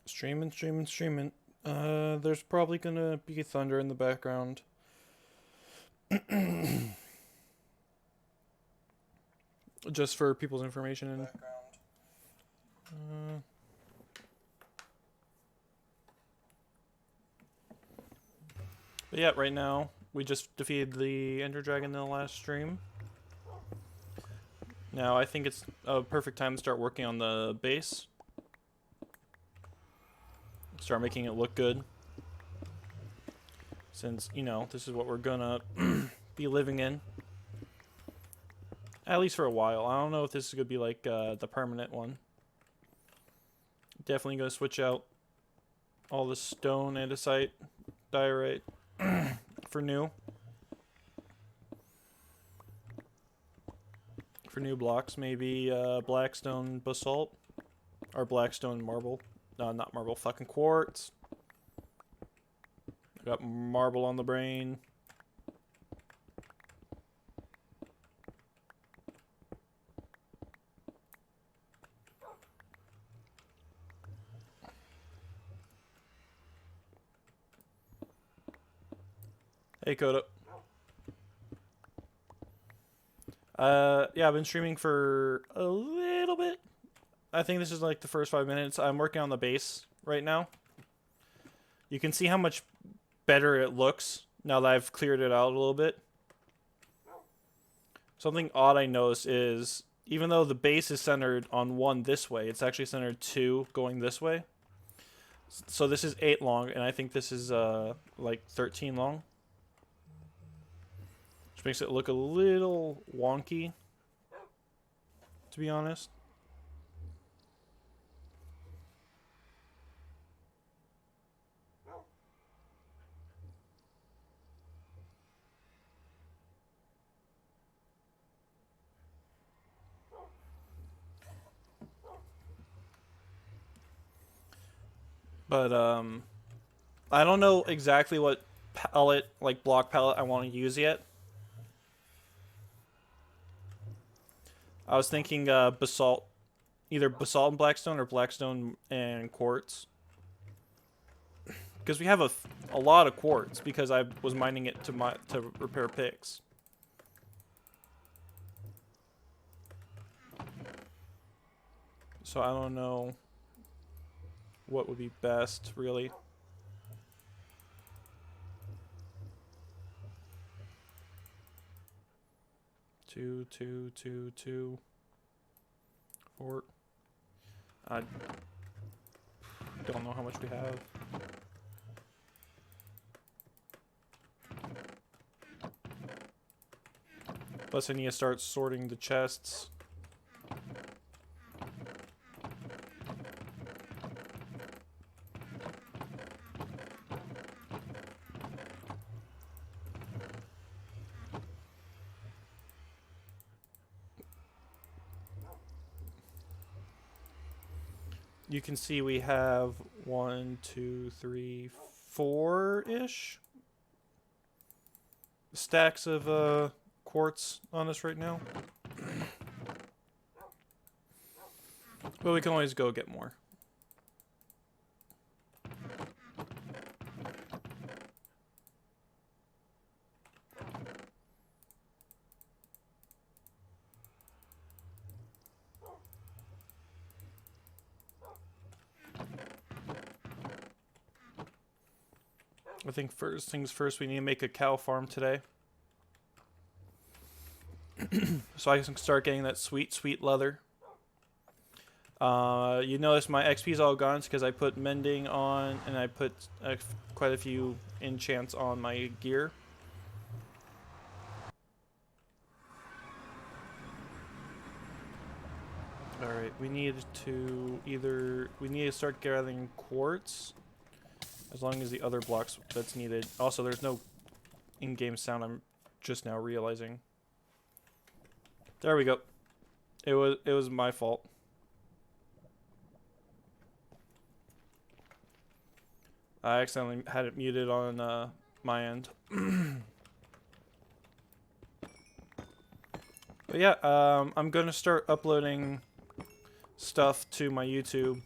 Streaming, streaming, streaming. There's probably gonna be thunder in the background. Just for people's information. And but yeah, right now we just defeated the Ender Dragon in the last stream. Now I think it's a perfect time to start working on the base. Start making it look good. Since, you know, this is what we're gonna be living in. At least for a while. I don't know if this is gonna be like the permanent one. Definitely gonna switch out all the stone, andesite, diorite for new. For new blocks, maybe blackstone basalt or blackstone marble. No, not marble, fucking quartz. I got marble on the brain. Hey, Coda. Yeah, I've been streaming for a little bit. I think this is like the first 5 minutes. I'm working on the base right now. You can see how much better it looks now that I've cleared it out a little bit. Something odd I noticed is, even though the base is centered on 1 this way, it's actually centered 2 going this way. So this is 8 long, and I think this is like 13 long. Which makes it look a little wonky, to be honest. But I don't know exactly what palette, like block palette, I want to use yet. I was thinking basalt, either basalt and blackstone or blackstone and quartz. Because we have a lot of quartz because I was mining it to repair picks. So I don't know what would be best, really. Two, 4. I don't know how much we have. Plus I need to start sorting the chests. You can see we have 1, 2, 3, 4-ish stacks of quartz on us right now. But we can always go get more. I think first things first, we need to make a cow farm today. So I can start getting that sweet, sweet leather. You notice my XP is all gone because I put mending on and I put quite a few enchants on my gear. Alright, we need to start gathering quartz. As long as the other blocks that's needed. Also, there's no in-game sound, I'm just now realizing. There we go. It was my fault. I accidentally had it muted on my end. But yeah, I'm gonna start uploading stuff to my YouTube.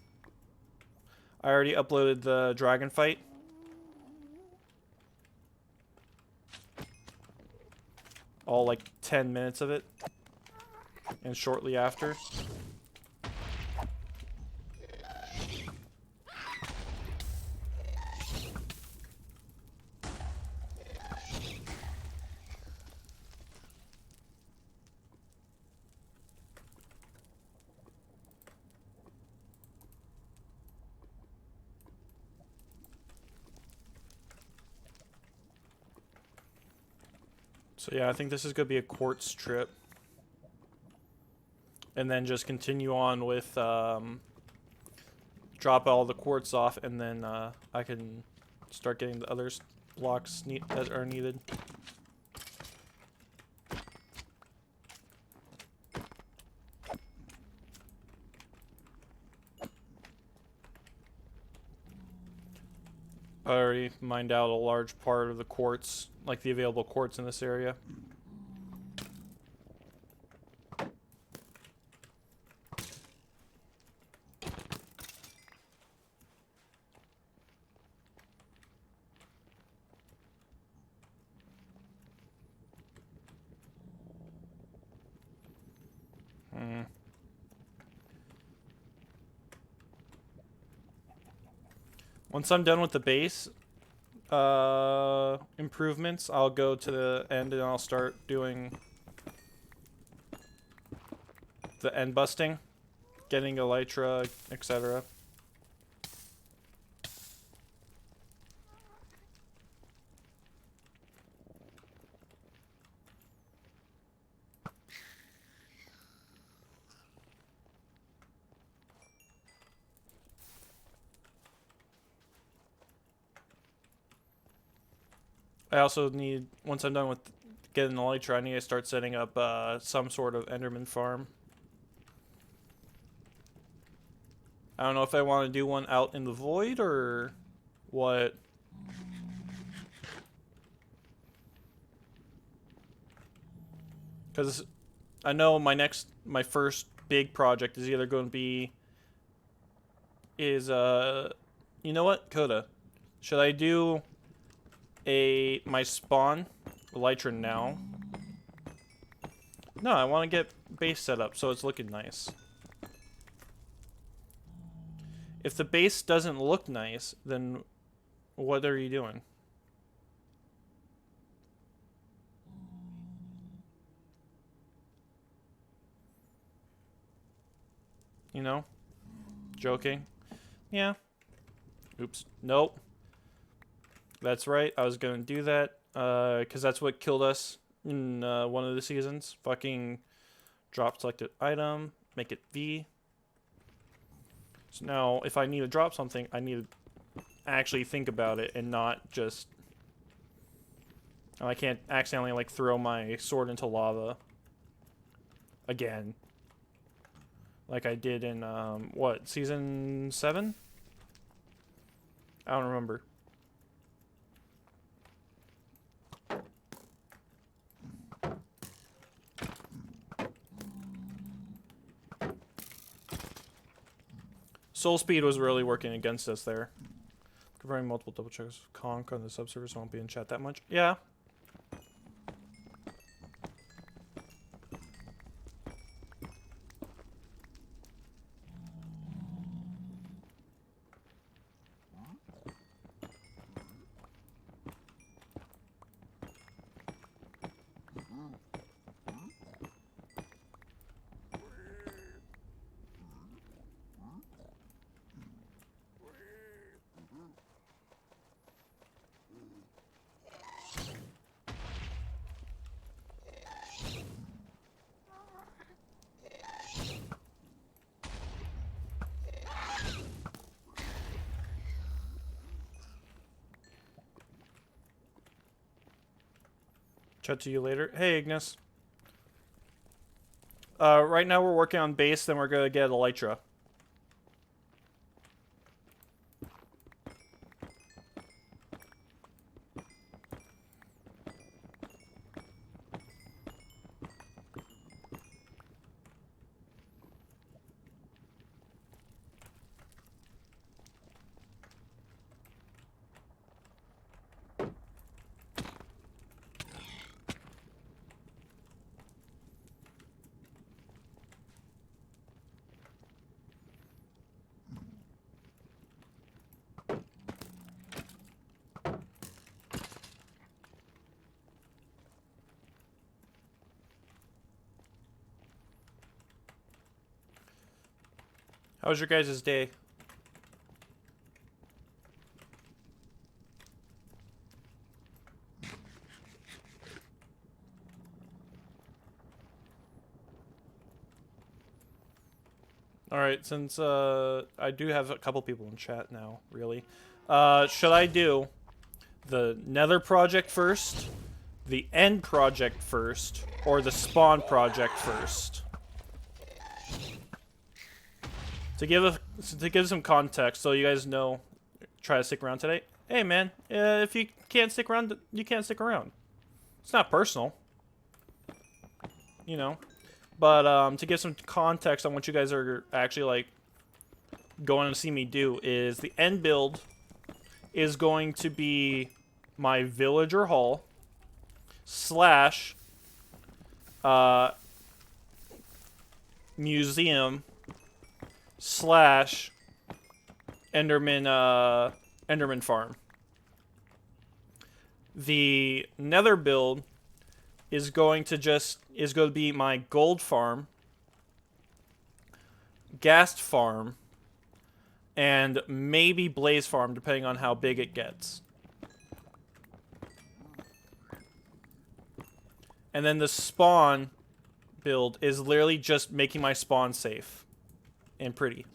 I already uploaded the dragon fight. All like 10 minutes of it. And shortly after. So yeah, I think this is going to be a quartz trip. And then just continue on with, drop all the quartz off, and then I can start getting the other blocks that are needed. I already mined out a large part of the quartz, like the available quartz in this area. Once I'm done with the base improvements, I'll go to the end and I'll start doing the end busting, getting elytra, etc. I also need, once I'm done with getting elytra, I need to start setting up some sort of Enderman farm. I don't know if I want to do one out in the void or what. Because I know my first big project is either going to be, you know what, Coda? Should I do my spawn elytra now? No, I want to get base set up so it's looking nice. If the base doesn't look nice, then what are you doing? You know? Joking? Yeah. Oops. Nope. That's right. I was going to do that. Because that's what killed us in one of the seasons. Fucking drop selected item. Make it V. So now, if I need to drop something, I need to actually think about it and not just... I can't accidentally, like, throw my sword into lava. Again. Like I did in, what, season 7? I don't remember. Soul speed was really working against us there. Confirming multiple double checks. Conk on the subservice, so I won't be in chat that much. Yeah. Chat to you later. Hey, Ignis. Right now we're working on base, then we're gonna get elytra. How was your guys' day? Alright, since I do have a couple people in chat now, really. Should I do the Nether project first, the End project first, or the Spawn project first? To give some context, so you guys know, try to stick around today. Hey man, if you can't stick around, you can't stick around. It's not personal, you know. But to give some context on what you guys are actually like going to see me do is the end build is going to be my villager hall slash museum slash Enderman farm. The Nether build is going to be my gold farm, ghast farm, and maybe blaze farm, depending on how big it gets. And then the spawn build is literally just making my spawn safe and pretty.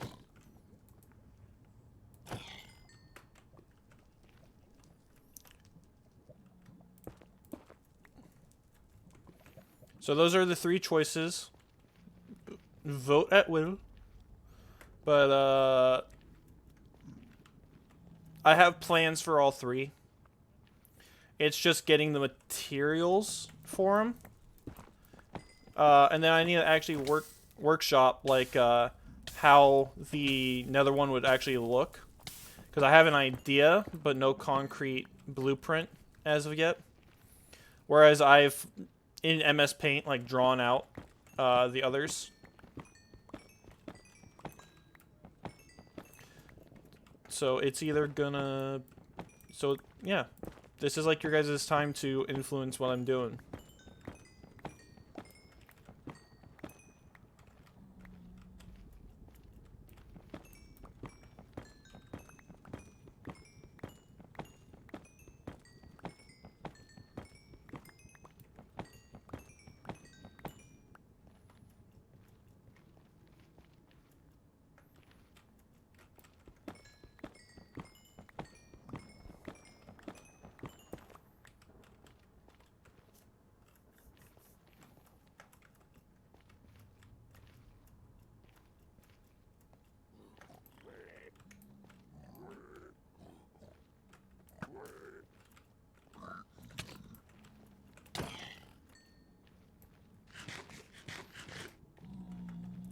So those are the three choices. Vote at will. But I have plans for all three. It's just getting the materials for them. And then I need to actually workshop like how the Nether one would actually look. Because I have an idea, but no concrete blueprint as of yet. Whereas I've, in MS Paint, like drawn out the others. So it's either gonna... So, yeah. This is like your guys' time to influence what I'm doing.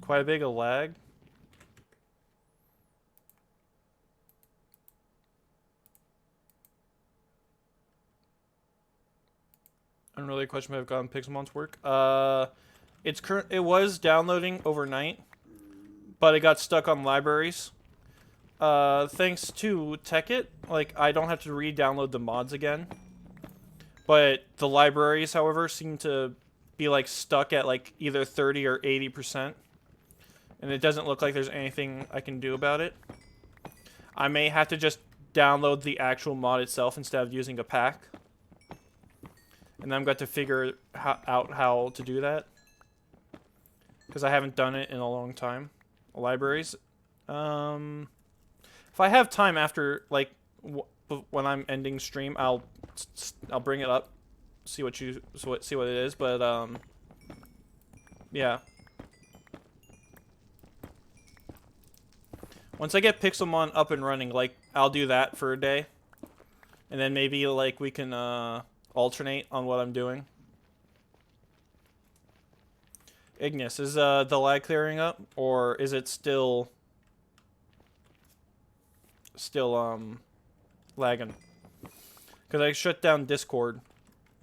Quite a big a lag. Unrelated question, but I've gotten Pixelmon's work. It was downloading overnight, but it got stuck on libraries. Thanks to Tekkit, like I don't have to re-download the mods again. But the libraries, however, seem to be like stuck at like either 30 or 80%. And it doesn't look like there's anything I can do about it. I may have to just download the actual mod itself instead of using a pack. And then I've got to figure out how to do that. Because I haven't done it in a long time. Libraries. If I have time after, like, when I'm ending stream, I'll bring it up. See what it is, but, yeah. Once I get Pixelmon up and running, like, I'll do that for a day. And then maybe, like, we can, alternate on what I'm doing. Ignis, is, the lag clearing up? Or is it still, lagging? Because I shut down Discord.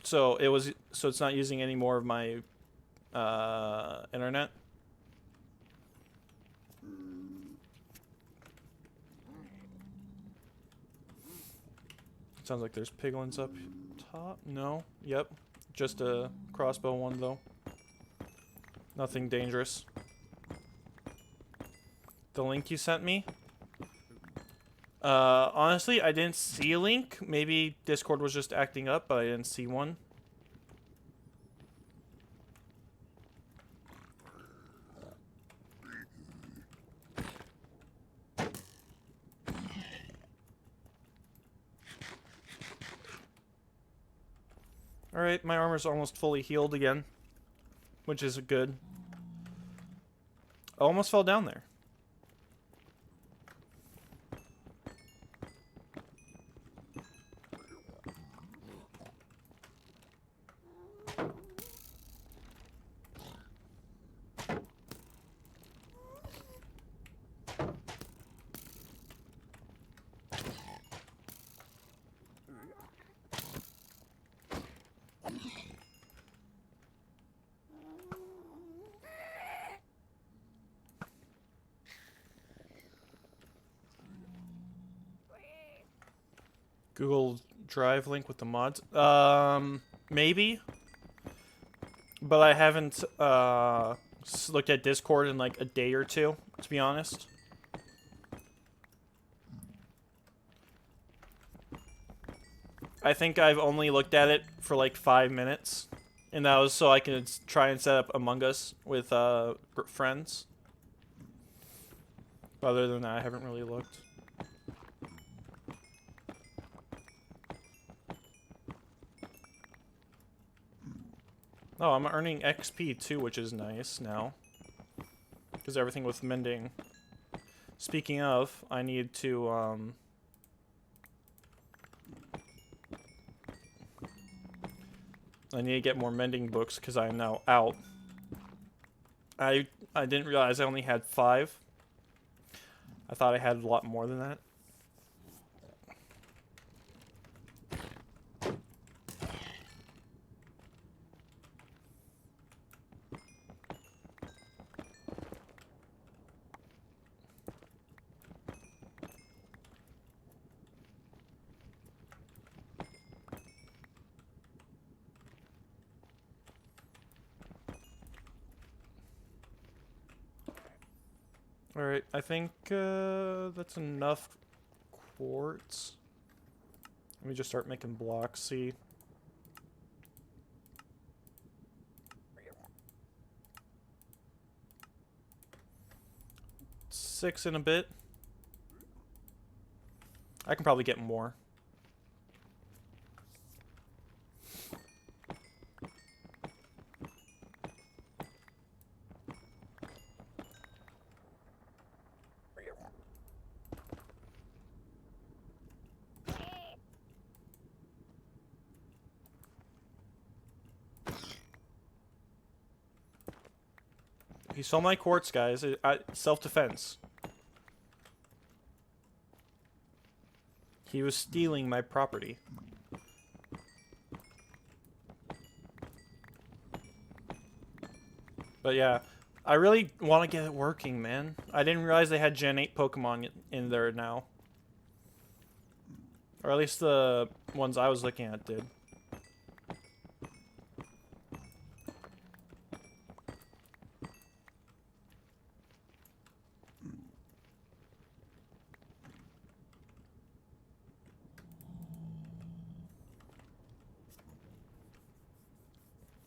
So it's not using any more of my, internet. Sounds like there's piglins up top. No. Yep. Just a crossbow one, though. Nothing dangerous. The link you sent me? Honestly, I didn't see a link. Maybe Discord was just acting up, but I didn't see one. Alright, my armor's almost fully healed again, which is good. I almost fell down there. Google Drive link with the mods? Maybe. But I haven't, looked at Discord in like a day or two, to be honest. I think I've only looked at it for like 5 minutes. And that was so I could try and set up Among Us with, friends. But other than that, I haven't really looked. Oh, I'm earning XP too, which is nice now. Because everything with mending. Speaking of, I need to, I need to get more mending books because I am now out. I didn't realize I only had 5. I thought I had a lot more than that. Alright, I think that's enough quartz. Let me just start making blocks, see. Six in a bit. I can probably get more. He stole my quartz, guys. Self-defense. He was stealing my property. But yeah, I really want to get it working, man. I didn't realize they had Gen 8 Pokemon in there now. Or at least the ones I was looking at did.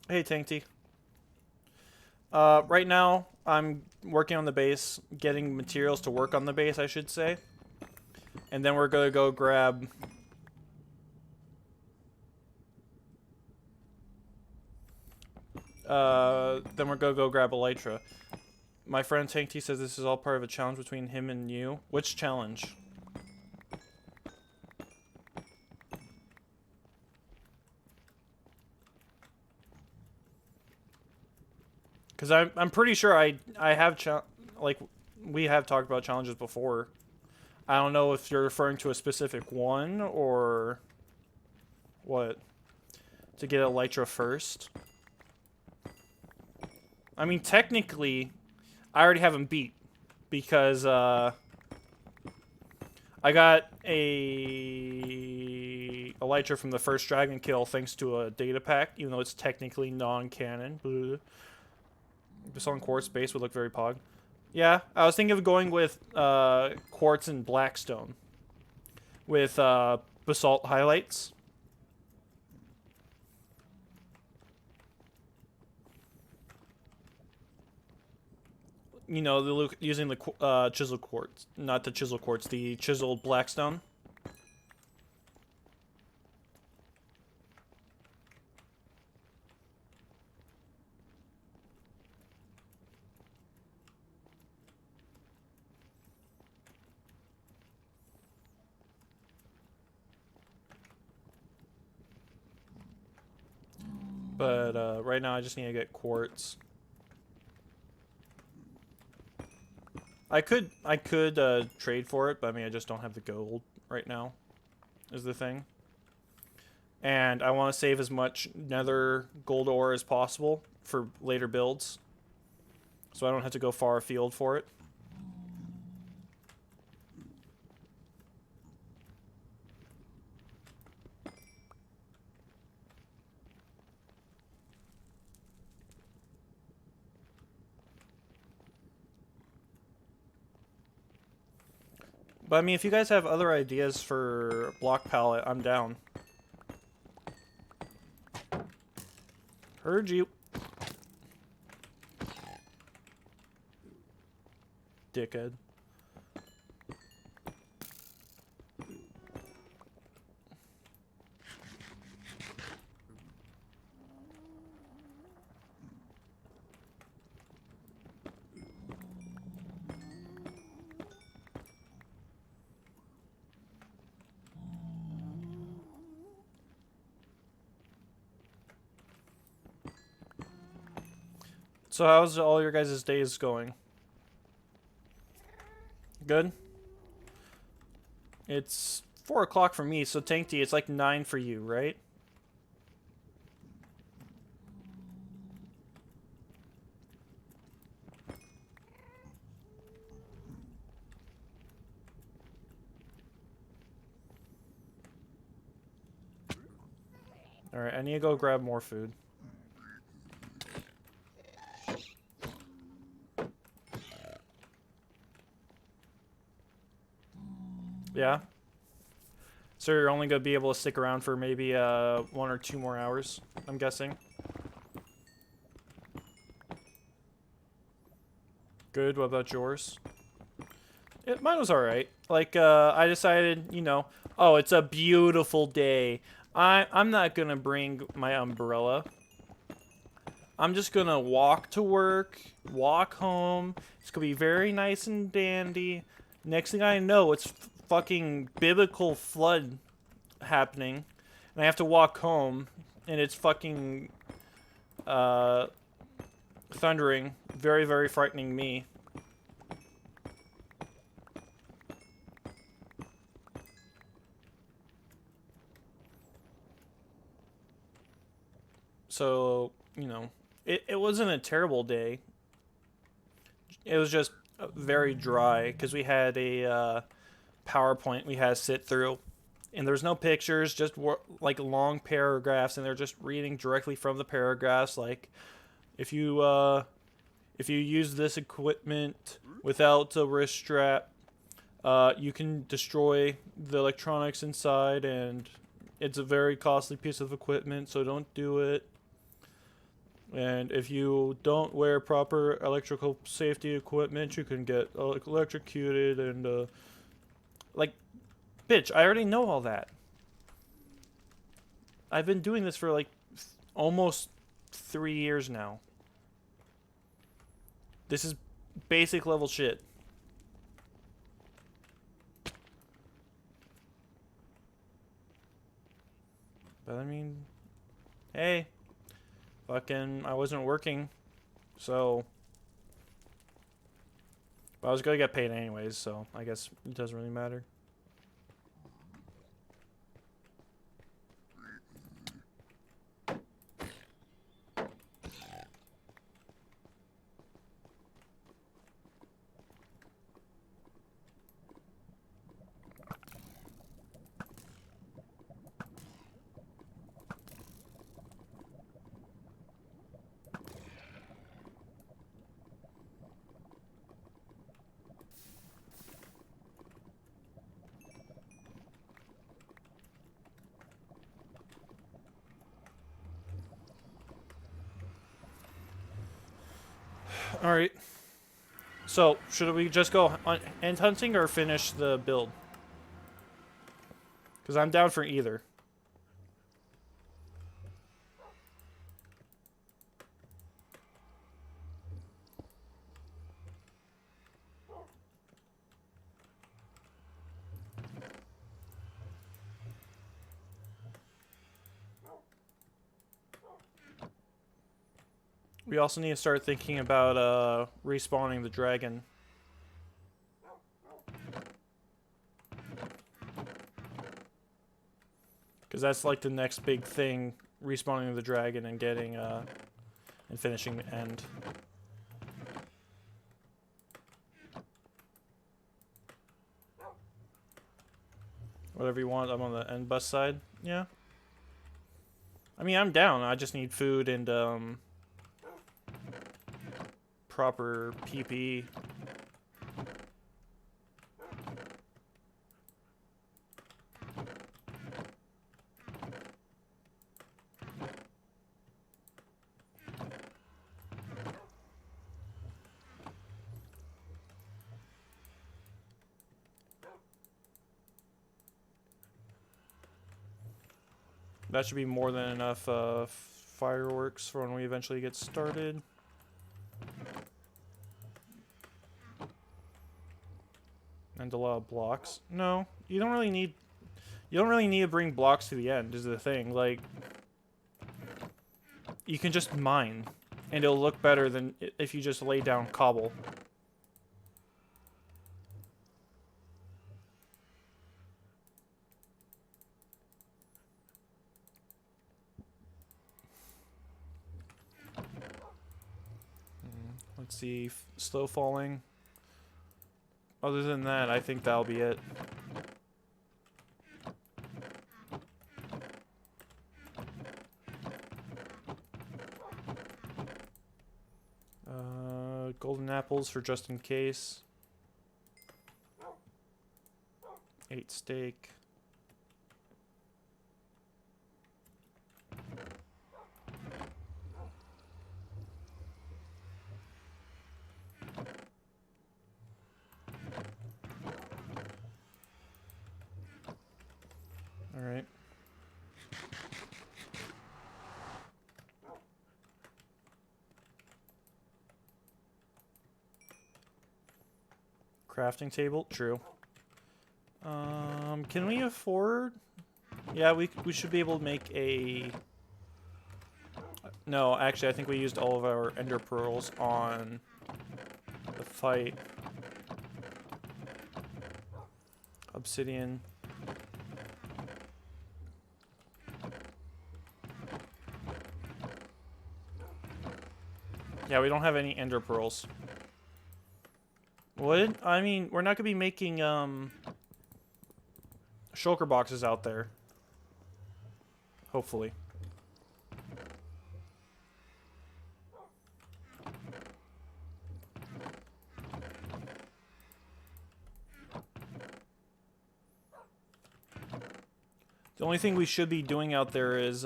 Hey, Tankty. Right now, I'm working on the base, getting materials to work on the base, I should say. And then we're gonna go grab... then we're gonna go grab Elytra. My friend Tankty says this is all part of a challenge between him and you. Which challenge? Because I'm pretty sure I have like we have talked about challenges before. I don't know if you're referring to a specific one or what. To get Elytra first. I mean, technically, I already have him beat because I got a Elytra from the first dragon kill thanks to a data pack, even though it's technically non-canon. If it's on quartz base would look very pog. Yeah, I was thinking of going with quartz and blackstone with basalt highlights. You know, using the chisel quartz, not the chisel quartz, the chiseled blackstone. But right now I just need to get quartz. I could trade for it, but I mean I just don't have the gold right now. Is the thing. And I want to save as much nether gold ore as possible for later builds, so I don't have to go far afield for it. But I mean, if you guys have other ideas for block palette, I'm down. Heard you. Dickhead. So how's all your guys' days going? Good? It's 4 o'clock for me, so Tank D, it's like 9 for you, right? Alright, I need to go grab more food. Yeah? So you're only going to be able to stick around for maybe 1 or 2 more hours, I'm guessing. Good, what about yours? Mine was alright. Like, I decided, you know, oh, it's a beautiful day. I'm not gonna bring my umbrella. I'm just gonna walk to work, walk home. It's gonna be very nice and dandy. Next thing I know, it's fucking biblical flood happening. And I have to walk home, and it's fucking, thundering. Very, very frightening me. So, you know, it wasn't a terrible day. It was just very dry because we had a PowerPoint we had to sit through. And there's no pictures, just like long paragraphs, and they're just reading directly from the paragraphs. Like, if you use this equipment without a wrist strap, you can destroy the electronics inside, and it's a very costly piece of equipment, so don't do it. And if you don't wear proper electrical safety equipment, you can get electrocuted and, like, bitch, I already know all that. I've been doing this for, like, almost 3 years now. This is basic level shit. But I mean, hey, fucking, I wasn't working, so. But I was gonna get paid anyways, so I guess it doesn't really matter. Alright. So, should we just go end hunting or finish the build? Because I'm down for either. We also need to start thinking about respawning the dragon. Because that's like the next big thing, respawning the dragon and getting, and finishing the end. Whatever you want, I'm on the end bus side. Yeah. I mean, I'm down. I just need food and, proper PP. That should be more than enough fireworks for when we eventually get started. And a lot of blocks. No, you don't really need to bring blocks to the end, is the thing. Like, you can just mine, and it'll look better than if you just lay down cobble. Let's see, slow falling. Other than that, I think that'll be it. Golden apples for just in case. 8 steak. All right. Crafting table, true. Can we afford? Yeah, we should be able to make a. No, actually, I think we used all of our ender pearls on the fight. Obsidian. Yeah, we don't have any ender pearls. What? I mean, we're not gonna be making shulker boxes out there. Hopefully. The only thing we should be doing out there is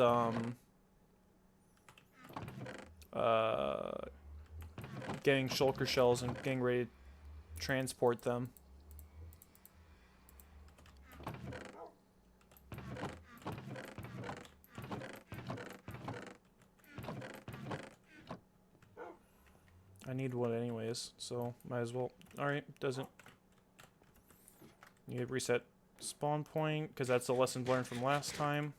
getting shulker shells and getting ready to transport them. I need one anyways, so might as well. Alright, doesn't. Need to reset spawn point, because that's the lesson learned from last time.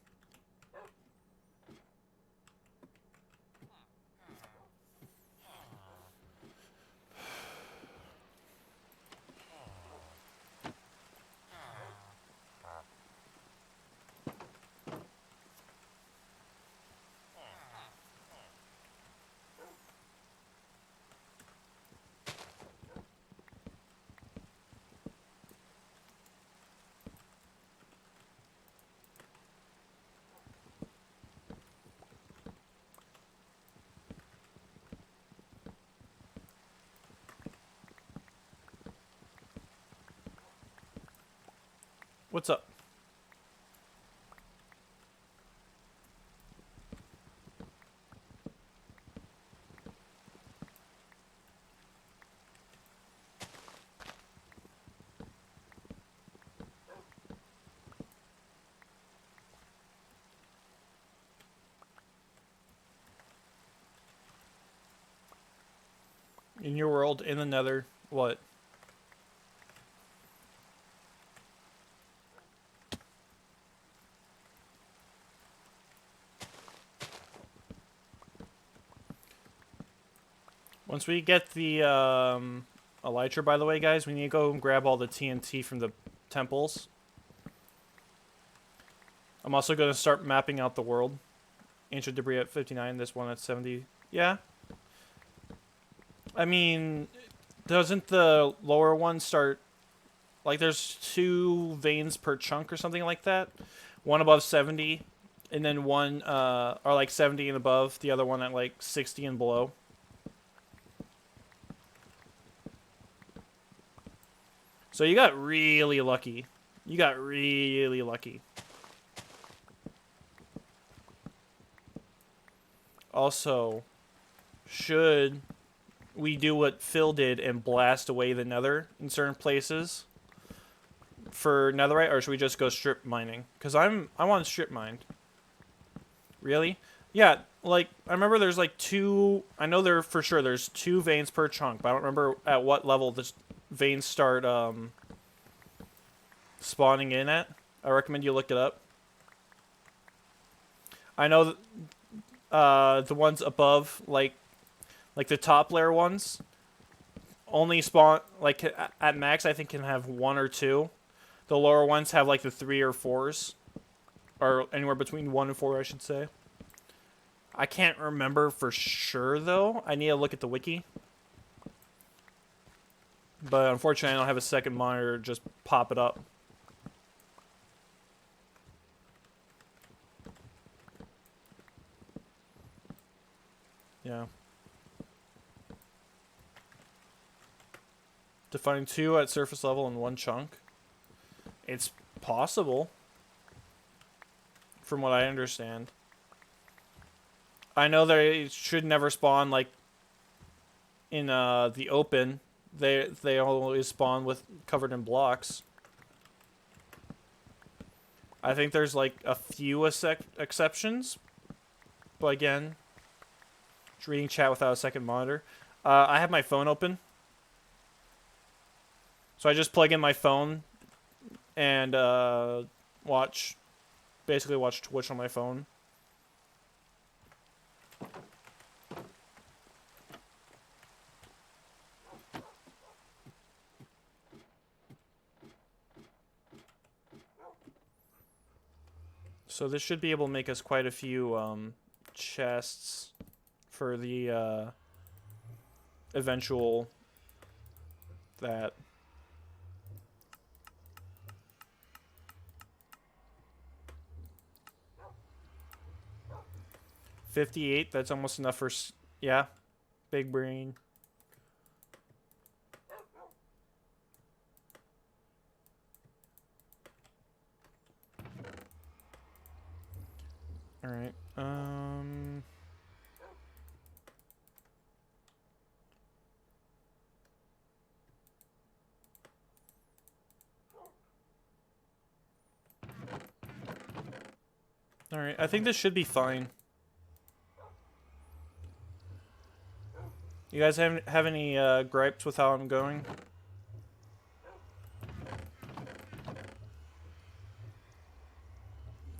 What's up? In your world, in the Nether, what? Once we get the elytra, by the way, guys, we need to go and grab all the TNT from the temples. I'm also going to start mapping out the world. Ancient debris at 59, this one at 70. Yeah. I mean, doesn't the lower one start... Like, there's 2 veins per chunk or something like that? One above 70, and then one, or like 70 and above, the other one at like 60 and below. So you got really lucky. You got really lucky. Also, should we do what Phil did and blast away the nether in certain places for netherite, or should we just go strip mining? Because I want to strip mine. Really? Yeah, like, I remember there's like 2... I know there for sure there's 2 veins per chunk, but I don't remember at what level the veins start spawning in at. I recommend you look it up. I know the ones above, like the top layer ones, only spawn, like, at max, I think can have 1 or 2. The lower ones have, like, the 3 or 4s. Or anywhere between 1 and 4, I should say. I can't remember for sure, though. I need to look at the wiki. But unfortunately, I don't have a second monitor to just pop it up. Yeah. To find 2 at surface level in 1 chunk. It's possible. From what I understand. I know they should never spawn, like, in the open. They always spawn with covered in blocks. I think there's, like, a few exceptions. But again, just reading chat without a second monitor. I have my phone open. So I just plug in my phone and basically watch Twitch on my phone. So this should be able to make us quite a few chests for the eventual that. 58, that's almost enough for, yeah, big brain. All right. All right. I think this should be fine. You guys have any gripes with how I'm going?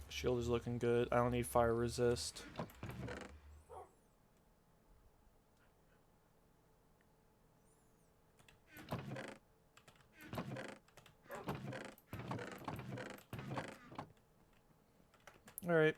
Shield is looking good. I don't need fire resist. All right.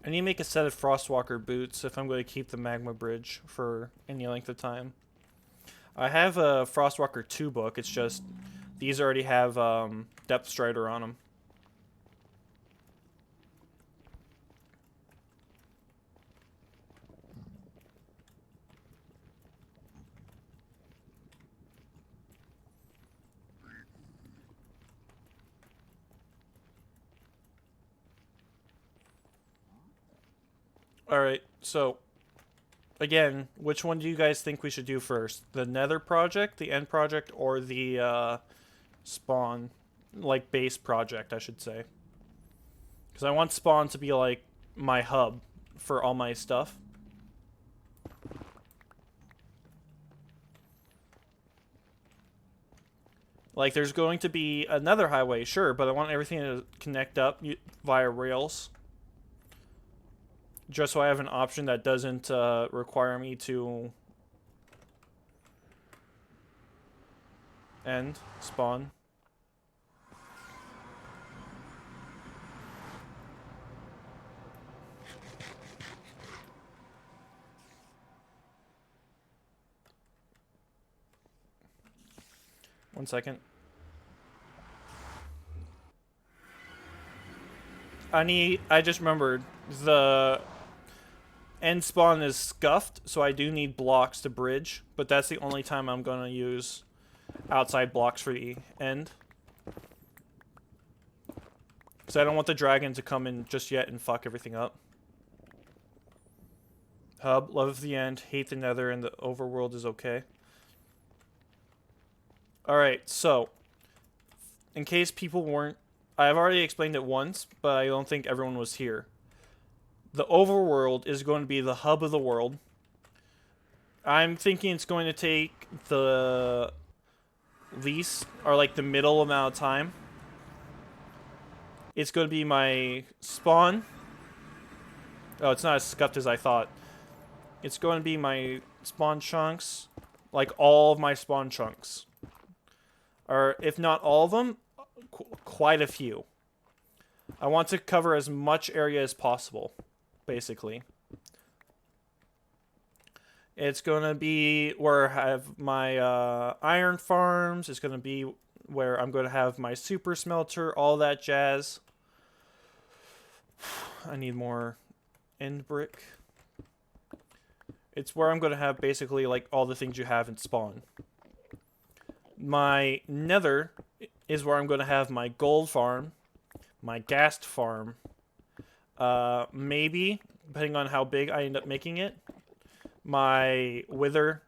I need to make a set of Frostwalker boots if I'm going to keep the Magma Bridge for any length of time. I have a Frostwalker 2 book, it's just these already have Depth Strider on them. Alright, so again, which one do you guys think we should do first? The Nether project, the End project, or the Spawn, like, base project, I should say. Because I want Spawn to be, like, my hub for all my stuff. Like, there's going to be another highway, sure, but I want everything to connect up via rails. Just so I have an option that doesn't require me to end, spawn. One second. I just remembered the end spawn is scuffed, so I do need blocks to bridge, but that's the only time I'm going to use outside blocks for the end. Because I don't want the dragon to come in just yet and fuck everything up. Hub, love the end, hate the nether, and the overworld is okay. Alright, so, in case people weren't... I've already explained it once, but I don't think everyone was here. The overworld is going to be the hub of the world. I'm thinking it's going to take the least, or like the middle amount of time. It's going to be my spawn. Oh, it's not as scuffed as I thought. It's going to be my spawn chunks. Like all of my spawn chunks. Or if not all of them, quite a few. I want to cover as much area as possible, basically. It's going to be where I have my iron farms. It's going to be where I'm going to have my super smelter, all that jazz. I need more end brick. It's where I'm going to have basically like all the things you have in spawn. My nether is where I'm going to have my gold farm, my ghast farm, maybe, depending on how big I end up making it, my wither,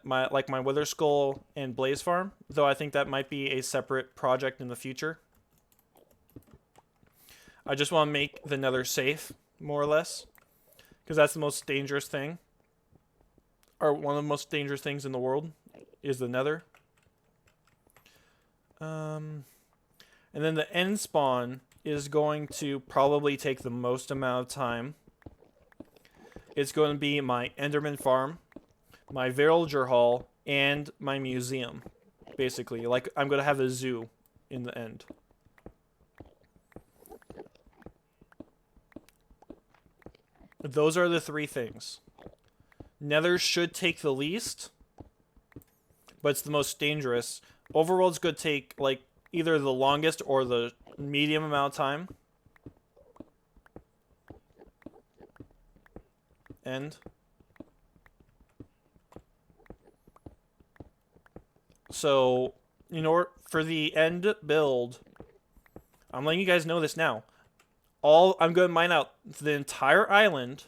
my wither skull and blaze farm, though I think that might be a separate project in the future. I just want to make the nether safe, more or less, because that's the most dangerous thing, or one of the most dangerous things in the world is the nether. And then the end spawn is going to probably take the most amount of time. It's going to be my Enderman farm, my villager hall, and my museum. Basically, like I'm going to have a zoo in the end. Those are the three things. Nether should take the least, but it's the most dangerous. Overworld's going to take like either the longest or the medium amount of time. End. So, you know, for the end build, I'm letting you guys know this now. I'm going to mine out the entire island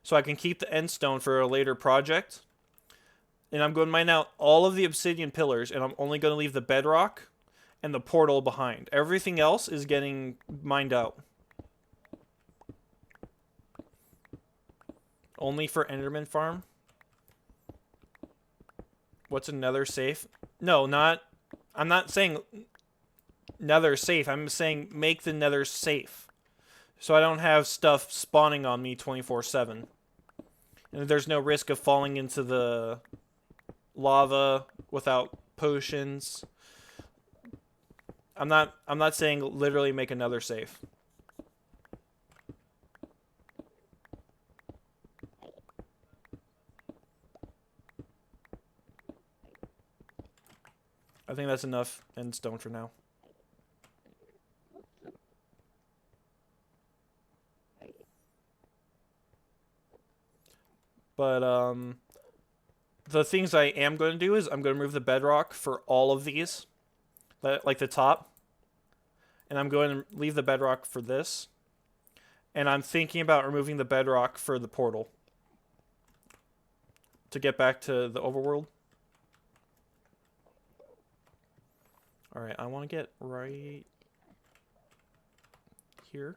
so I can keep the end stone for a later project. And I'm going to mine out all of the obsidian pillars, and I'm only going to leave the bedrock and the portal behind. Everything else is getting mined out. Only for Enderman farm? What's a nether safe? No, I'm not saying nether safe. I'm saying make the nether safe. So I don't have stuff spawning on me 24/7. And there's no risk of falling into the lava without potions. I'm not saying literally make another safe. I think that's enough end stone for now. But the things I am going to do is I'm going to remove the bedrock for all of these, like the top, and I'm going to leave the bedrock for this. And I'm thinking about removing the bedrock for the portal to get back to the overworld. Alright, I want to get right here.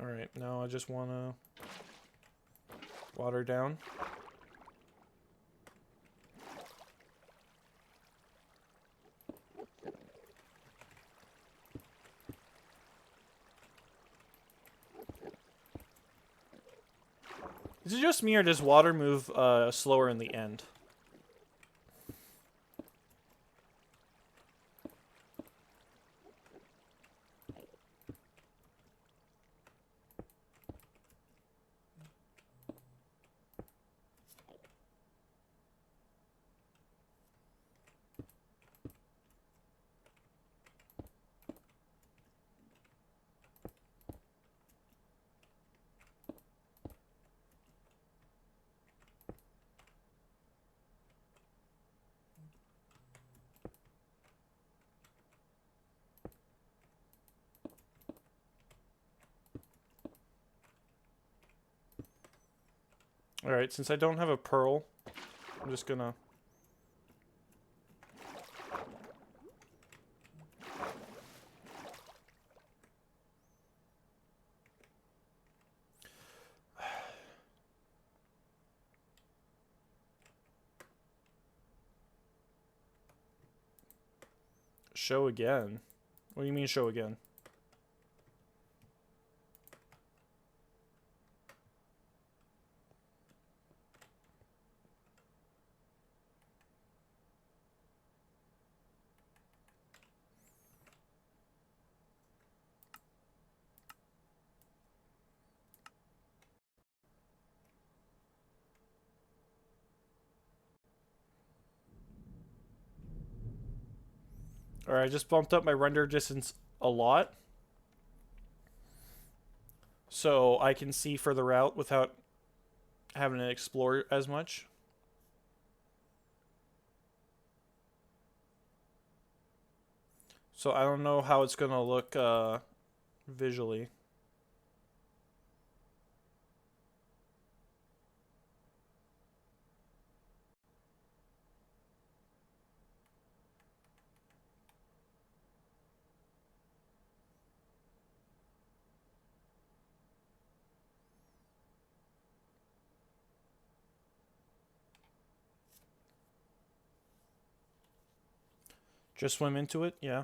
Alright, now I just want to water down. Is it just me or does water move slower in the end? Alright, since I don't have a pearl, I'm just gonna... Show again? What do you mean show again? Alright, I just bumped up my render distance a lot. So I can see further out without having to explore as much. So I don't know how it's gonna look visually. Just swim into it? Yeah.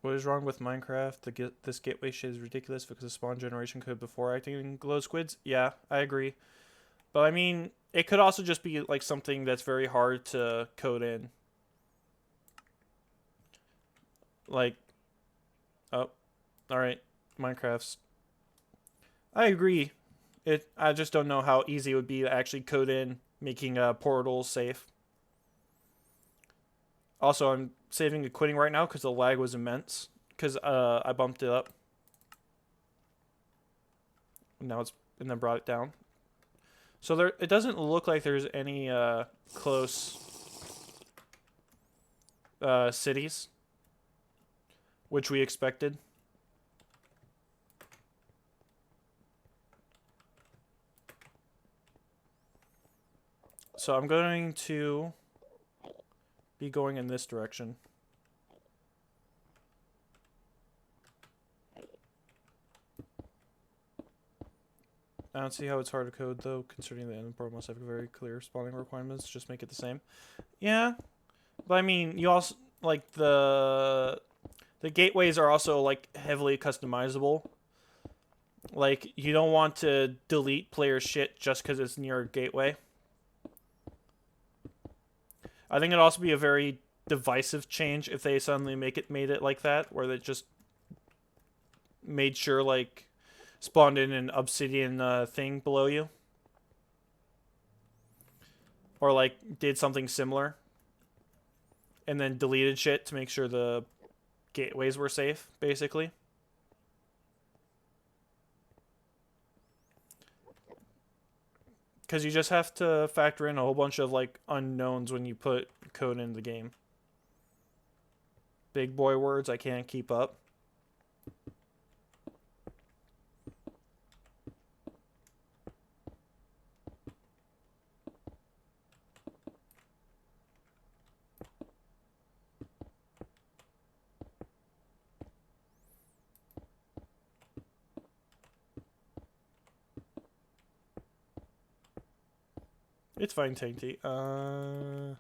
What is wrong with Minecraft? This gateway shit is ridiculous because the spawn generation code before acting glow squids? Yeah, I agree. But I mean, it could also just be like something that's very hard to code in. Like, oh, alright, Minecraft's. I agree. I just don't know how easy it would be to actually code in making portals safe. Also, I'm saving and quitting right now because the lag was immense. Because I bumped it up. Now and then brought it down. So it doesn't look like there's any close cities, which we expected. So I'm going to be going in this direction. I don't see how it's hard to code, though, considering the end portal must have very clear spawning requirements. Just make it the same. Yeah, but I mean, you also, like, the gateways are also, like, heavily customizable. Like, you don't want to delete player shit just because it's near a gateway. I think it'd also be a very divisive change if they suddenly made it like that, where they just made sure, like, spawned in an obsidian thing below you. Or, like, did something similar. and then deleted shit to make sure the gateways were safe, basically. Because you just have to factor in a whole bunch of, like, unknowns when you put code into the game. Big boy words, I can't keep up. It's fine, Tainty. I'm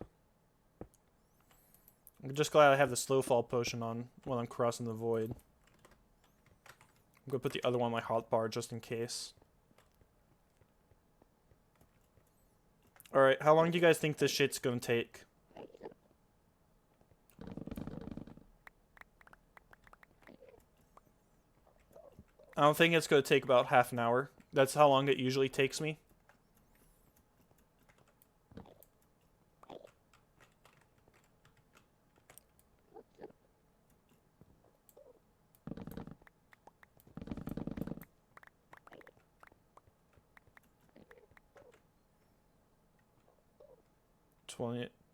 just glad I have the slow fall potion on when I'm crossing the void. I'm gonna put the other one on my hotbar just in case. Alright, how long do you guys think this shit's gonna take? I don't think it's gonna take about half an hour. That's how long it usually takes me.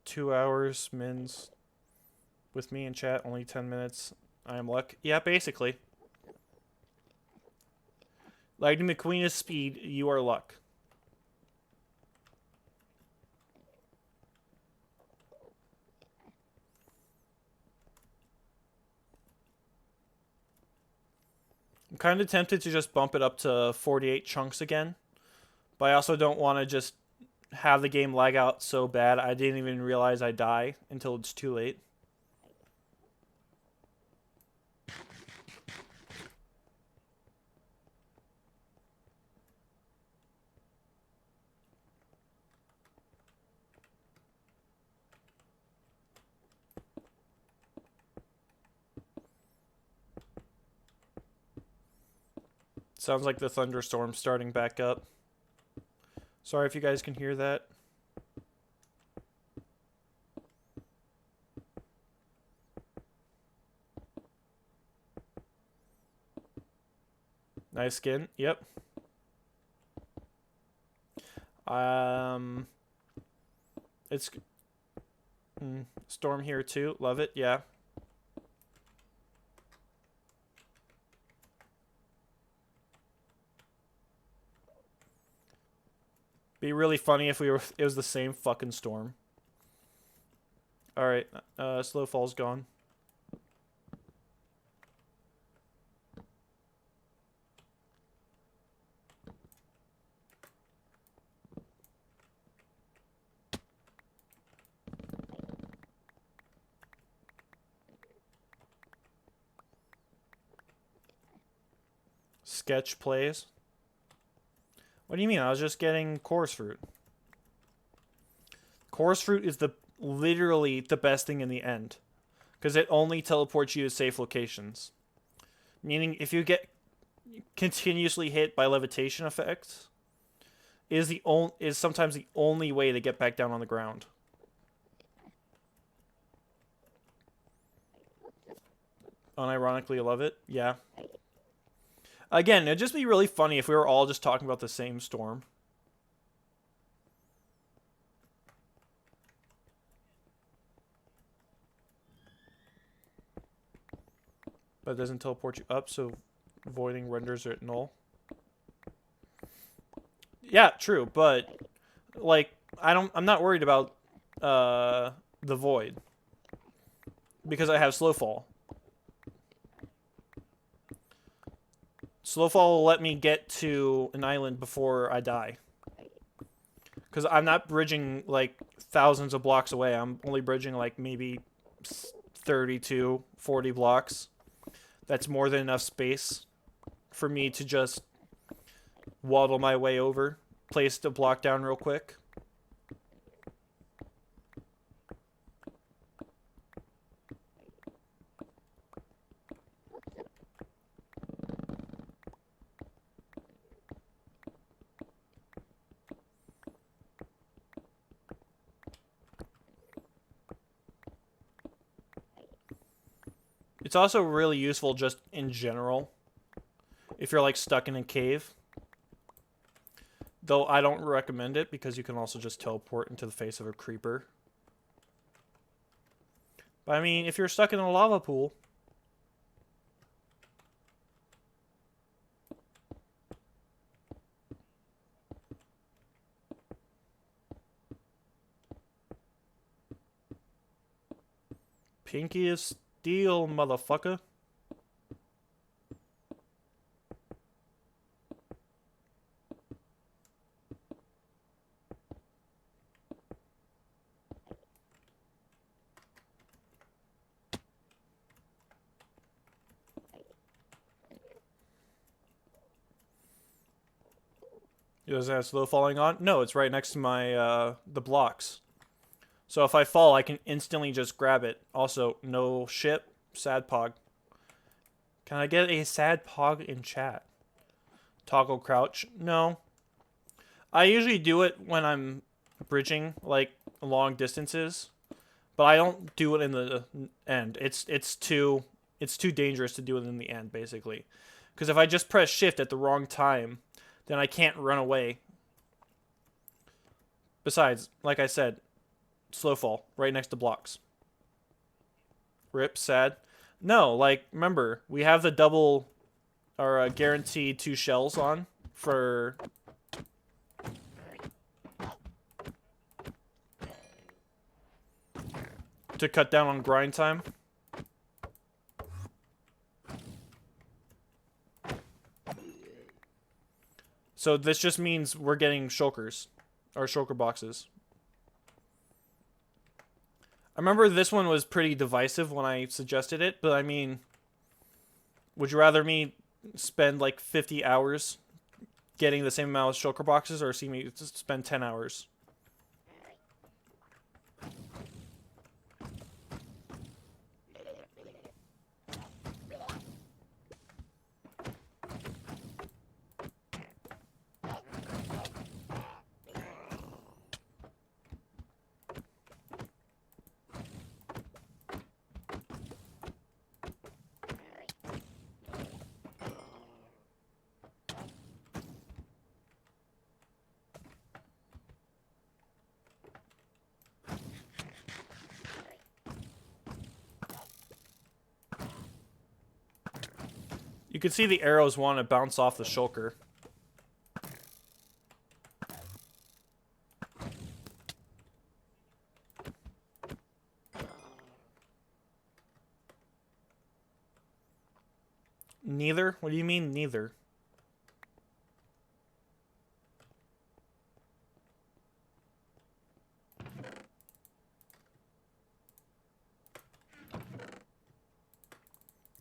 Two hours, mins. With me in chat, only 10 minutes. I am luck. Yeah, basically. Lightning McQueen is speed, you are luck. I'm kind of tempted to just bump it up to 48 chunks again. But I also don't want to just have the game lag out so bad I didn't even realize I die until it's too late. Sounds like the thunderstorm's starting back up. Sorry if you guys can hear that. Nice skin. Yep. It's storm here too. Love it. Yeah. Be really funny if it was the same fucking storm. All right. Slow fall's gone. Sketch plays. What do you mean? I was just getting chorus fruit. Chorus fruit is literally the best thing in the end, because it only teleports you to safe locations. Meaning, if you get continuously hit by levitation effects, is sometimes the only way to get back down on the ground. Unironically, I love it. Yeah. Again, it'd just be really funny if we were all just talking about the same storm. But it doesn't teleport you up, so voiding renders it null. Yeah, true, but like I'm not worried about the void because I have slow fall. Slow fall will let me get to an island before I die. Because I'm not bridging, like, thousands of blocks away. I'm only bridging, like, maybe 30 to 40 blocks. That's more than enough space for me to just waddle my way over. Place the block down real quick. It's also really useful just in general if you're like stuck in a cave. Though I don't recommend it because you can also just teleport into the face of a creeper. But I mean, if you're stuck in a lava pool... Pinky is steel, motherfucker. Does it have slow falling on? No, it's right next to my, the blocks. So if I fall, I can instantly just grab it. Also, no ship, sad pog. Can I get a sad pog in chat? Toggle crouch? No. I usually do it when I'm bridging, like, long distances. But I don't do it in the end. It's too dangerous to do it in the end, basically. Because if I just press shift at the wrong time, then I can't run away. Besides, like I said, slow fall, right next to blocks. Rip, sad. No, like, remember, we have the double, or guaranteed 2 shells on for... to cut down on grind time. So this just means we're getting shulkers, or shulker boxes. I remember this one was pretty divisive when I suggested it, but I mean, would you rather me spend like 50 hours getting the same amount of shulker boxes, or see me spend 10 hours? You can see the arrows want to bounce off the shulker. Neither? What do you mean, neither?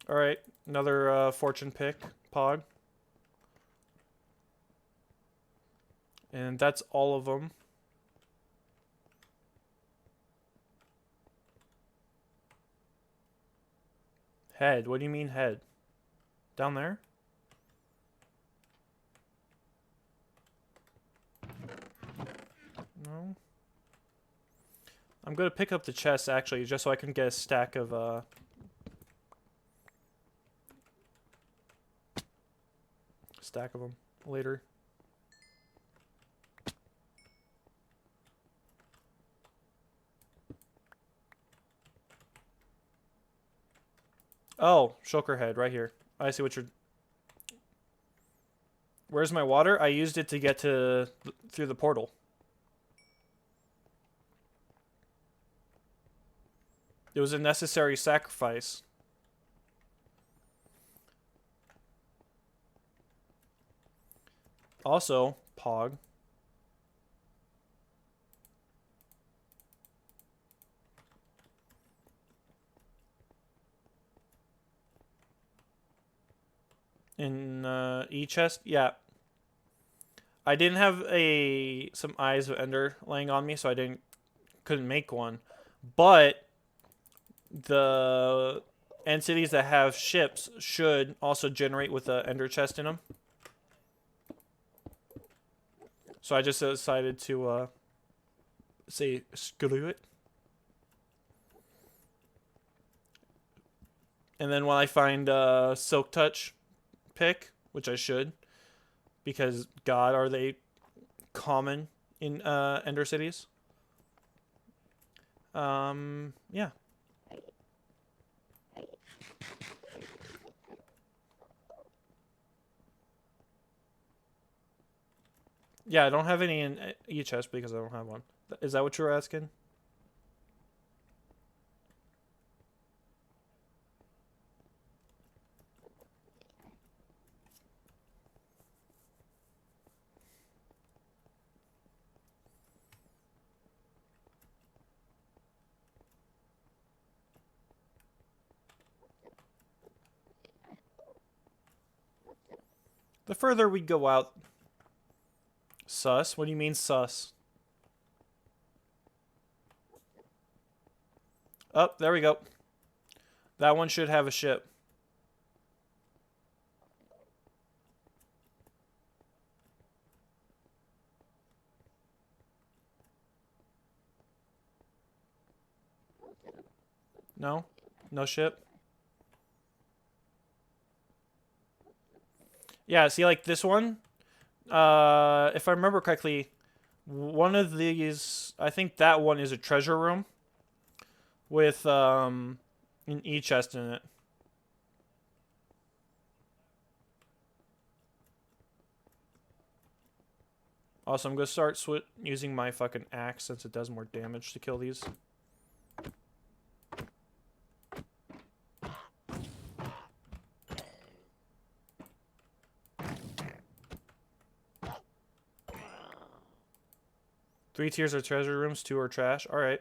Alright, another fortune pick, Pog. And that's all of them. Head, what do you mean head? Down there? No. I'm gonna pick up the chest actually, just so I can get a stack of stack of them later. Oh, shulker head right here. I see what you're... Where's my water? I used it to get to through the portal. It was a necessary sacrifice. Also, Pog. In E-chest? Yeah. I didn't have some Eyes of Ender laying on me, so couldn't make one. But the entities that have ships should also generate with an Ender chest in them. So I just decided to say screw it. And then when I find Silk Touch pick, which I should, because God, are they common in Ender Cities? Yeah. Yeah, I don't have any in chest because I don't have one. Is that what you were asking? The further we go out... Sus? What do you mean sus? Oh, there we go. That one should have a ship. No? No ship? Yeah, see, like, this one? If I remember correctly, one of these... I think that one is a treasure room. With, an e-chest in it. Also, I'm going to start using my fucking axe since it does more damage to kill these. Three tiers are treasure rooms, 2 are trash. Alright.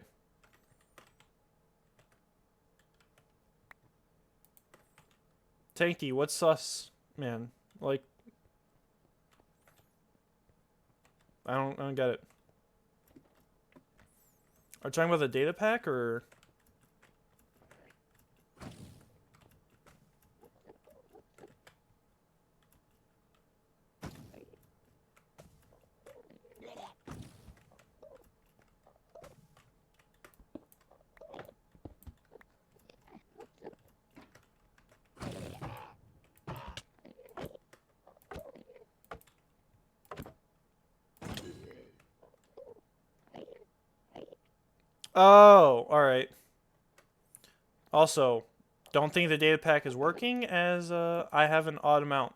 Tanky, what's sus? Man, like... I don't get it. Are you talking about the data pack, or... Oh, alright. Also, don't think the data pack is working, as I have an odd amount.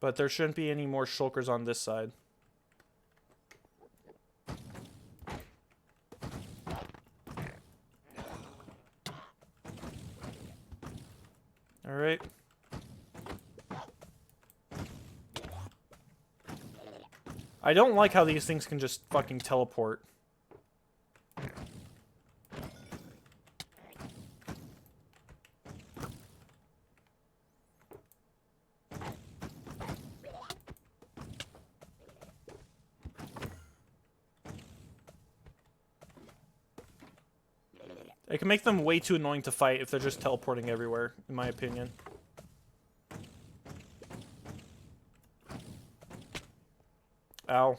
But there shouldn't be any more shulkers on this side. Alright. I don't like how these things can just fucking teleport. It can make them way too annoying to fight if they're just teleporting everywhere, in my opinion. Ow.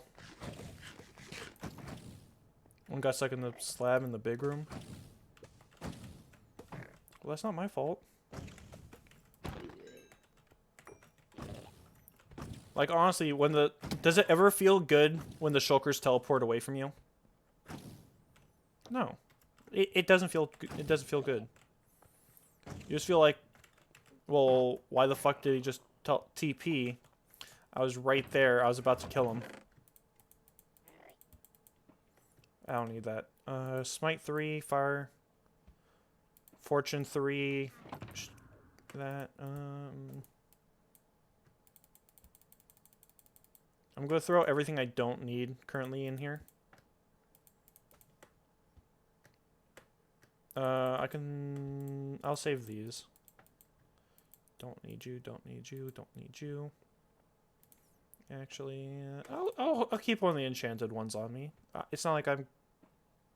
One got stuck in the slab in the big room. Well, that's not my fault. Like, honestly, when the... Does it ever feel good when the shulkers teleport away from you? No. It doesn't feel... It doesn't feel good. You just feel like... Well, why the fuck did he just TP? I was right there. I was about to kill him. I don't need that. Smite 3, Fire. Fortune 3. That, I'm going to throw everything I don't need currently in here. I'll save these. Don't need you, don't need you, don't need you. Actually, I'll keep one of the enchanted ones on me. It's not like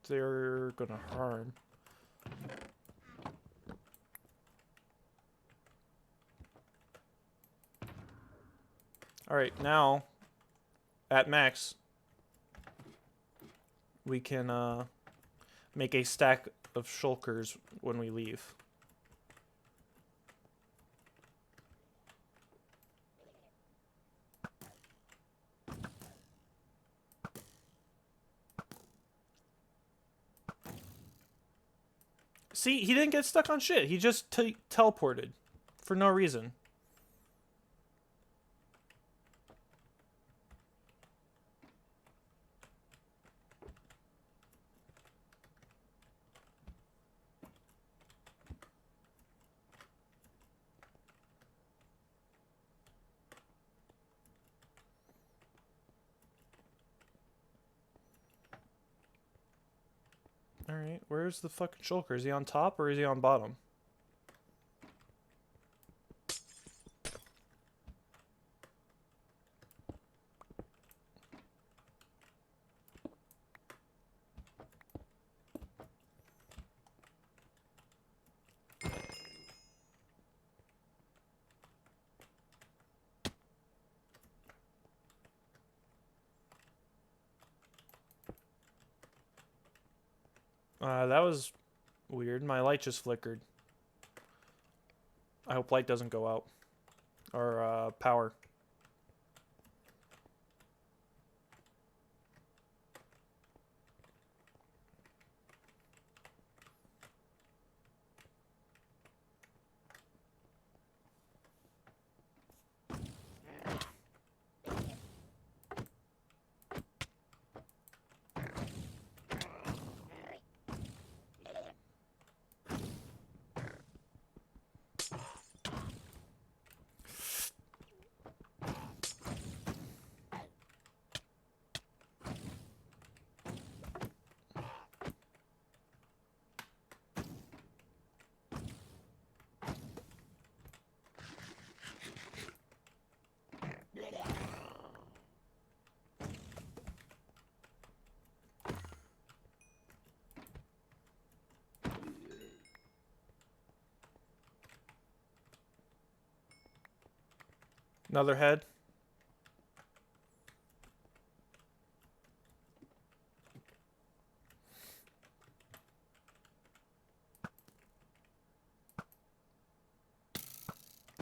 they're gonna harm. Alright, now, at max, we can, make a stack of shulkers when we leave. See, he didn't get stuck on shit. He just teleported for no reason. Alright, where's the fucking shulker? Is he on top or is he on bottom? That was weird. My light just flickered. I hope light doesn't go out. Or, power. Another head.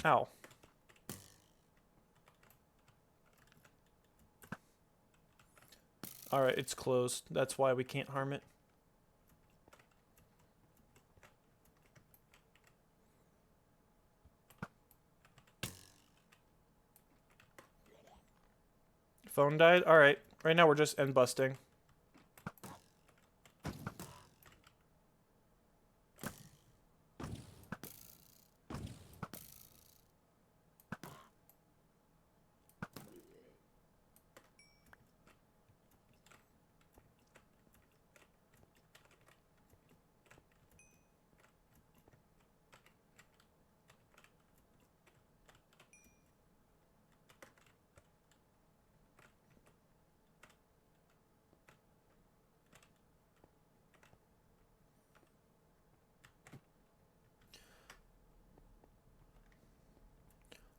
Ow. Alright, it's closed. That's why we can't harm it. Phone died? Alright. Right now we're just end busting.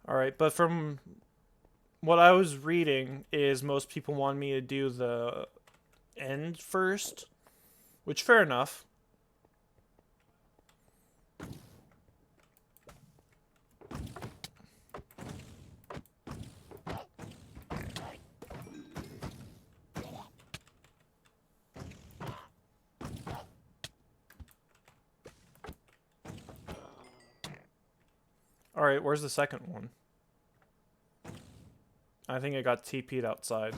Alright, but from what I was reading is most people want me to do the end first, which fair enough. Alright, where's the second one? I think it got TP'd outside.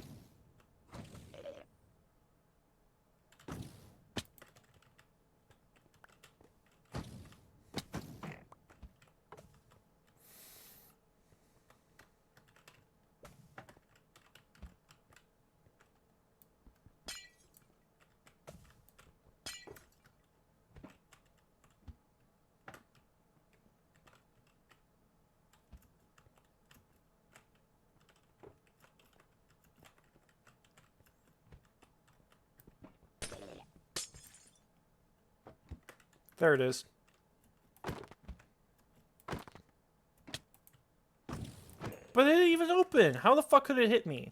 There it is. But it didn't even open! How the fuck could it hit me?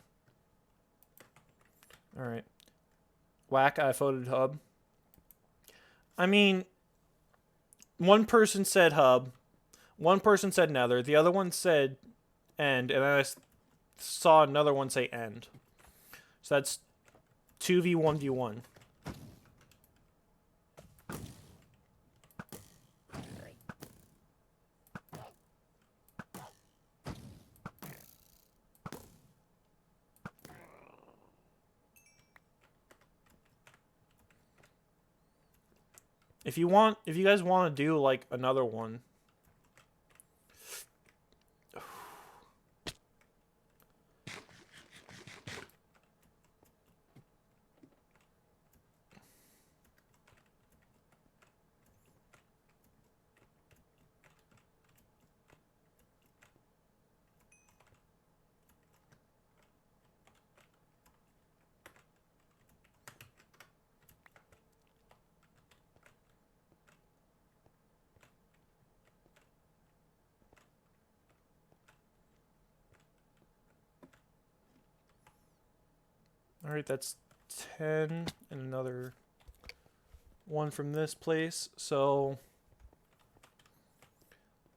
Alright. Whack, I voted hub. I mean, one person said hub, one person said nether, the other one said end, and I saw another one say end. So that's 2v1v1. If you guys want to do like another one. All right, that's 10 and another one from this place. So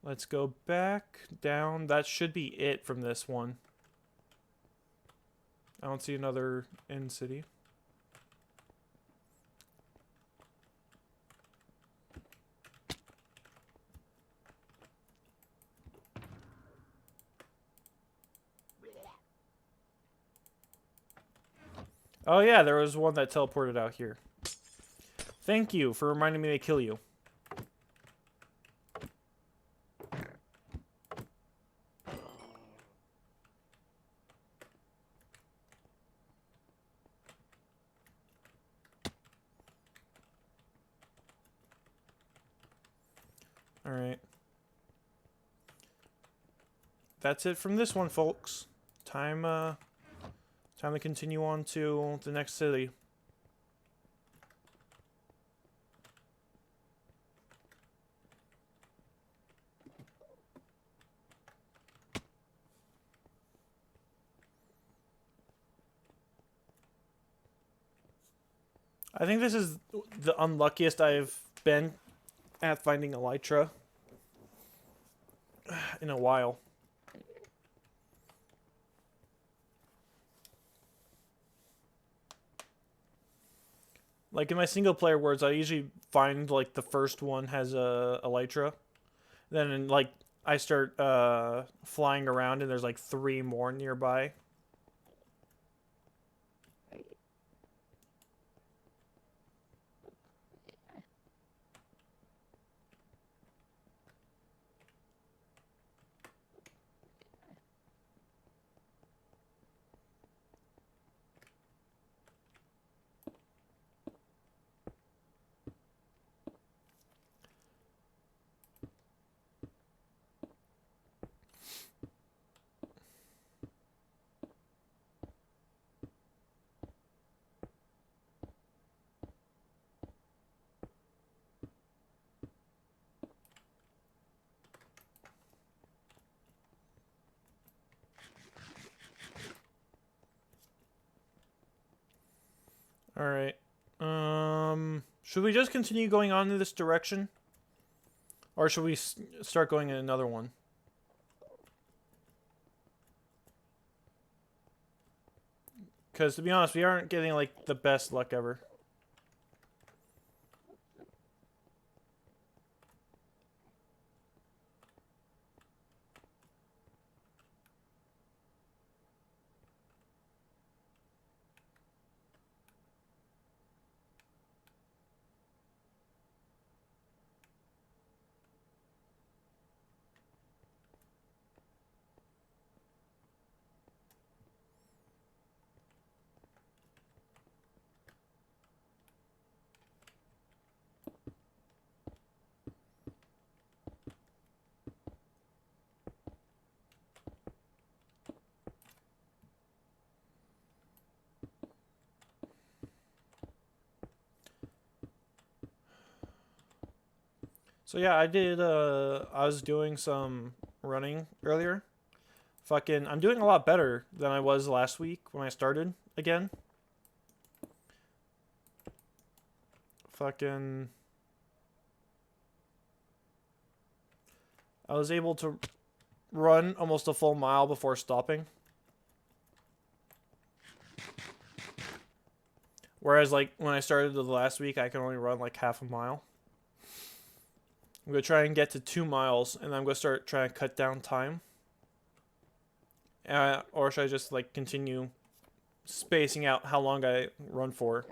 let's go back down. That should be it from this one. I don't see another end city. Oh yeah, there was one that teleported out here. Thank you for reminding me to kill you. Alright. That's it from this one, folks. Time to continue on to the next city. I think this is the unluckiest I've been at finding elytra in a while. Like in my single player worlds, I usually find like the first one has a elytra. Then like I start flying around and there's like 3 more nearby. Alright. Should we just continue going on in this direction? Or should we start going in another one? Because to be honest, we aren't getting like the best luck ever. So yeah, I was doing some running earlier. Fucking, I'm doing a lot better than I was last week when I started again. Fucking, I was able to run almost a full mile before stopping. Whereas, like, when I started the last week, I could only run, like, half a mile. I'm going to try and get to 2 miles, and I'm going to start trying to cut down time. Or should I just, like, continue spacing out how long I run for,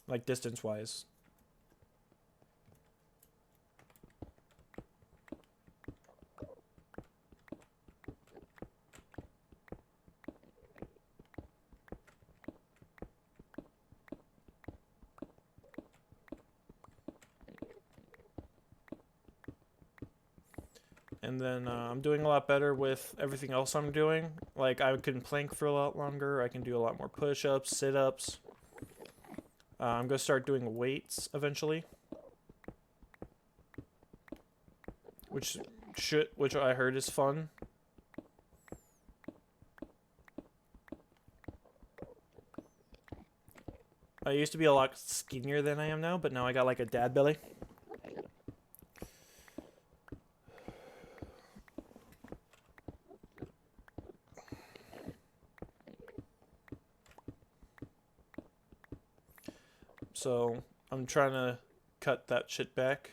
like, distance-wise? And then I'm doing a lot better with everything else I'm doing. Like, I can plank for a lot longer. I can do a lot more push-ups, sit-ups. I'm going to start doing weights eventually. Which I heard is fun. I used to be a lot skinnier than I am now, but now I got like a dad belly. So I'm trying to cut that shit back.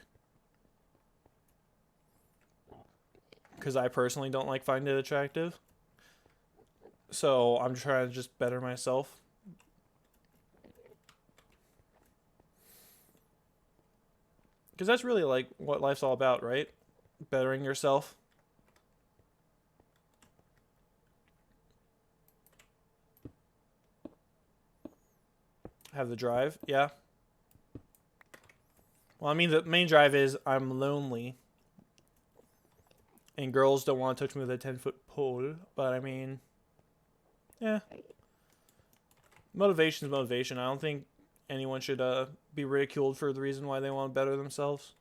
Because I personally don't like finding it attractive. So I'm trying to just better myself. Because that's really like what life's all about, right? Bettering yourself. Have the drive, yeah. Well, I mean, the main drive is I'm lonely. And girls don't want to touch me with a 10-foot pole. But I mean, yeah. Motivation's motivation. I don't think anyone should be ridiculed for the reason why they want to better themselves.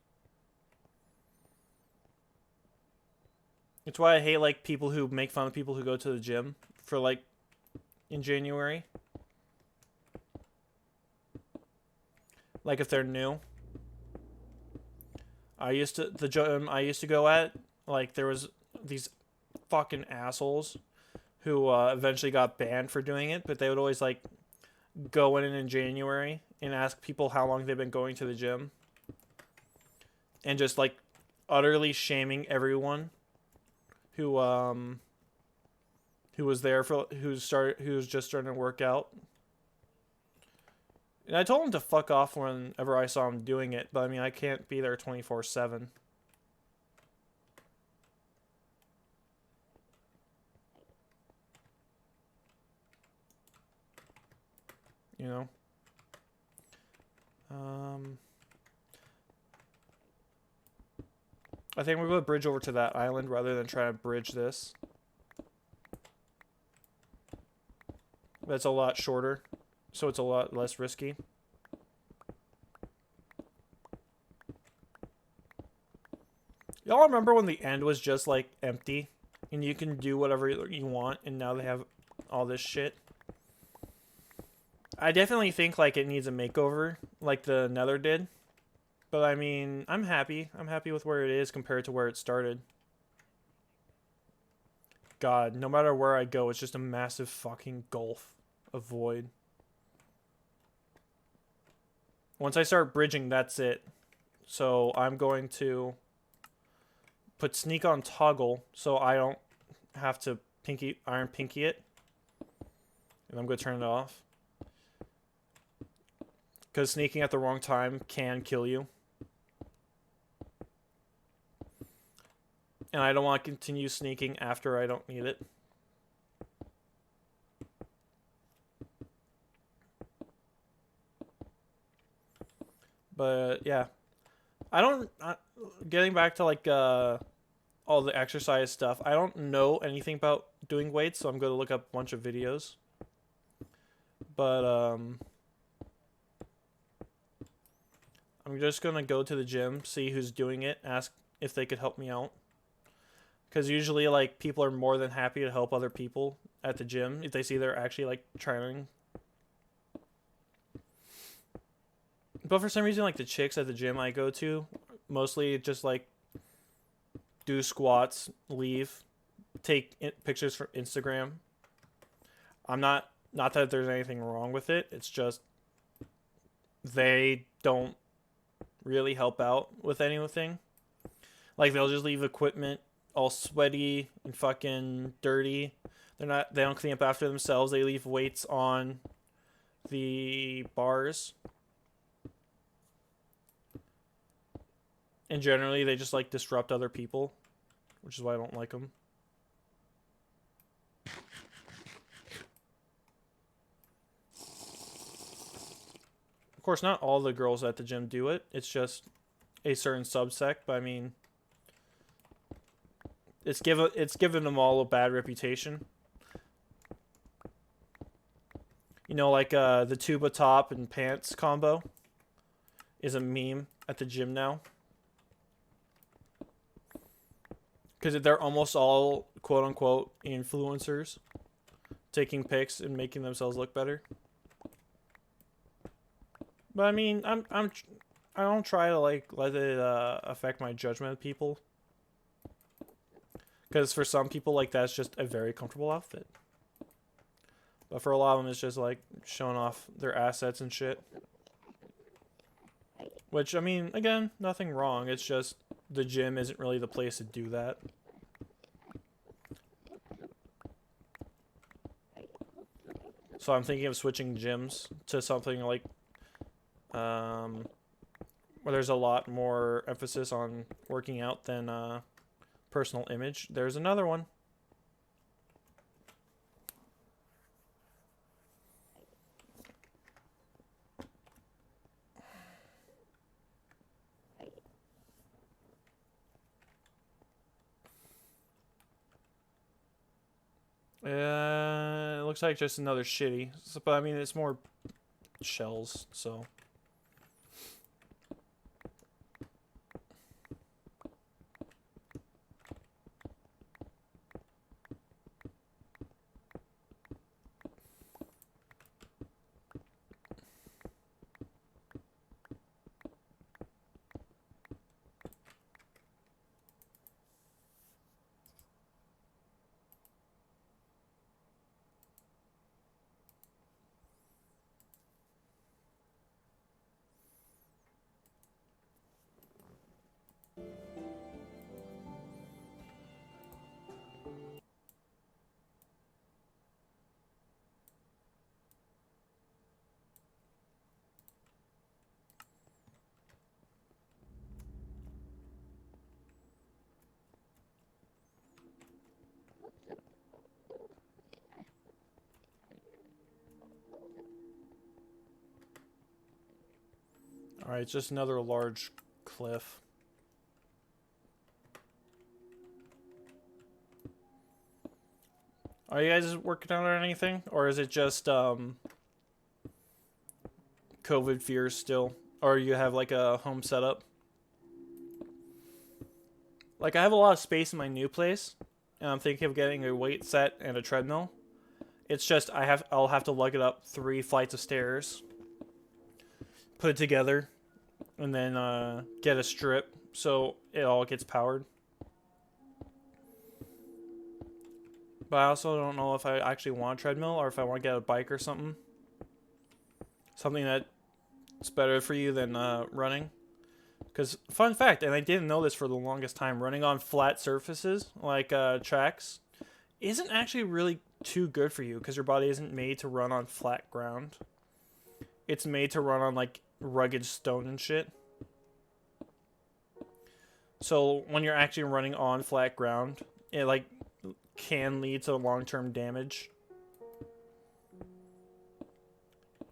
It's why I hate like people who make fun of people who go to the gym for like in January. Like if they're new. The gym I used to go at, like there was these fucking assholes who eventually got banned for doing it, but they would always like go in January and ask people how long they've been going to the gym. And just like utterly shaming everyone who was there for who's just starting to work out. And I told him to fuck off whenever I saw him doing it, but I mean I can't be there 24/7. You know? I think we're going to bridge over to that island rather than try to bridge this. That's a lot shorter, so it's a lot less risky. Y'all remember when the end was just like empty and you can do whatever you want, and now they have all this shit? I definitely think like it needs a makeover like the Nether did. But I mean, I'm happy. I'm happy with where it is compared to where it started. God, no matter where I go, it's just a massive fucking gulf of void. Once I start bridging, that's it. So I'm going to put sneak on toggle so I don't have to iron pinky it. And I'm going to turn it off. Because sneaking at the wrong time can kill you. And I don't want to continue sneaking after I don't need it. But yeah. Getting back to like all the exercise stuff, I don't know anything about doing weights, so I'm going to look up a bunch of videos. But I'm just going to go to the gym, see who's doing it, ask if they could help me out. Because usually, like, people are more than happy to help other people at the gym if they see they're actually, like, trying. But for some reason, like, the chicks at the gym I go to, mostly just, like, do squats, leave, take pictures for Instagram. I'm not that there's anything wrong with it. It's just they don't really help out with anything. Like they'll just leave equipment all sweaty and fucking dirty. They don't clean up after themselves. They leave weights on the bars. And generally they just like disrupt other people, which is why I don't like them. Of course, not all the girls at the gym do it. It's just a certain subsect, but I mean, it's given them all a bad reputation. You know, like the tuba top and pants combo is a meme at the gym now. Because they're almost all quote-unquote influencers taking pics and making themselves look better. But I mean, I don't try to like let it affect my judgment of people. Because for some people, like that's just a very comfortable outfit. But for a lot of them, it's just like showing off their assets and shit. Which, I mean, again, nothing wrong. It's just the gym isn't really the place to do that. So I'm thinking of switching gyms to something like where there's a lot more emphasis on working out than personal image. There's another one. It looks like just another shitty. But I mean, it's more shells, so. Alright, just another large cliff. Are you guys working out on anything? Or is it just COVID fears still? Or you have like a home setup? Like I have a lot of space in my new place, and I'm thinking of getting a weight set and a treadmill. It's just I'll have to lug it up 3 flights of stairs, put it together, and then get a strip so it all gets powered. But I also don't know if I actually want a treadmill or if I want to get a bike or something. Something that's better for you than running. Because, fun fact, and I didn't know this for the longest time, running on flat surfaces, like tracks, isn't actually really too good for you because your body isn't made to run on flat ground. It's made to run on, like, rugged stone and shit. So, when you're actually running on flat ground, it, like, can lead to long-term damage.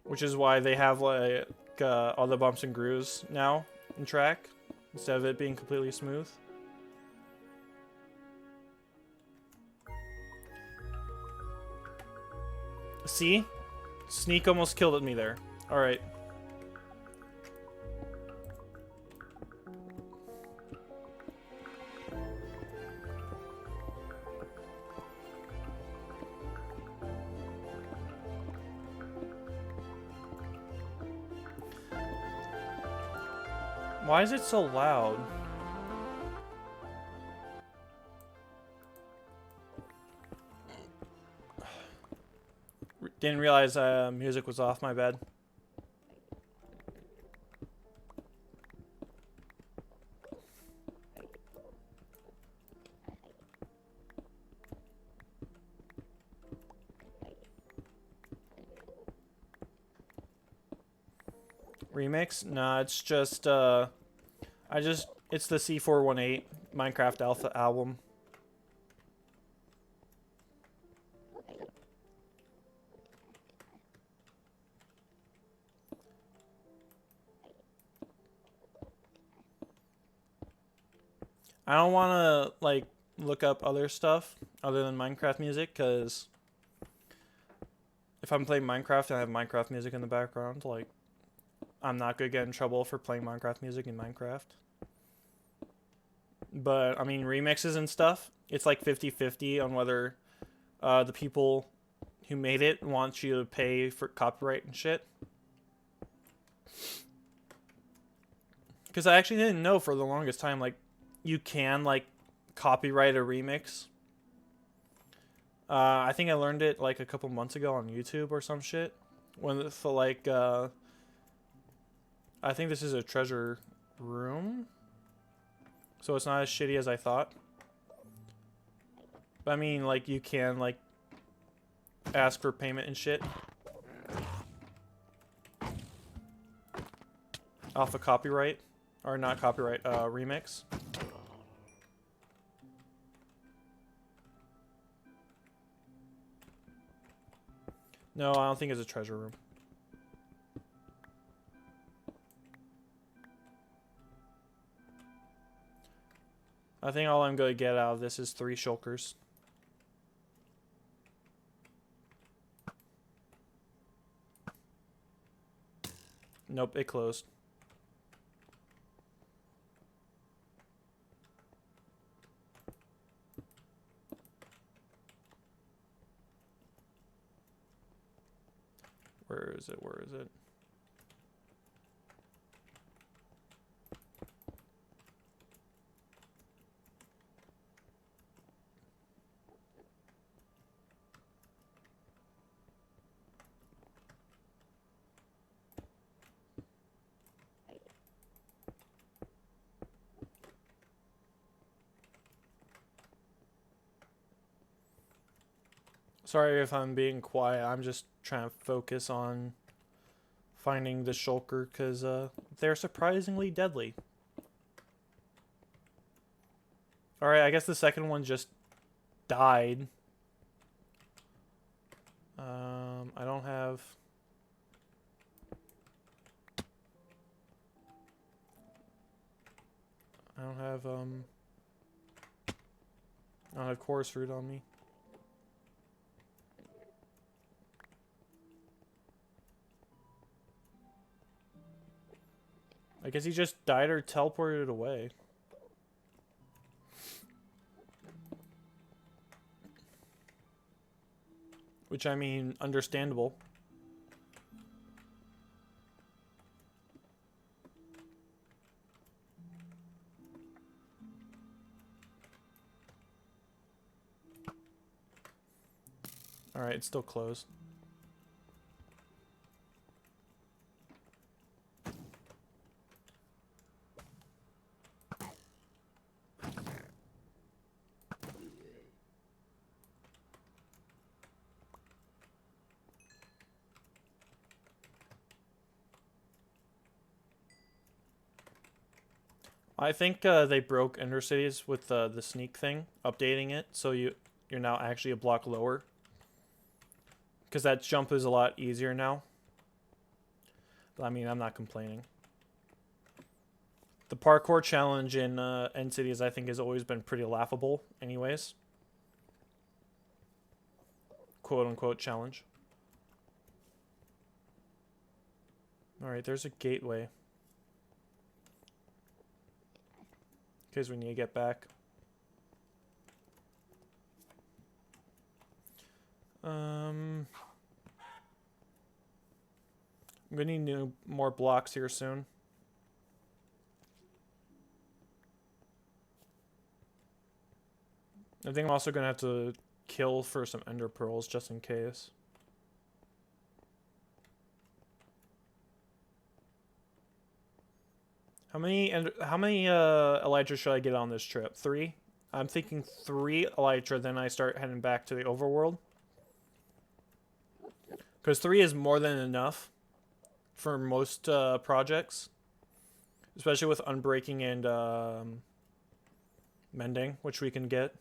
Which is why they have, like, all the bumps and grooves now in track, instead of it being completely smooth. See? Sneak almost killed me there. Alright. Why is it so loud? Didn't realize music was off, my bad. Remix? Nah, it's just it's the C418 Minecraft Alpha album. I don't want to like look up other stuff other than Minecraft music, because if I'm playing Minecraft and I have Minecraft music in the background, like, I'm not gonna get in trouble for playing Minecraft music in Minecraft. But I mean, remixes and stuff, it's like 50-50 on whether the people who made it want you to pay for copyright and shit. Because I actually didn't know for the longest time, like, you can, like, copyright a remix. I think I learned it, like, a couple months ago on YouTube or some shit. When, for, like, I think this is a treasure room. So it's not as shitty as I thought. But I mean, like, you can, like, ask for payment and shit. Off a copyright. Or not copyright, remix. No, I don't think it's a treasure room. I think all I'm going to get out of this is 3 shulkers. Nope, it closed. Where is it? Where is it? Sorry if I'm being quiet. I'm just trying to focus on finding the shulker, because they're surprisingly deadly. Alright, I guess the second one just died. I don't have... I don't have chorus fruit on me. I guess he just died or teleported away. Which, I mean, understandable. Alright, it's still closed. I think they broke Ender Cities with the sneak thing, updating it, so you're now actually a block lower. Because that jump is a lot easier now. But I mean, I'm not complaining. The parkour challenge in End Cities, I think, has always been pretty laughable anyways. Quote-unquote challenge. Alright, there's a gateway. In case we need to get back. I'm gonna need more blocks here soon. I think I'm also gonna have to kill for some ender pearls just in case. How many elytra should I get on this trip? 3? I'm thinking 3 elytra, then I start heading back to the overworld. Because 3 is more than enough for most projects. Especially with unbreaking and mending, which we can get.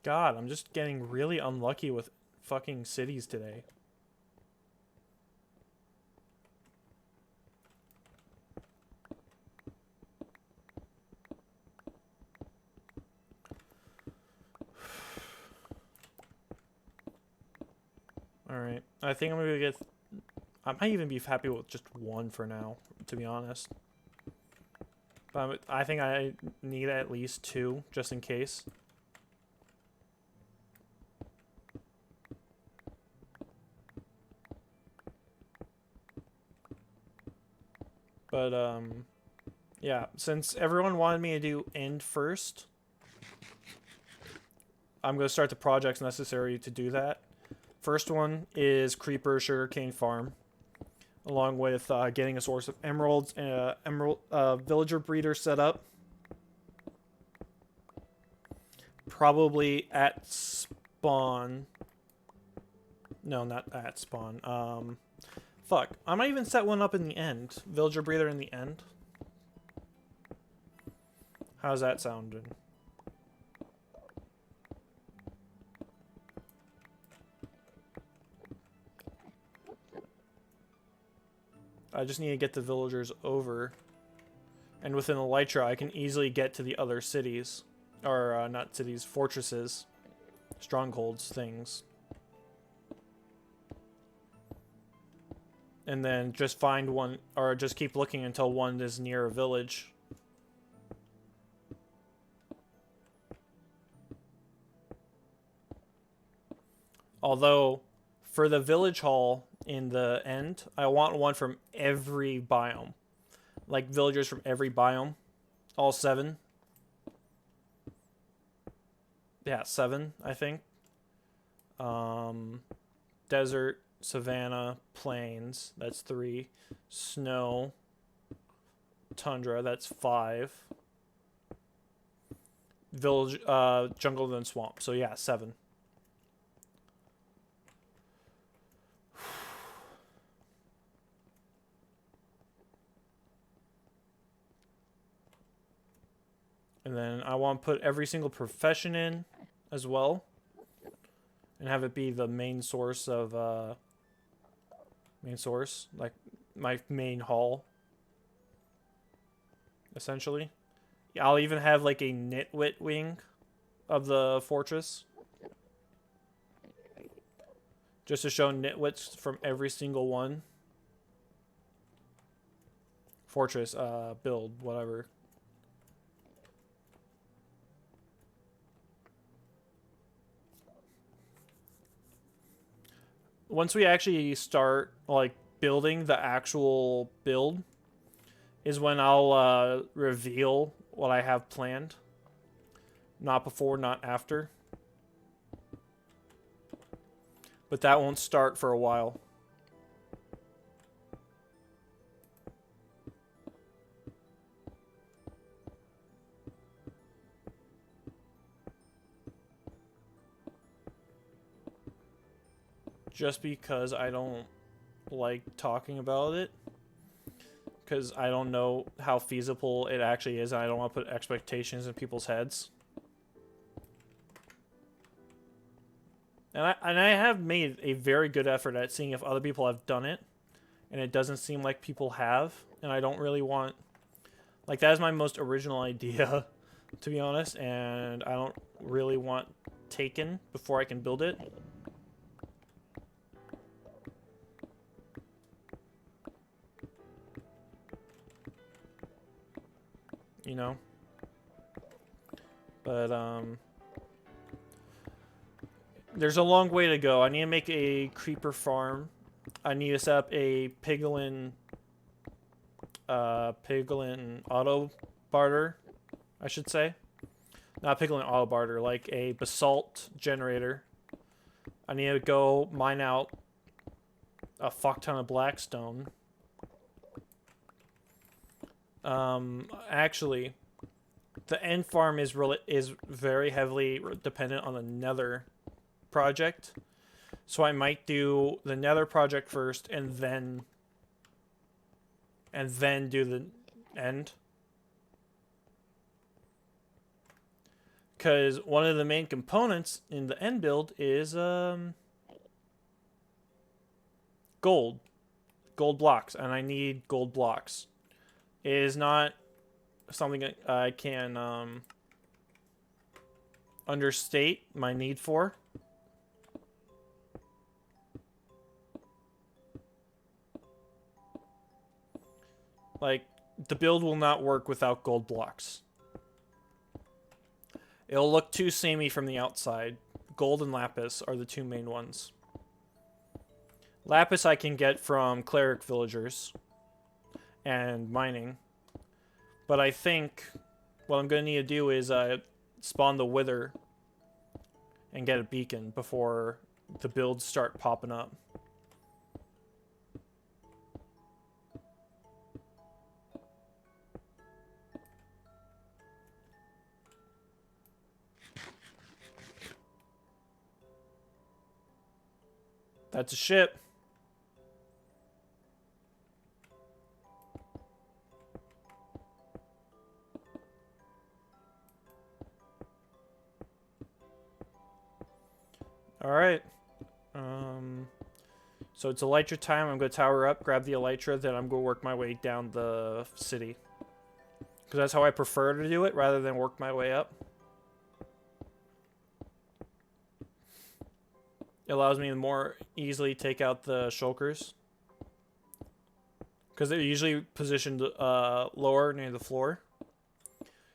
God, I'm just getting really unlucky with fucking cities today. Alright, I think I'm gonna get... I might even be happy with just 1 for now, to be honest. But I think I need at least 2, just in case. But, yeah, since everyone wanted me to do end first, I'm going to start the projects necessary to do that. First one is Creeper Sugarcane Farm, along with getting a source of emeralds and villager breeder set up. Probably at spawn. No, not at spawn. Fuck. I might even set one up in the end. Villager breeder in the end. How's that sounding? I just need to get the villagers over. And within Elytra, I can easily get to the other cities. Or, not cities, fortresses. Strongholds, things. And then just find one, or just keep looking until one is near a village. Although, for the village hall in the end, I want one from every biome. Like villagers from every biome. All 7. Yeah, 7, I think. Desert, savanna, plains, that's 3. Snow, tundra, that's 5. Village, jungle, then swamp. So yeah, 7. And then I want to put every single profession in as well. And have it be the main source of, like my main hall. Essentially. I'll even have like a nitwit wing of the fortress. Just to show nitwits from every single one. Fortress, build, whatever. Once we actually start, like, building the actual build, is when I'll reveal what I have planned. Not before, not after. But that won't start for a while. Just because I don't like talking about it. Because I don't know how feasible it actually is, and I don't want to put expectations in people's heads. And I have made a very good effort at seeing if other people have done it, and it doesn't seem like people have, and I don't really want... Like, that is my most original idea, to be honest, and I don't really want taken before I can build it. You know? But, there's a long way to go. I need to make a creeper farm. I need to set up a piglin auto barter, I should say. Not pickling auto barter, like a basalt generator. I need to go mine out a fuck ton of blackstone. Actually, the end farm is very heavily dependent on the nether project. So I might do the nether project first and then do the end. Because one of the main components in the end build is gold blocks, and I need gold blocks. It is not something I can understate my need for. Like, the build will not work without gold blocks. It'll look too samey from the outside. Gold and lapis are the two main ones. Lapis I can get from cleric villagers and mining. But I think what I'm going to need to do is spawn the wither and get a beacon before the builds start popping up. That's a ship. Alright. So it's elytra time. I'm going to tower up, grab the elytra, then I'm going to work my way down the city. Because that's how I prefer to do it, rather than work my way up. It allows me to more easily take out the shulkers. Because they're usually positioned lower near the floor.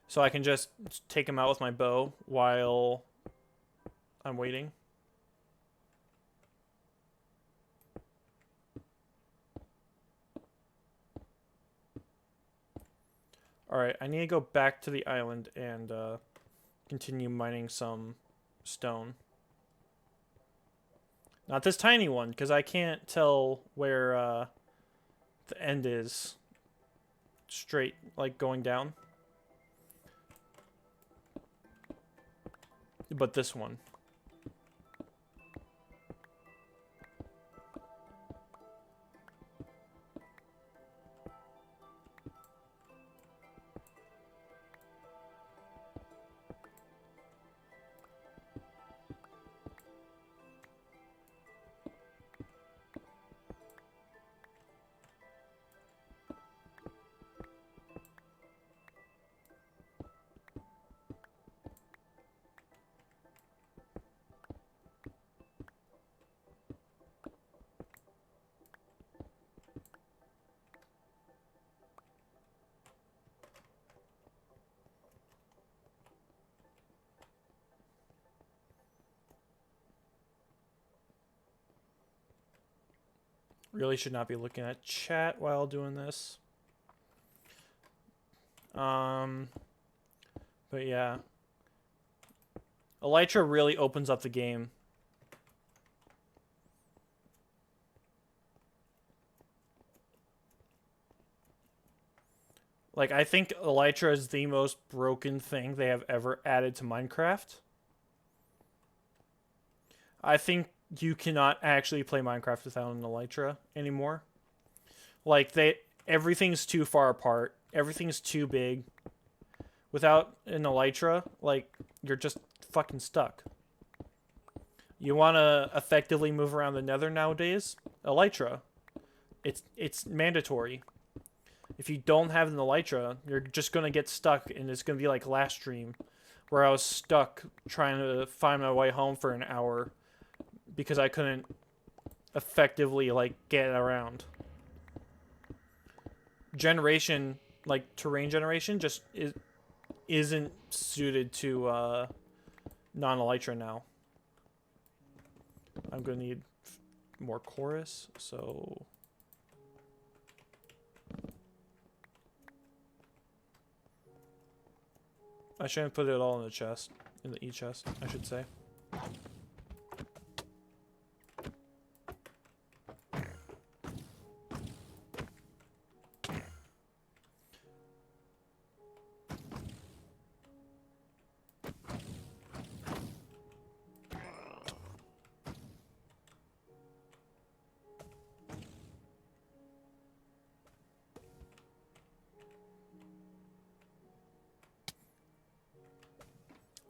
So I can just take them out with my bow while I'm waiting. Alright, I need to go back to the island and continue mining some stone. Not this tiny one, because I can't tell where the end is straight, like going down. But this one. Really should not be looking at chat while doing this. But yeah. Elytra really opens up the game. Like, I think Elytra is the most broken thing they have ever added to Minecraft. I think you cannot actually play Minecraft without an Elytra anymore. Like, everything's too far apart. Everything's too big. Without an Elytra, like, you're just fucking stuck. You want to effectively move around the nether nowadays? Elytra. It's mandatory. If you don't have an Elytra, you're just going to get stuck, and it's going to be like last stream, where I was stuck trying to find my way home for an hour because I couldn't effectively, like, get around. Generation, like, terrain generation, just isn't suited to non-Elytra now. I'm going to need more chorus, so... I shouldn't put it all in the chest. In the e-chest, I should say.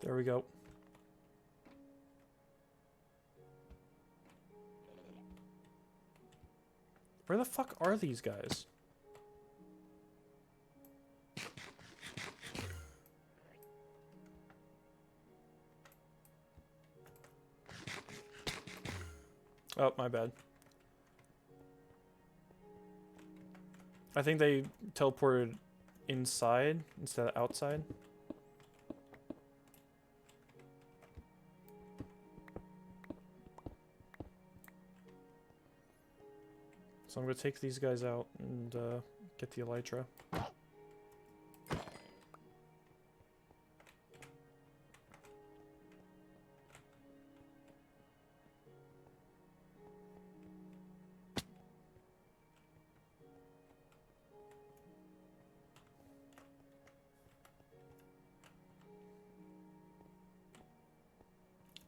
There we go. Where the fuck are these guys? Oh, my bad. I think they teleported inside instead of outside. So I'm gonna take these guys out and get the elytra.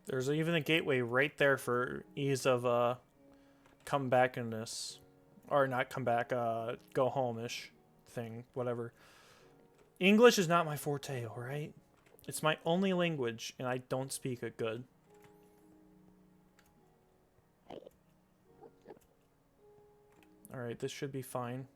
There's even a gateway right there for ease of comeback-ness. Or not come back, go home-ish thing, whatever. English is not my forte, alright? It's my only language, and I don't speak it good. Alright, this should be fine.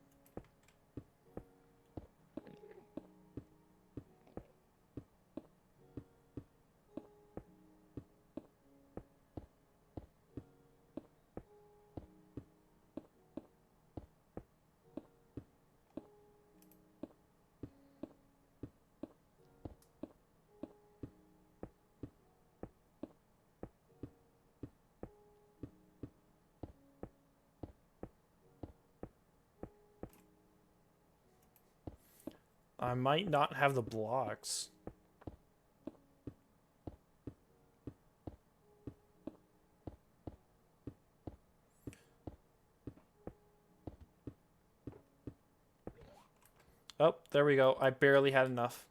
I might not have the blocks. Oh, there we go. I barely had enough.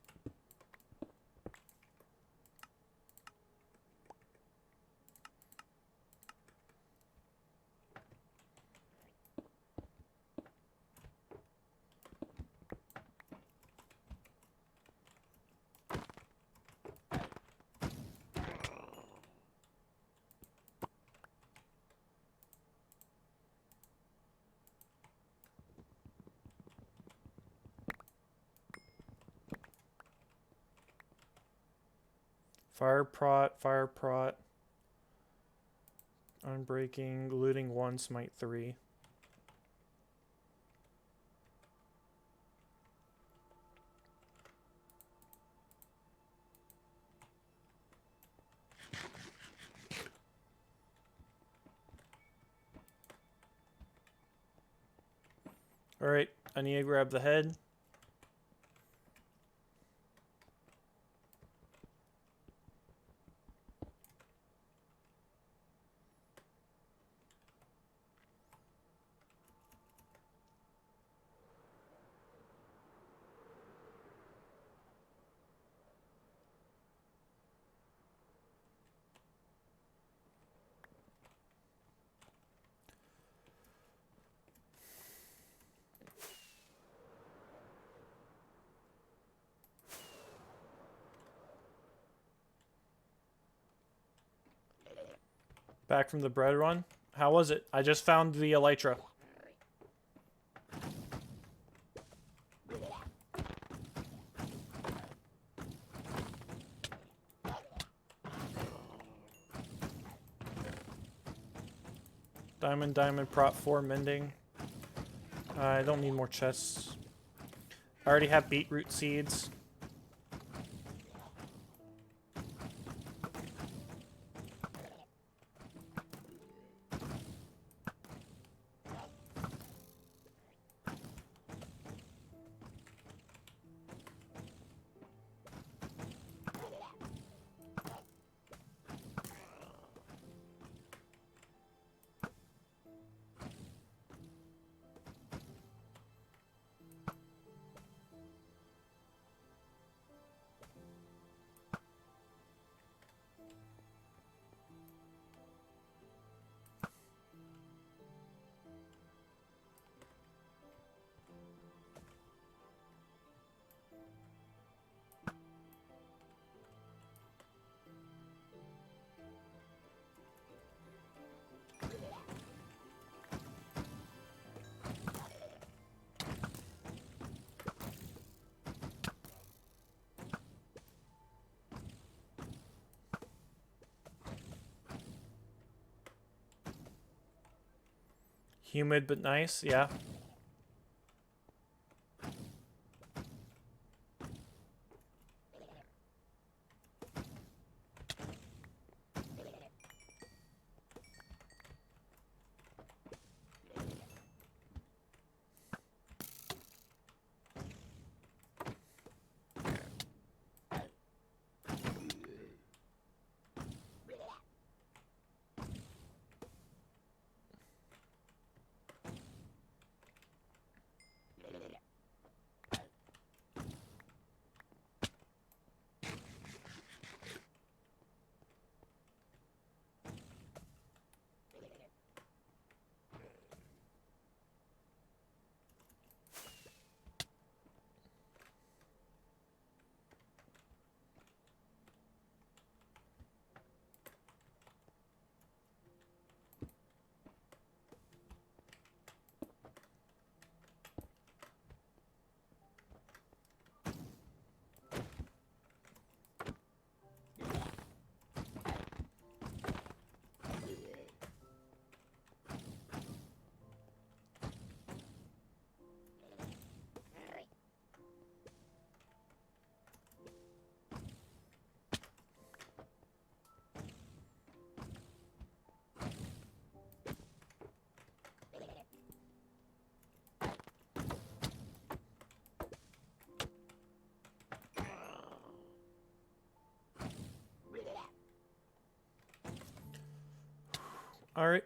Fire prot. Unbreaking, looting 1, smite 3. Alright, I need to grab the head. Back from the bread run. How was it? I just found the elytra. Diamond, prop 4, mending. I don't need more chests. I already have beetroot seeds. Humid but nice, yeah. All right.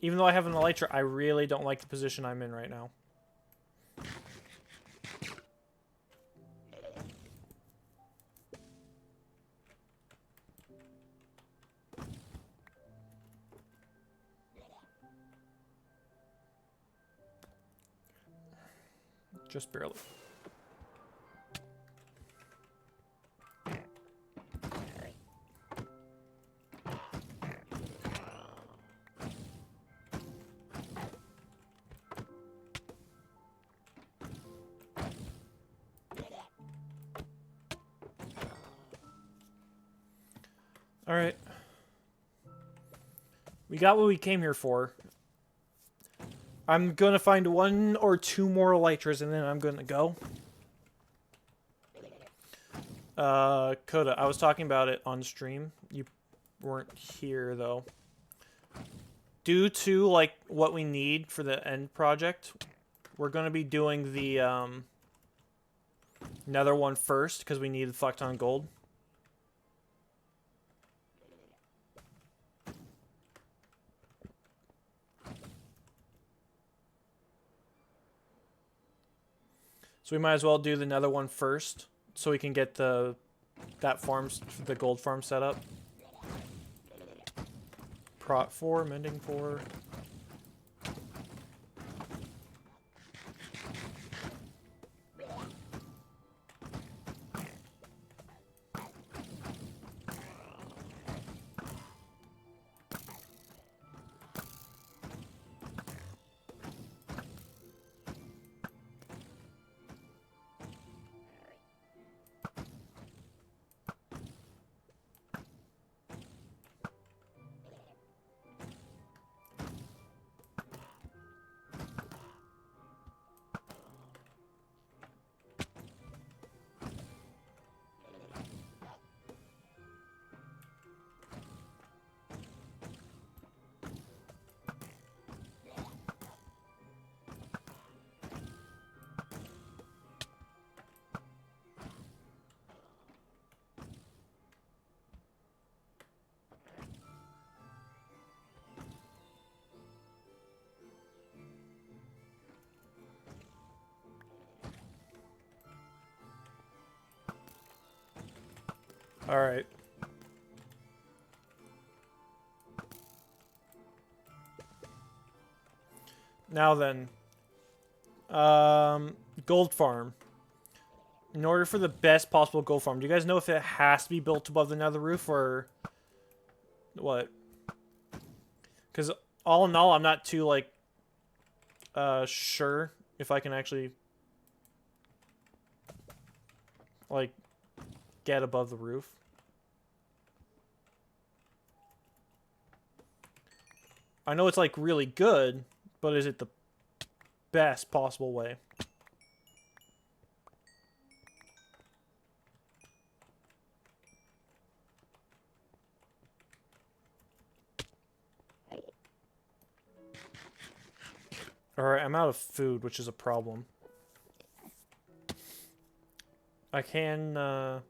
Even though I have an elytra, I really don't like the position I'm in right now. Just barely. All right. We got what we came here for. I'm going to find 1 or 2 more elytras and then I'm going to go. Coda, I was talking about it on stream. You weren't here, though. Due to, like, what we need for the end project, we're going to be doing the, nether one first, because we need the Flecton Gold. So we might as well do the nether one first, so we can get the gold farm set up. Prot 4, mending 4. Alright. Now then. Gold farm. In order for the best possible gold farm, do you guys know if it has to be built above the nether roof or what? Because all in all, I'm not too, like, sure if I can actually, like, get above the roof. I know it's like really good, but is it the best possible way? Alright, I'm out of food, which is a problem. I can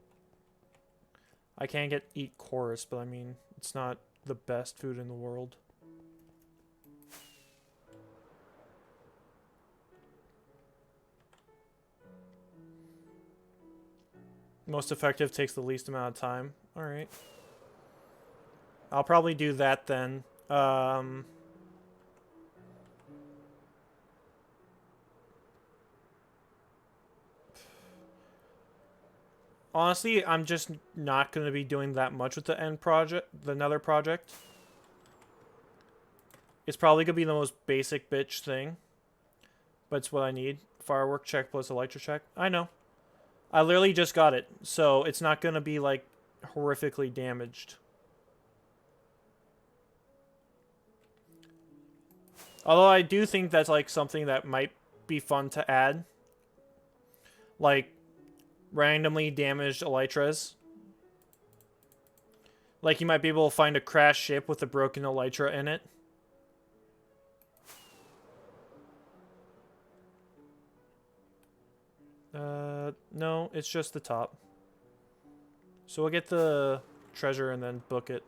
eat chorus, but I mean, it's not the best food in the world. Most effective takes the least amount of time. Alright. I'll probably do that then. Honestly, I'm just not going to be doing that much with the end project, the Nether project. It's probably going to be the most basic bitch thing. But it's what I need. Firework check plus elytra check. I know. I literally just got it. So it's not going to be, like, horrifically damaged. Although I do think that's, like, something that might be fun to add. Like, randomly damaged elytras. Like, you might be able to find a crashed ship with a broken elytra in it. No, it's just the top. So we'll get the treasure and then book it.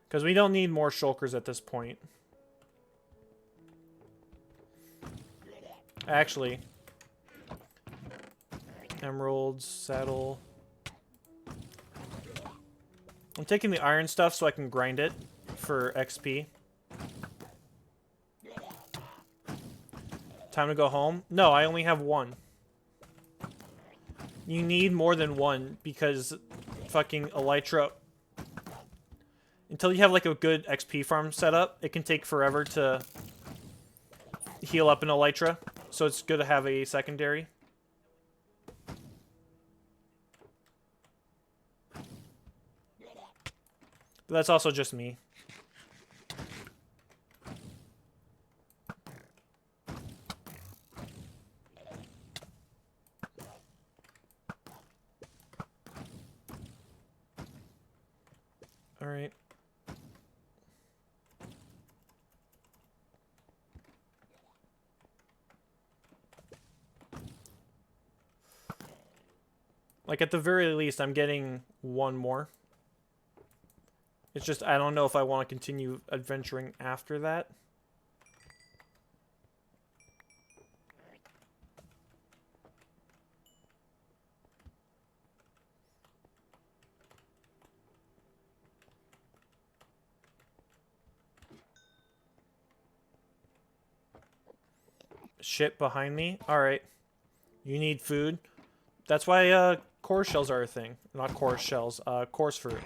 Because we don't need more shulkers at this point. Actually. Emeralds, saddle. I'm taking the iron stuff so I can grind it for XP. Time to go home? No, I only have one. You need more than one because fucking elytra... Until you have like a good XP farm set up, it can take forever to heal up an elytra. So it's good to have a secondary. But that's also just me. Alright. Like, at the very least, I'm getting one more. It's just, I don't know if I want to continue adventuring after that. Shit behind me? Alright. You need food? That's why, coarse shells are a thing. Not coarse shells, coarse fruit.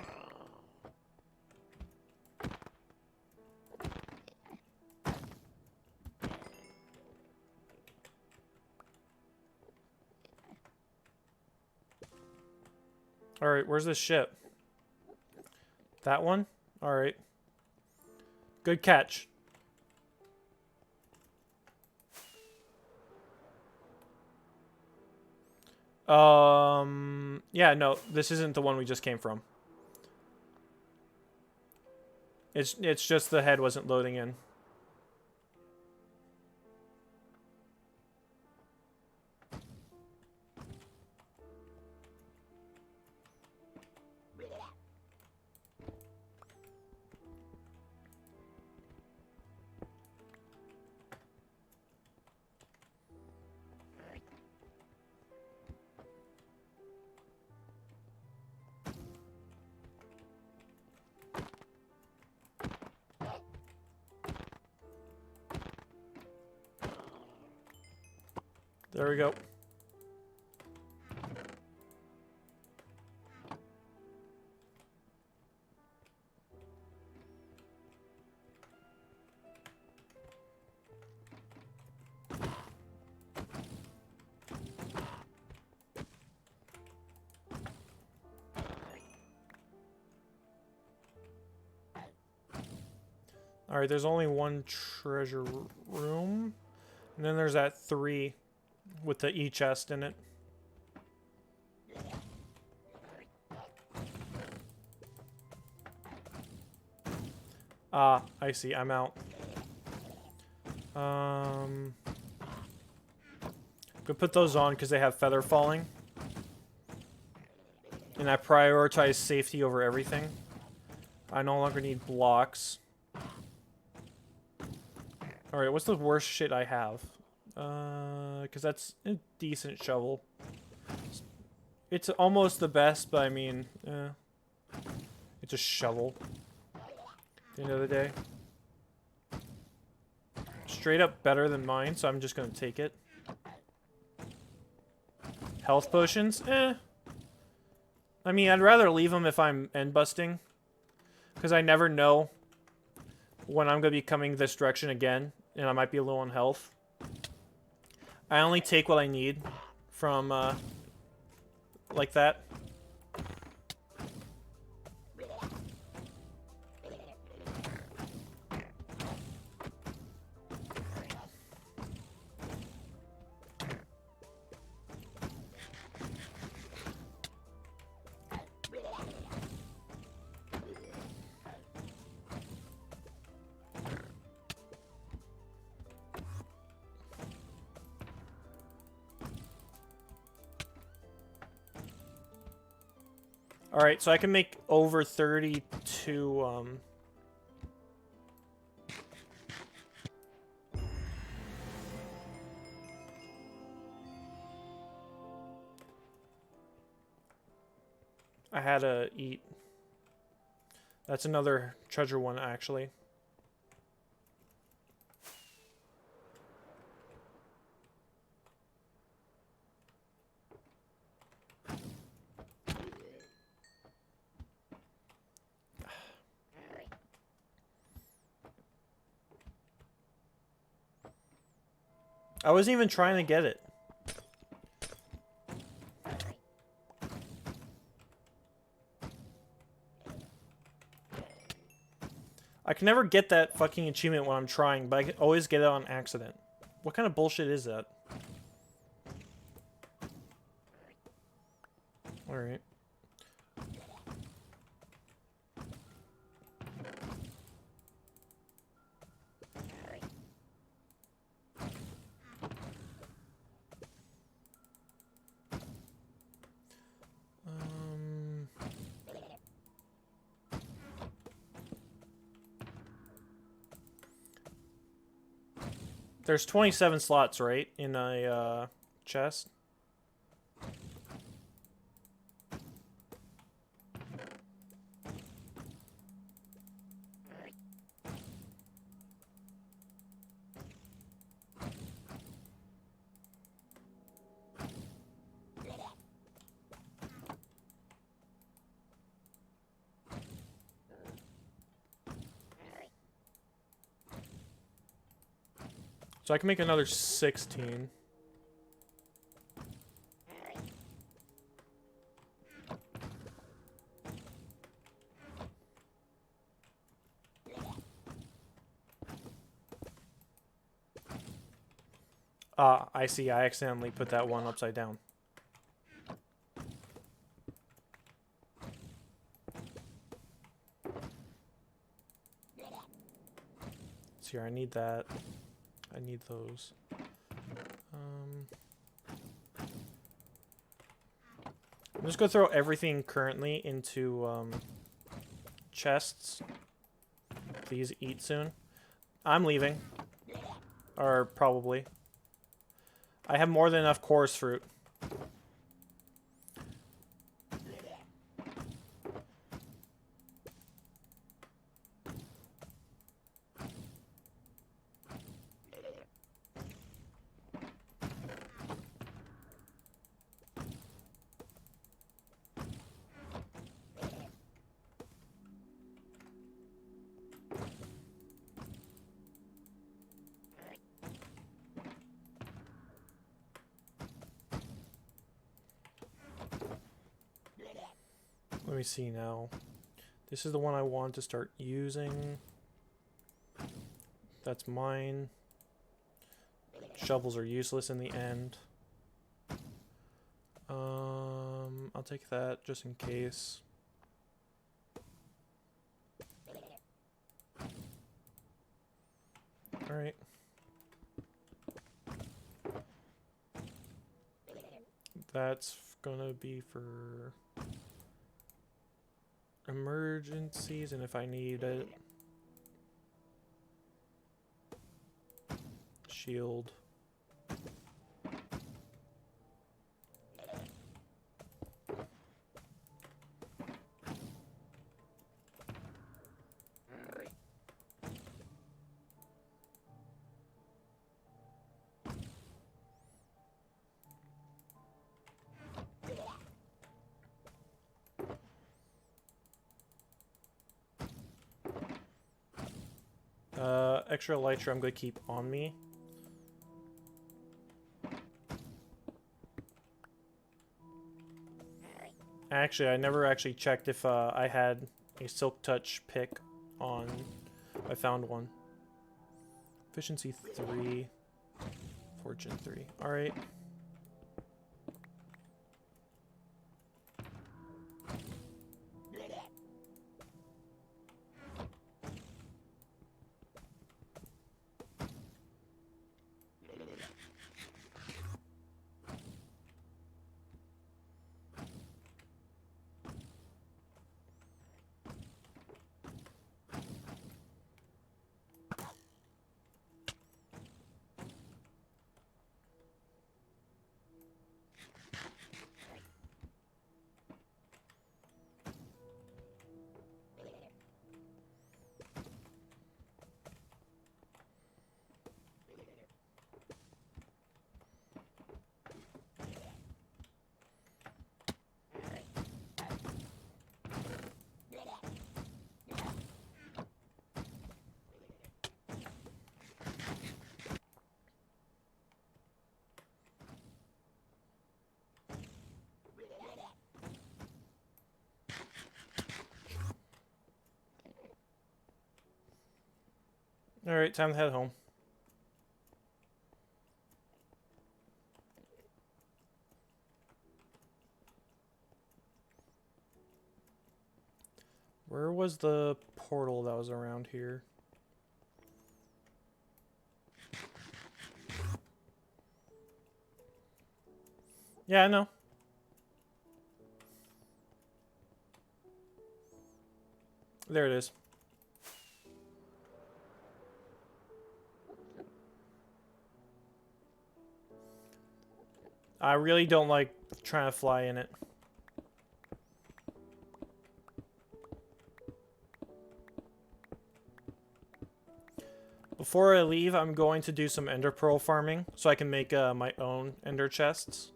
Alright, where's this ship? That one? Alright. Good catch. Yeah, no, this isn't the one we just came from. It's just the head wasn't loading in. There we go. Alright, there's only one treasure room. And then there's that 3 with the E-chest in it. Ah, I see. I'm out. Could put those on because they have feather falling. And I prioritize safety over everything. I no longer need blocks. Alright, what's the worst shit I have? Because that's a decent shovel. It's almost the best, but I mean, it's a shovel. At the end of the day. Straight up better than mine, so I'm just gonna take it. Health potions? I mean, I'd rather leave them if I'm end busting. Because I never know when I'm gonna be coming this direction again, and I might be low on health. I only take what I need from, like that. Alright, so I can make over 32, I had to eat. That's another treasure one, actually. I wasn't even trying to get it. I can never get that fucking achievement when I'm trying, but I can always get it on accident. What kind of bullshit is that? Alright. There's 27 slots, right? In a chest. So I can make another 16. Ah, I see. I accidentally put that one upside down. So here, I need that. I need those. I'm just gonna throw everything currently into chests. Please eat soon. I'm leaving. Or probably. I have more than enough chorus fruit. Let me see now. This is the one I want to start using. That's mine. Shovels are useless in the end. I'll take that just in case. Alright. That's gonna be for emergencies and if I need it. Shield. Extra elytra I'm going to keep on me. Actually, I never actually checked if I had a Silk Touch pick on. I found one. Efficiency 3. Fortune 3. Alright. Alright, time to head home. Where was the portal that was around here? Yeah, I know. There it is. I really don't like trying to fly in it. Before I leave, I'm going to do some ender pearl farming so I can make my own ender chests.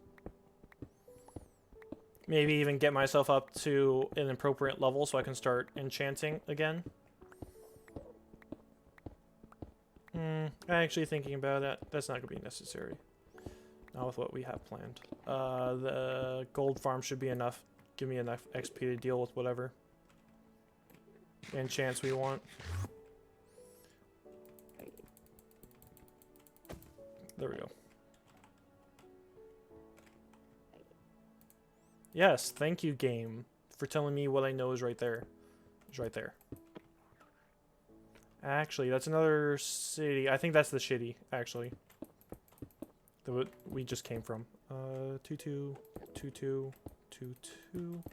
Maybe even get myself up to an appropriate level so I can start enchanting again. Actually thinking about it, that's not going to be necessary. Not with what we have planned. The gold farm should be enough. Give me enough XP to deal with whatever enchants we want. There we go. Yes, thank you, game, for telling me what I know is right there. It's right there. Actually, that's another city. I think that's the shitty, actually. That we just came from. 22, 22, 22.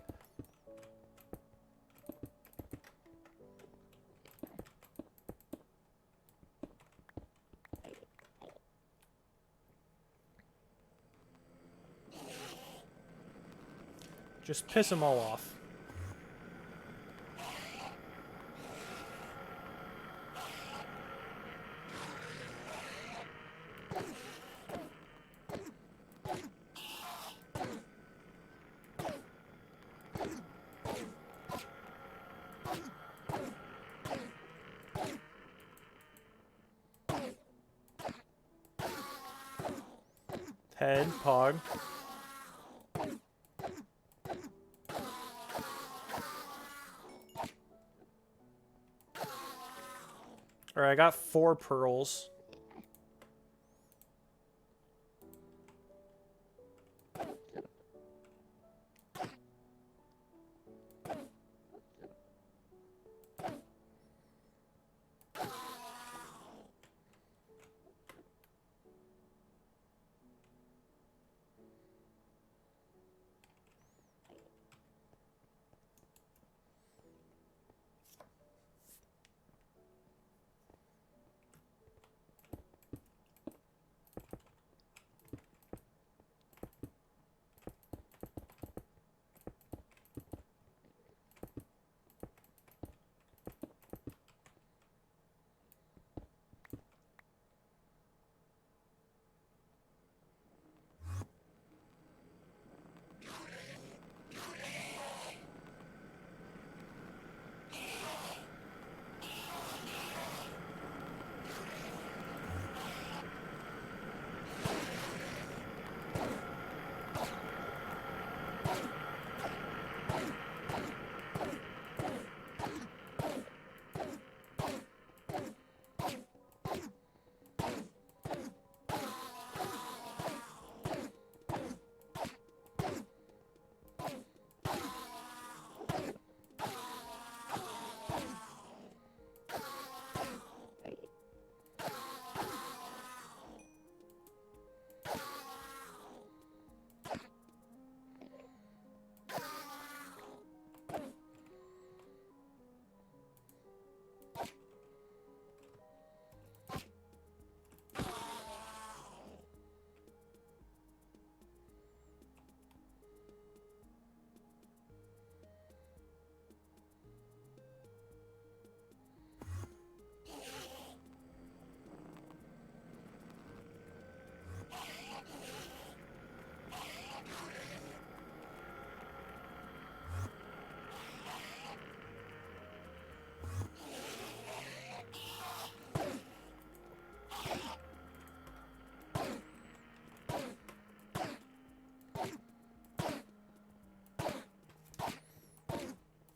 Just piss them all off. Head, Pog. Alright, I got 4 pearls.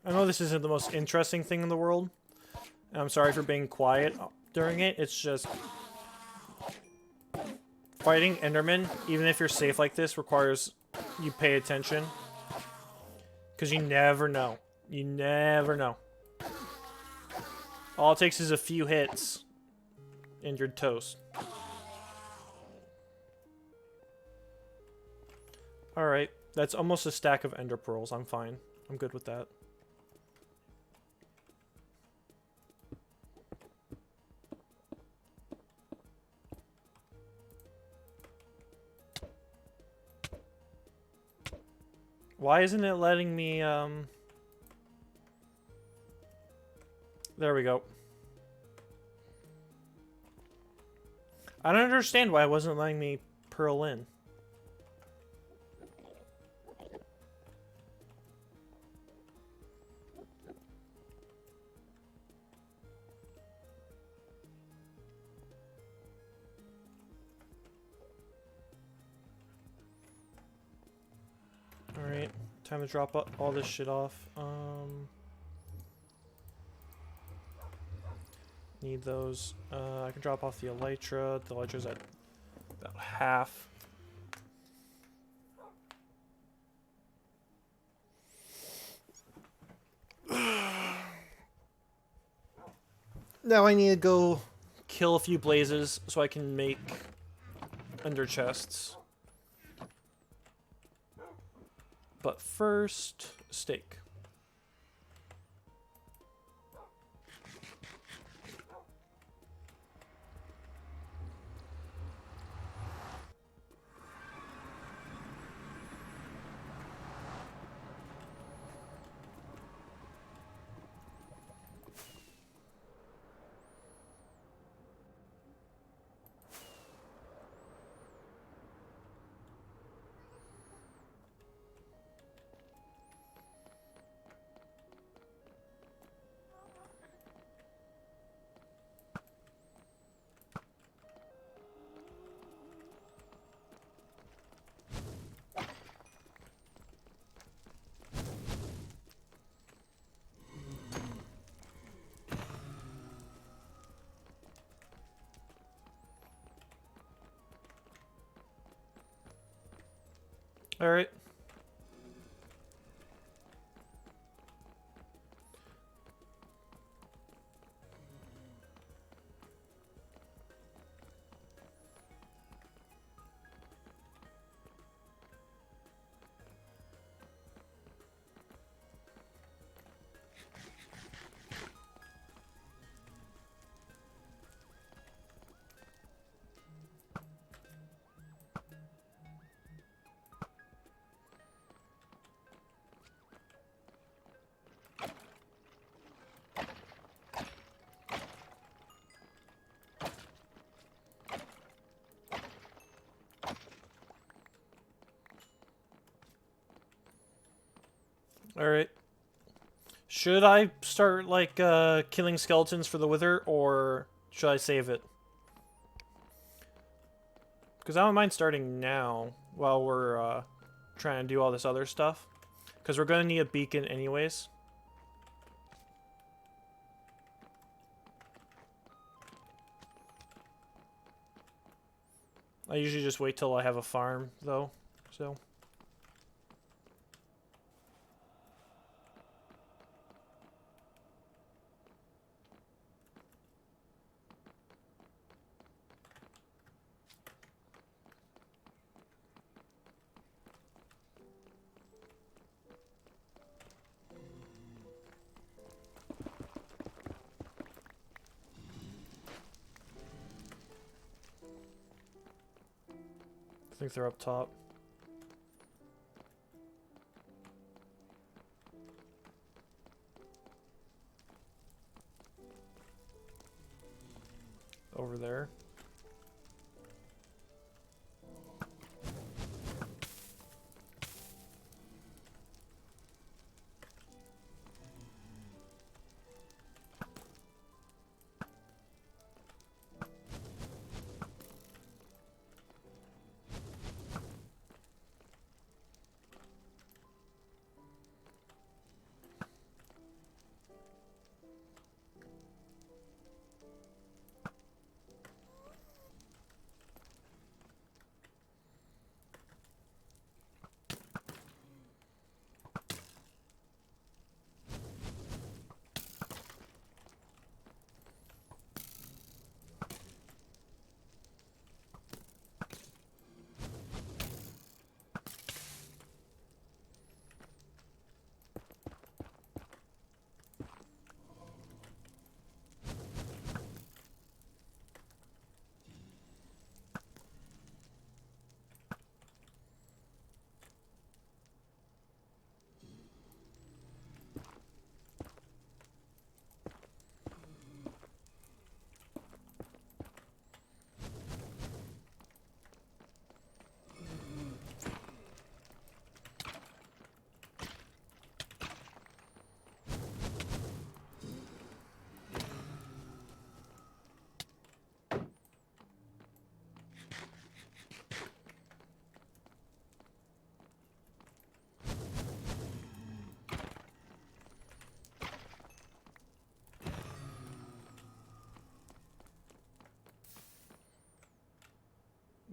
I know this isn't the most interesting thing in the world. And I'm sorry for being quiet during it. It's just... fighting Enderman, even if you're safe like this, requires you pay attention. Because you never know. You never know. All it takes is a few hits. And you're toast. Alright. That's almost a stack of ender pearls. I'm fine. I'm good with that. Why isn't it letting me, There we go. I don't understand why it wasn't letting me pearl in. Alright, time to drop all this shit off. Need those. I can drop off the elytra. The elytra's at about half. Now I need to go kill a few blazes so I can make ender chests. But first, steak. Alright. Alright. Should I start, like, killing skeletons for the Wither, or should I save it? Because I don't mind starting now, while we're, trying to do all this other stuff. Because we're going to need a beacon anyways. I usually just wait till I have a farm, though, so... I think they're up top. Over there.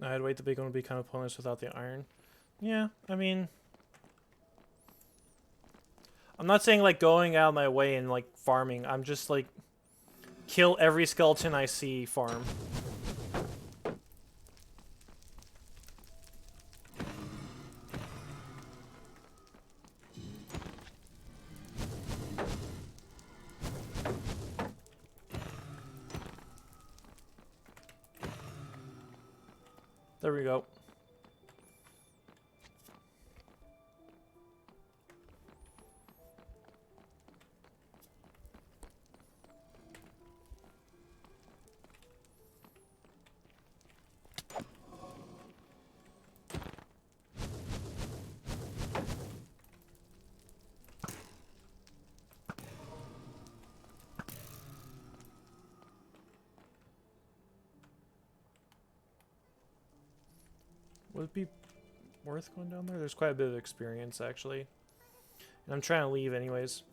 I'd wait the big one would be kind of pointless without the iron. Yeah, I mean... I'm not saying, like, going out of my way and, like, farming. I'm just, like, kill every skeleton I see farm. There we go. Would it be worth going down there? There's quite a bit of experience, actually. And I'm trying to leave anyways.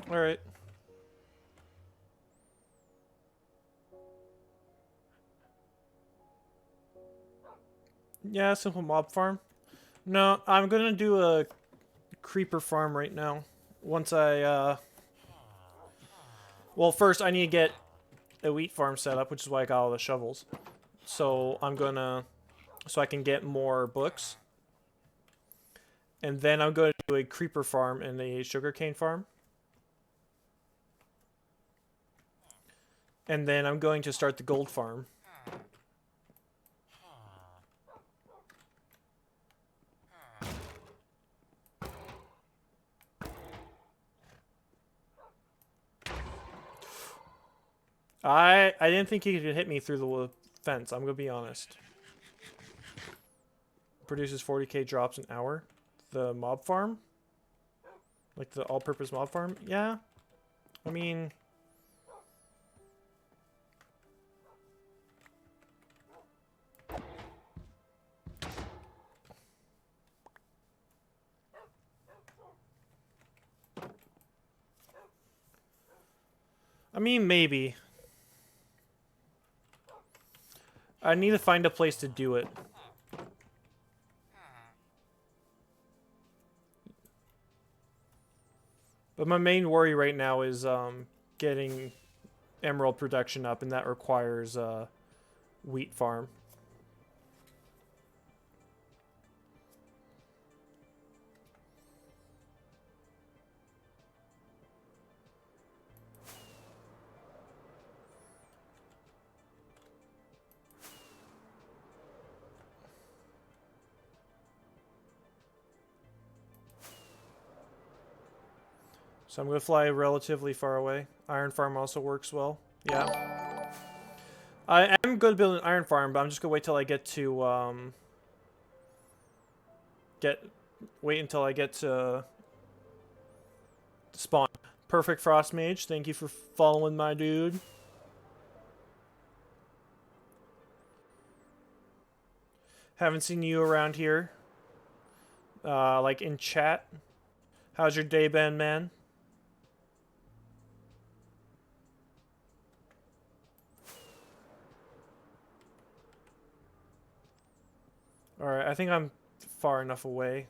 Alright. Yeah, simple mob farm. No, I'm gonna do a creeper farm right now. Once I, well, first I need to get a wheat farm set up, which is why I got all the shovels. So I'm gonna... So I can get more books. And then I'm going to do a creeper farm and a sugarcane farm. And then I'm going to start the gold farm. I didn't think he could hit me through the fence, I'm going to be honest. Produces 40k drops an hour. The mob farm? Like the all-purpose mob farm? Yeah. I mean... maybe. I need to find a place to do it. But my main worry right now is getting emerald production up, and that requires wheat farm. So I'm going to fly relatively far away. Iron farm also works well. Yeah. I am going to build an iron farm, but I'm just going to wait till I get to, wait until I get to spawn. Perfect Frost Mage, thank you for following my dude. Haven't seen you around here. Like in chat. How's your day been, man? Alright, I think I'm far enough away.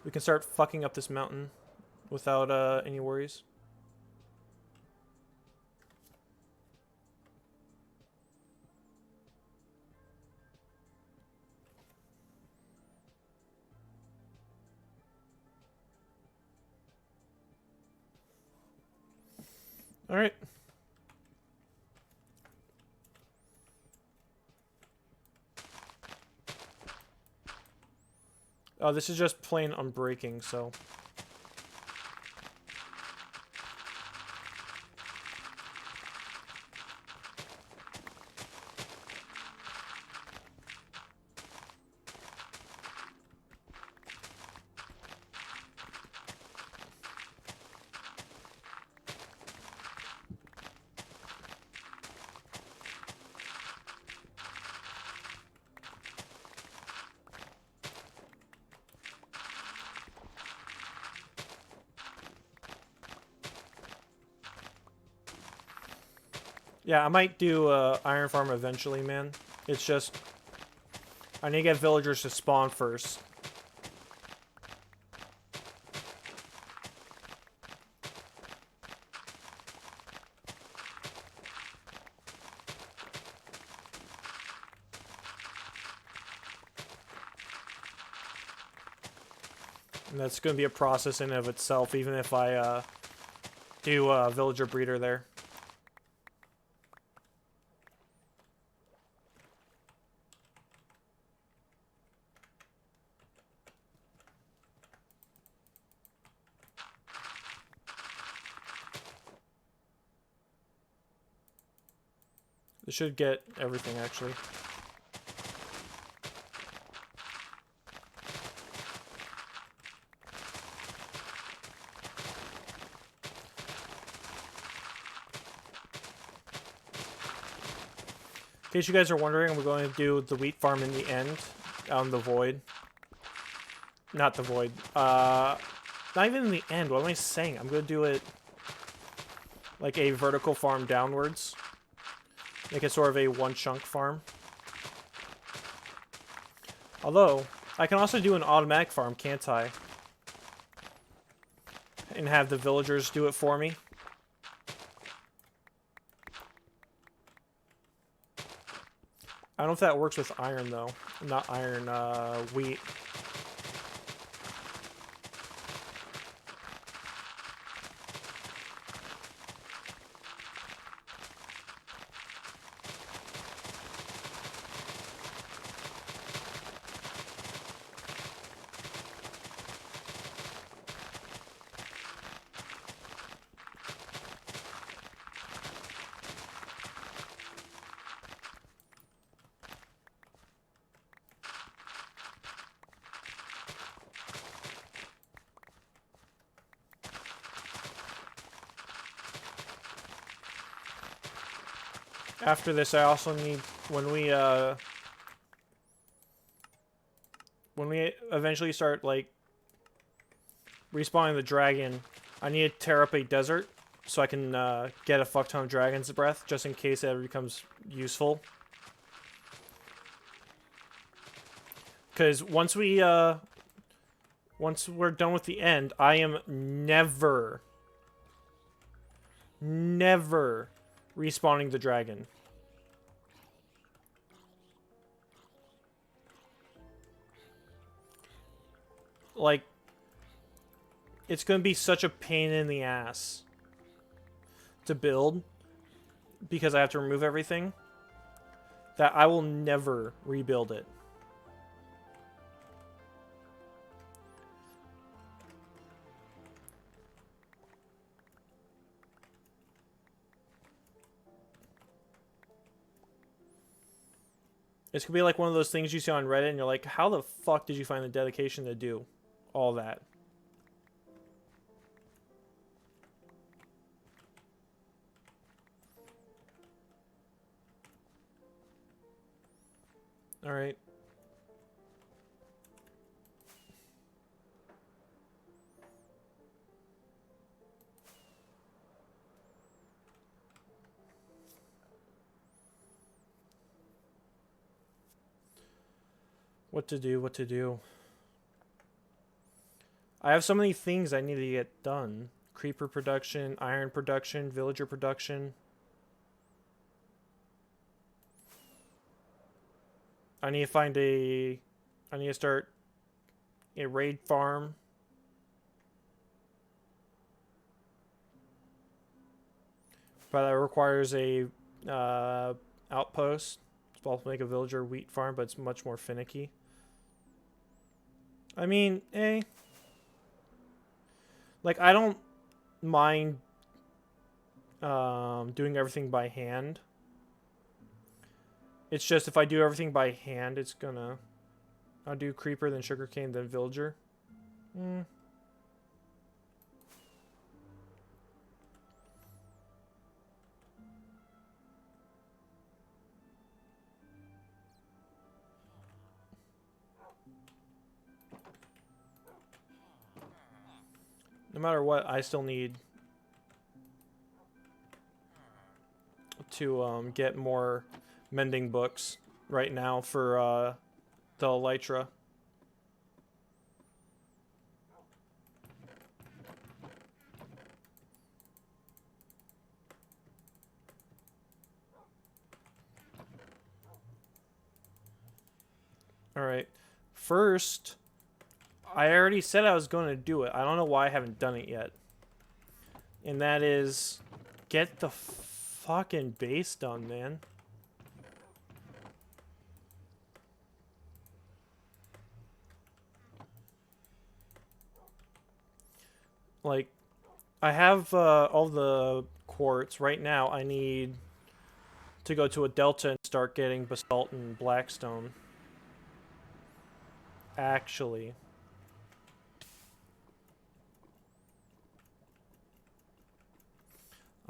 We can start fucking up this mountain without any worries. Alright. Oh, this is just plain unbreaking, so... Yeah, I might do Iron Farm eventually, man. It's just... I need to get villagers to spawn first. And that's going to be a process in and of itself, even if I do a villager breeder there. This should get everything, actually. In case you guys are wondering, we're going to do the wheat farm in the end, out in the void. not the void. Not even in the end. What am I saying? I'm gonna do it like a vertical farm downwards. Make it sort of a one chunk farm. Although, I can also do an automatic farm, can't I? And have the villagers do it for me. I don't know if that works with iron, though. Not iron, wheat. After this, I also need, when we eventually start, like, respawning the dragon, I need to tear up a desert so I can get a fuck ton of dragon's breath, just in case it ever becomes useful. Because once we're done with the end, I am never respawning the dragon. Like, it's gonna be such a pain in the ass to build because I have to remove everything that I will never rebuild it. It's gonna be like one of those things you see on Reddit and you're like, how the fuck did you find the dedication to do all that? Alright. What to do, what to do. I have so many things I need to get done. Creeper production, iron production, villager production. I need to find a... I need to start a raid farm. But that requires a outpost. It's possible to make a villager wheat farm, but it's much more finicky. I mean, like, I don't mind doing everything by hand. It's just if I do everything by hand, it's gonna... I'll do creeper, then sugarcane, then villager. No matter what, I still need to get more mending books right now for the elytra. Alright. First, I already said I was going to do it. I don't know why I haven't done it yet. And that is... get the fucking base done, man. Like, I have all the quartz. Right now, I need to go to a delta and start getting basalt and blackstone. Actually.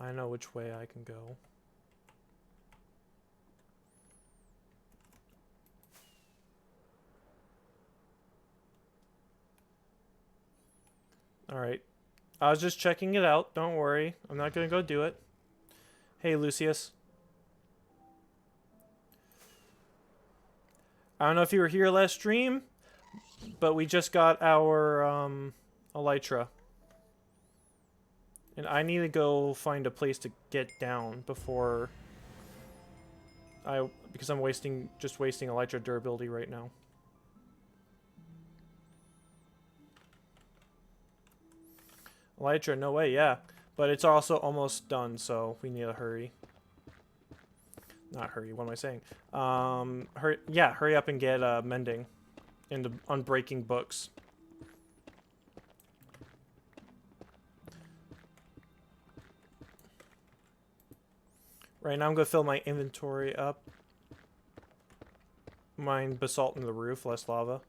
I know which way I can go. Alright. I was just checking it out. Don't worry. I'm not gonna go do it. Hey, Lucius. I don't know if you were here last stream, but we just got our, Elytra. And I need to go find a place to get down before because I'm just wasting Elytra durability right now. Elytra, no way, yeah. But it's also almost done, so we need to hurry. Not hurry, what am I saying? Hurry up and get mending into unbreaking books. Right now I'm gonna fill my inventory up. Mine basalt in the roof, less lava.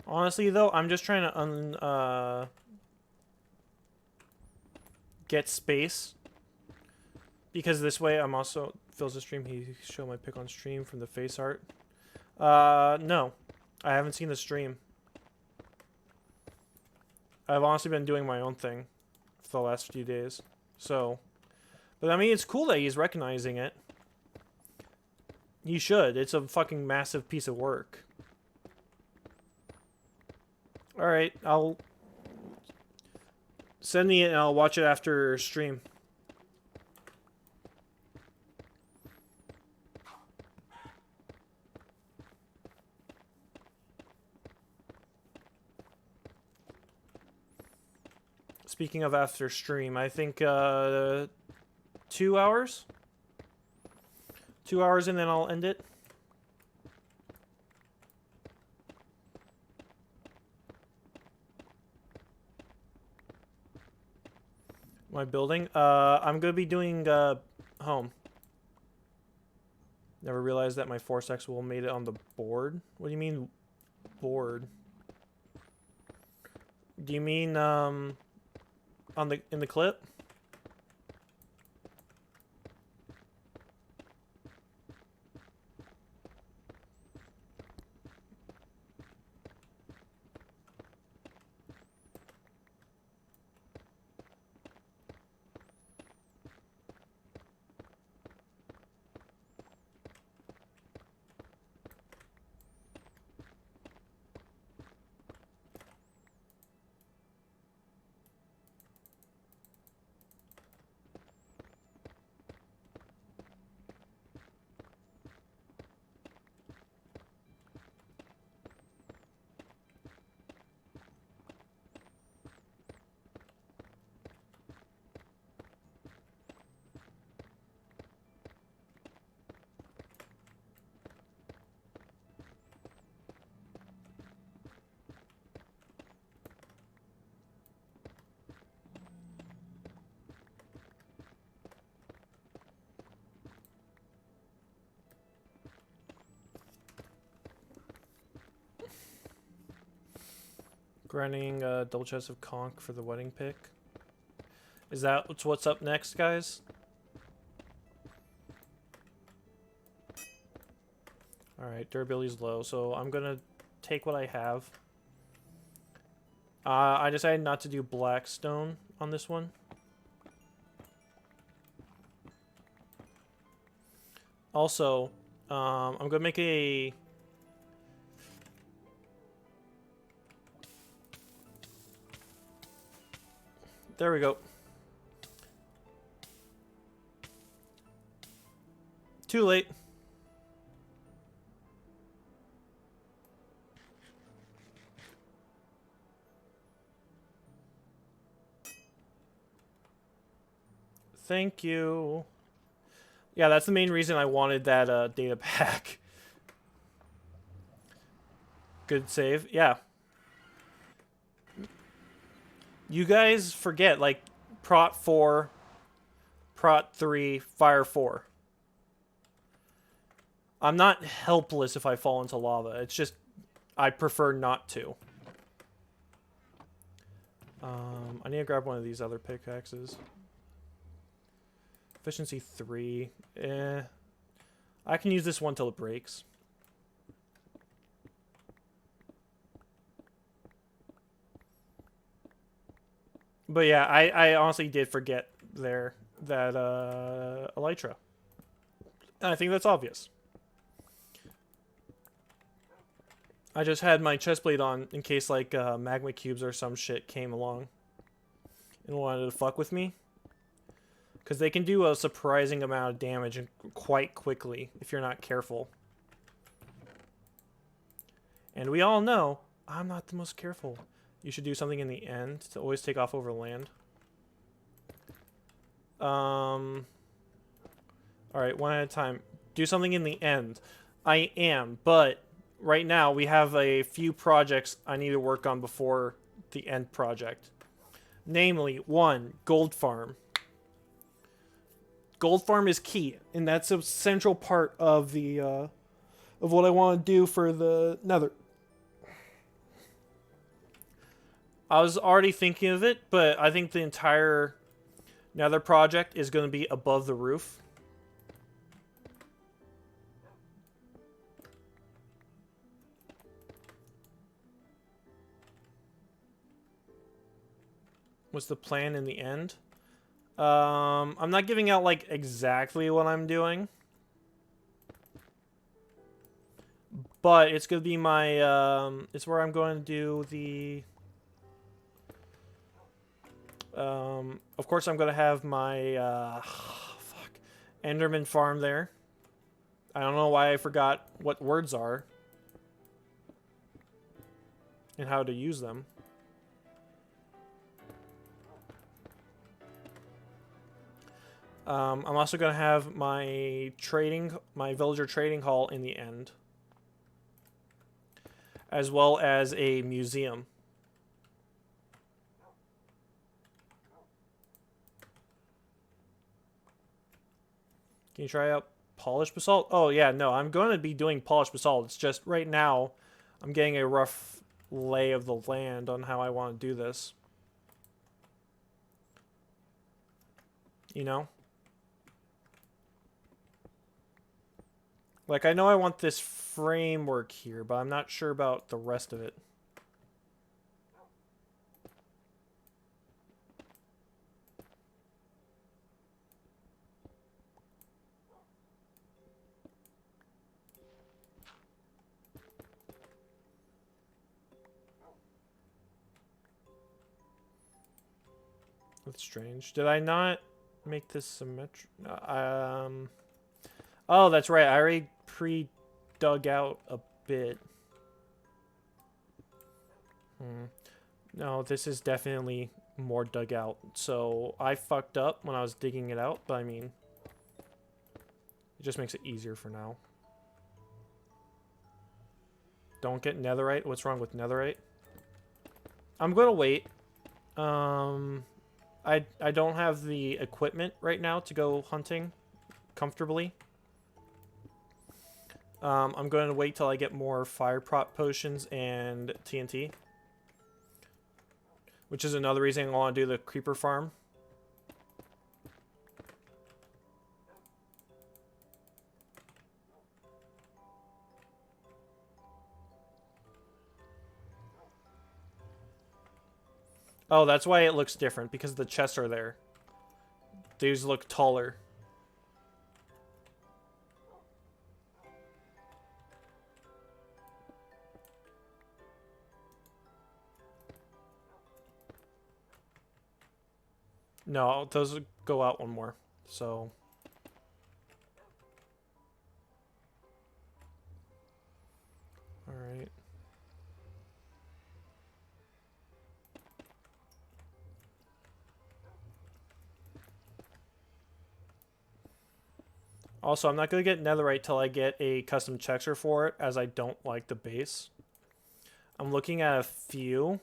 Honestly, though, I'm just trying to get space. Because this way I'm also... Fills the stream. He showed my pick on stream from the face art. No. I haven't seen the stream. I've honestly been doing my own thing for the last few days. So... But, I mean, it's cool that he's recognizing it. He should. It's a fucking massive piece of work. Alright, I'll send me it and I'll watch it after stream. Speaking of after stream, I think 2 hours? 2 hours and then I'll end it. My building? I'm gonna be doing home. Never realized that my Force X will made it on the board. What do you mean board? Do you mean in the clip? Grinding double chest of conch for the wedding pick. Is that what's up next, guys? Alright, durability's low, so I'm gonna take what I have. I decided not to do blackstone on this one. Also, I'm gonna make a... There we go. Too late. Thank you. Yeah, that's the main reason I wanted that data pack. Good save. Yeah. You guys forget, like, Prot 4, Prot 3, Fire 4. I'm not helpless if I fall into lava. It's just, I prefer not to. I need to grab one of these other pickaxes. Efficiency 3. I can use this one till it breaks. But yeah, I honestly did forget there that elytra. And I think that's obvious. I just had my chest plate on in case like magma cubes or some shit came along and wanted to fuck with me. Because they can do a surprising amount of damage and quite quickly if you're not careful. And we all know I'm not the most careful. You should do something in the end to always take off over land. Alright, one at a time. Do something in the end. I am, but right now we have a few projects I need to work on before the end project. Namely, 1, gold farm. Gold farm is key, and that's a central part of the of what I want to do for the Nether. I was already thinking of it, but I think the entire Nether project is going to be above the roof. What's the plan in the end? I'm not giving out like exactly what I'm doing, but it's gonna be my it's where I'm going to do the of course I'm gonna have my Enderman farm there. I don't know why I forgot what words are and how to use them. I'm also going to have my villager trading hall in the end. As well as a museum. Can you try out polished basalt? Oh yeah, no, I'm going to be doing polished basalt. It's just right now I'm getting a rough lay of the land on how I want to do this. You know? Like, I know I want this framework here, but I'm not sure about the rest of it. That's strange. Did I not make this symmetric? Oh, that's right. I already pre-dug out a bit. No, this is definitely more dug out. So I fucked up when I was digging it out, but I mean, it just makes it easier for now. Don't get netherite. What's wrong with netherite? I'm gonna wait. I don't have the equipment right now to go hunting comfortably. I'm going to wait till I get more fire prop potions and TNT. Which is another reason I want to do the creeper farm. Oh, that's why it looks different, because the chests are there. These look taller. No, those go out one more. So all right. Also, I'm not going to get netherite till I get a custom texture for it, as I don't like the base. I'm looking at a few.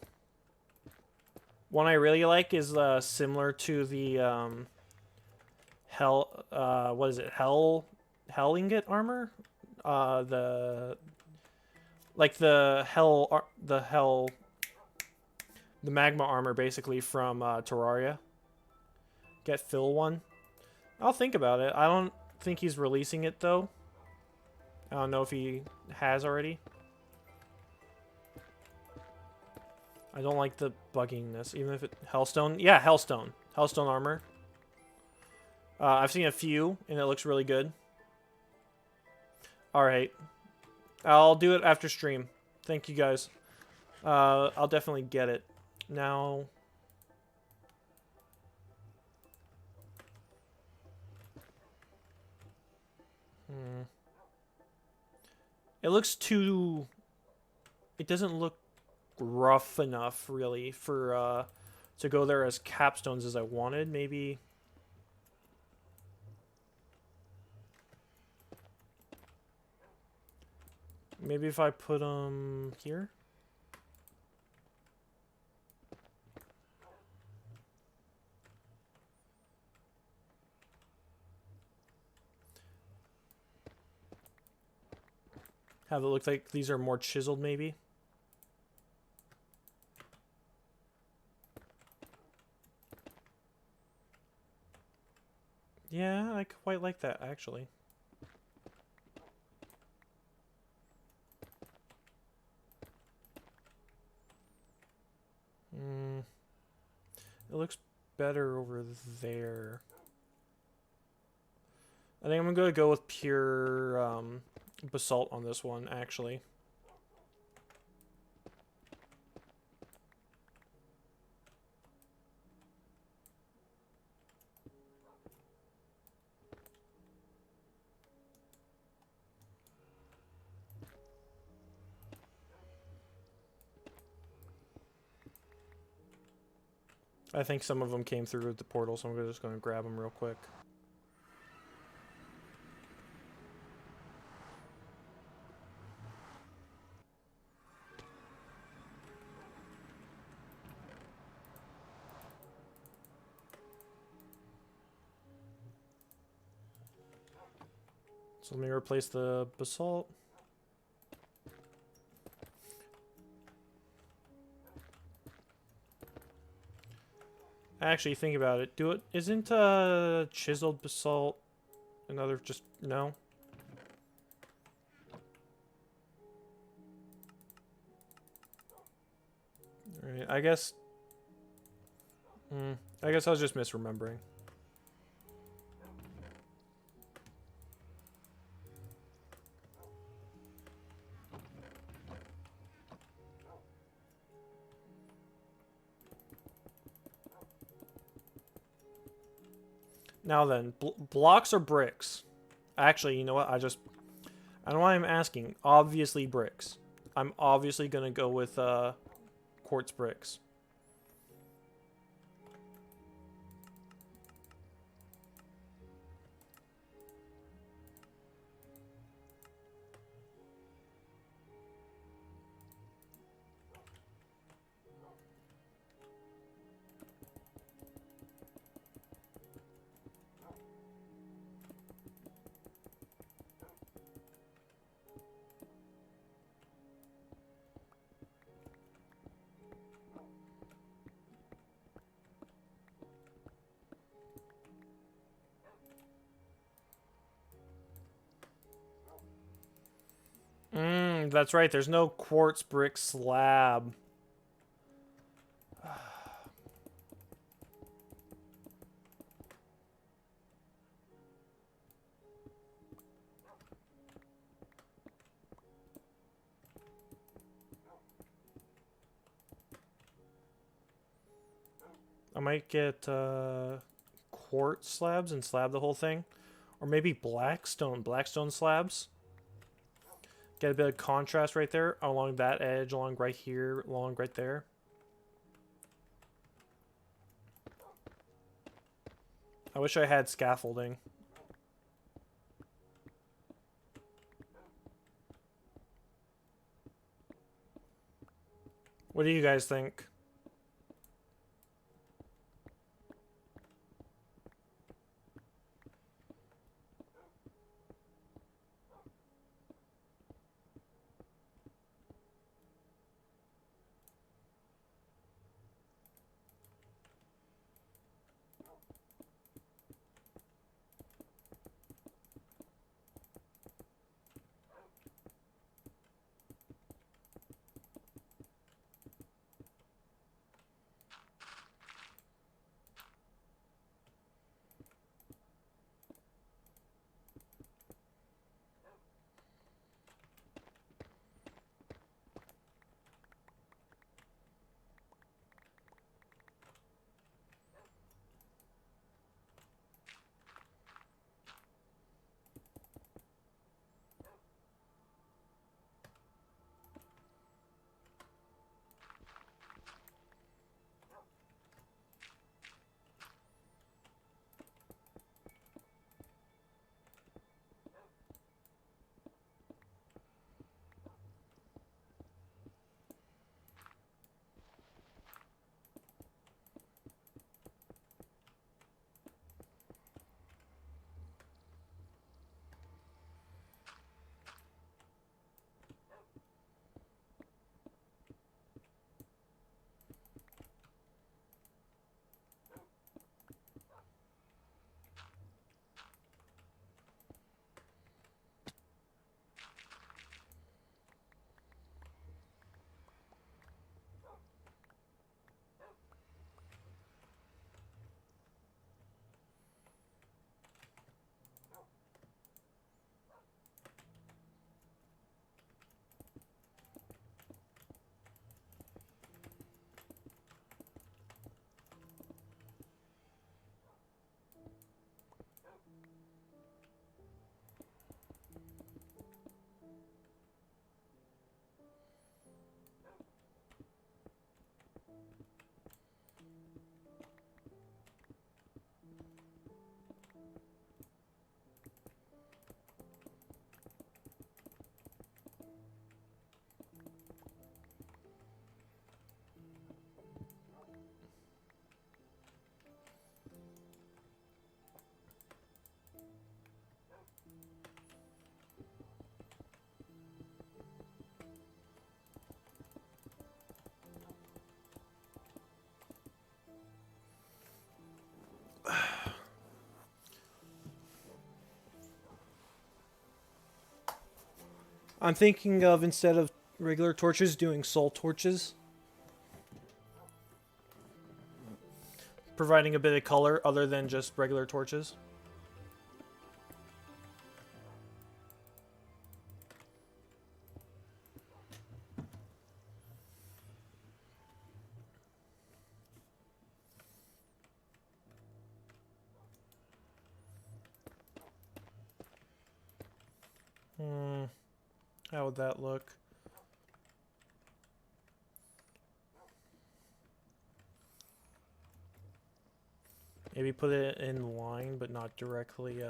One I really like is similar to the what is it? Hell ingot armor? The magma armor basically from Terraria. Get Phil one. I'll think about it. I don't think he's releasing it though. I don't know if he has already. I don't like the bugginess, even if it... Hellstone? Yeah, Hellstone. Hellstone armor. I've seen a few, and it looks really good. Alright. I'll do it after stream. Thank you, guys. I'll definitely get it. Now... It looks too... It doesn't look rough enough, really, for, to go there as capstones as I wanted. Maybe... Maybe if I put them here? Have it look like these are more chiseled, maybe? Yeah, I quite like that, actually. It looks better over there. I think I'm going to go with pure basalt on this one, actually. I think some of them came through the portal, so I'm just going to grab them real quick. So let me replace the basalt. Actually, think about it. Isn't chiseled basalt another just no? Alright, I guess I guess I was just misremembering. Now then, blocks or bricks? Actually, you know what? I don't know why I'm asking. Obviously bricks. I'm obviously gonna go with quartz bricks. That's right. There's no quartz brick slab. I might get quartz slabs and slab the whole thing. Or maybe blackstone slabs. Get a bit of contrast right there along that edge, along right here, along right there. I wish I had scaffolding. What do you guys think? I'm thinking of, instead of regular torches, doing soul torches. Providing a bit of color other than just regular torches. How would that look? Maybe put it in line, but not directly,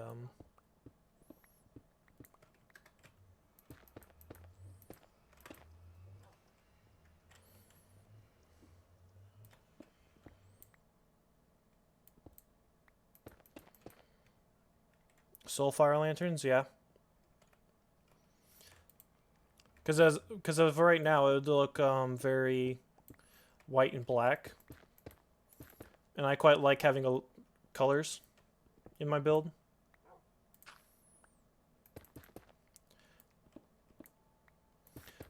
Soulfire lanterns, yeah. Because of right now, it would look very white and black, and I quite like having colors in my build.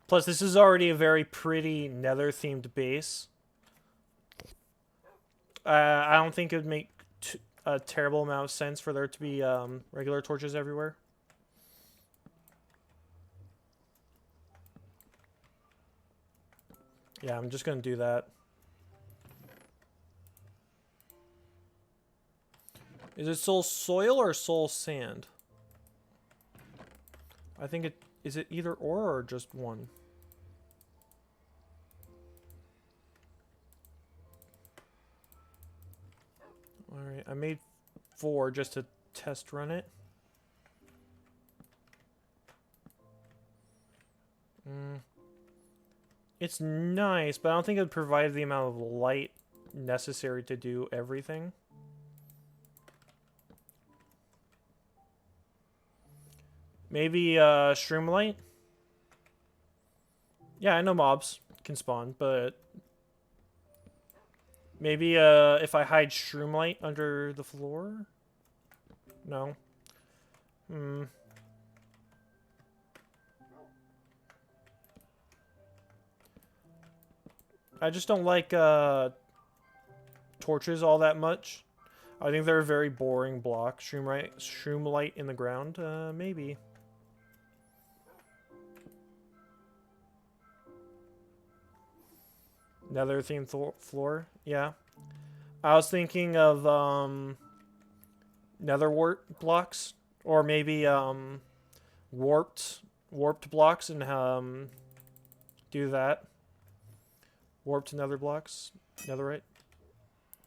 Plus, this is already a very pretty Nether-themed base. I don't think it would make a terrible amount of sense for there to be regular torches everywhere. Yeah, I'm just going to do that. Is it soul soil or soul sand? I think it... Is it either or just one? Alright, I made 4 just to test run it. It's nice, but I don't think it would provide the amount of light necessary to do everything. Maybe shroom light? Yeah, I know mobs can spawn, but maybe if I hide shroom light under the floor? No. I just don't like torches all that much. I think they're a very boring block. Shroom light in the ground? Maybe. Nether themed floor? Yeah. I was thinking of nether wart blocks. Or maybe warped blocks and do that. Warped nether blocks. Netherite.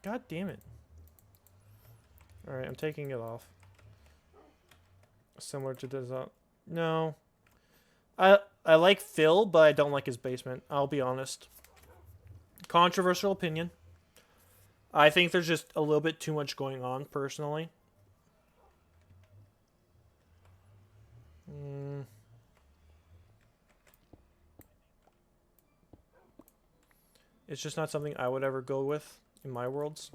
God damn it. Alright, I'm taking it off. Similar to this. No. I like Phil, but I don't like his basement. I'll be honest. Controversial opinion. I think there's just a little bit too much going on, personally. It's just not something I would ever go with in my worlds.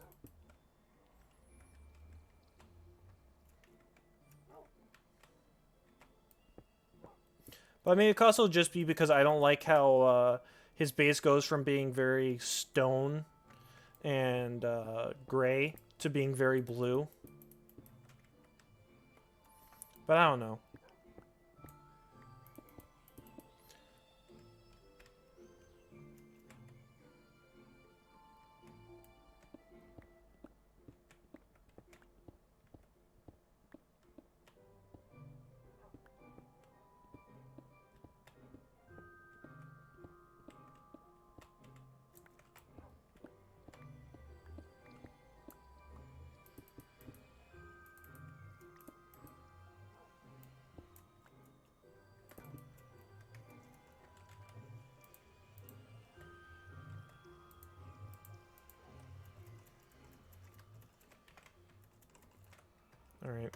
But I mean, it could also just be because I don't like how his base goes from being very stone and gray to being very blue. But I don't know. All right.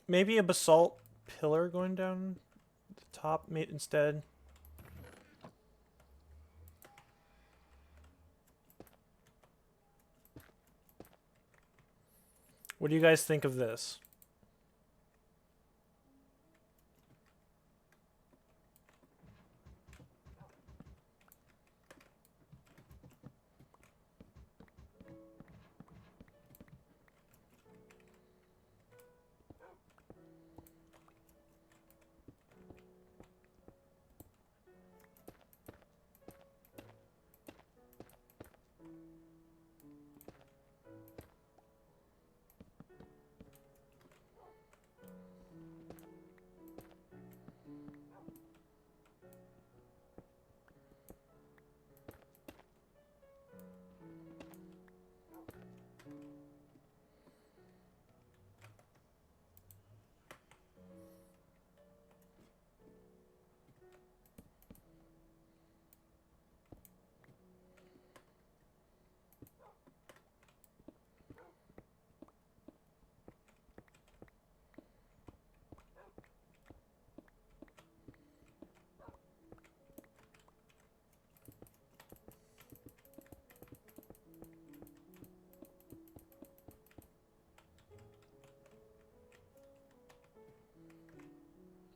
Maybe a basalt pillar going down the top instead. What do you guys think of this?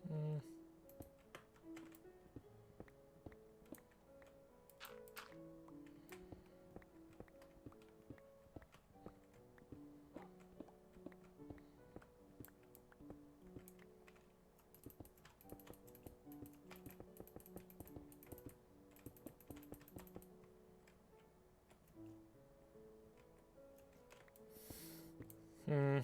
Mm. Hmm.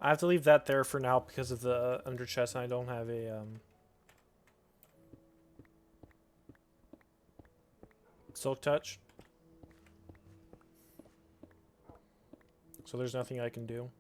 I have to leave that there for now because of the under chest, and I don't have a silk touch. So there's nothing I can do.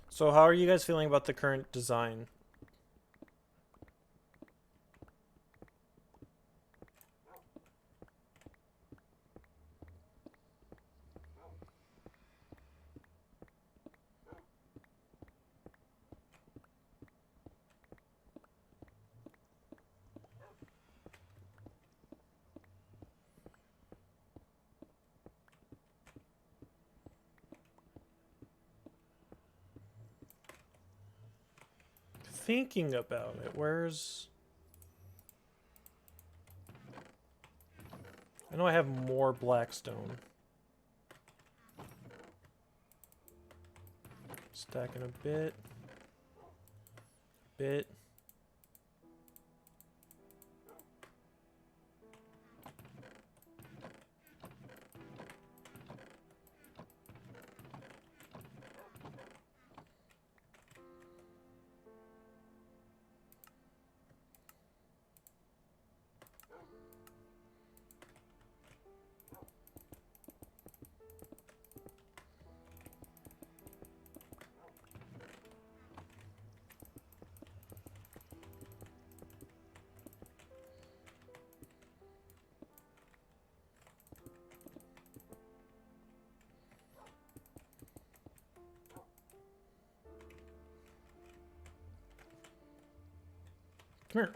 So how are you guys feeling about the current design? Thinking about it, where's... I know I have more blackstone. Stacking a bit. Bit. Come here.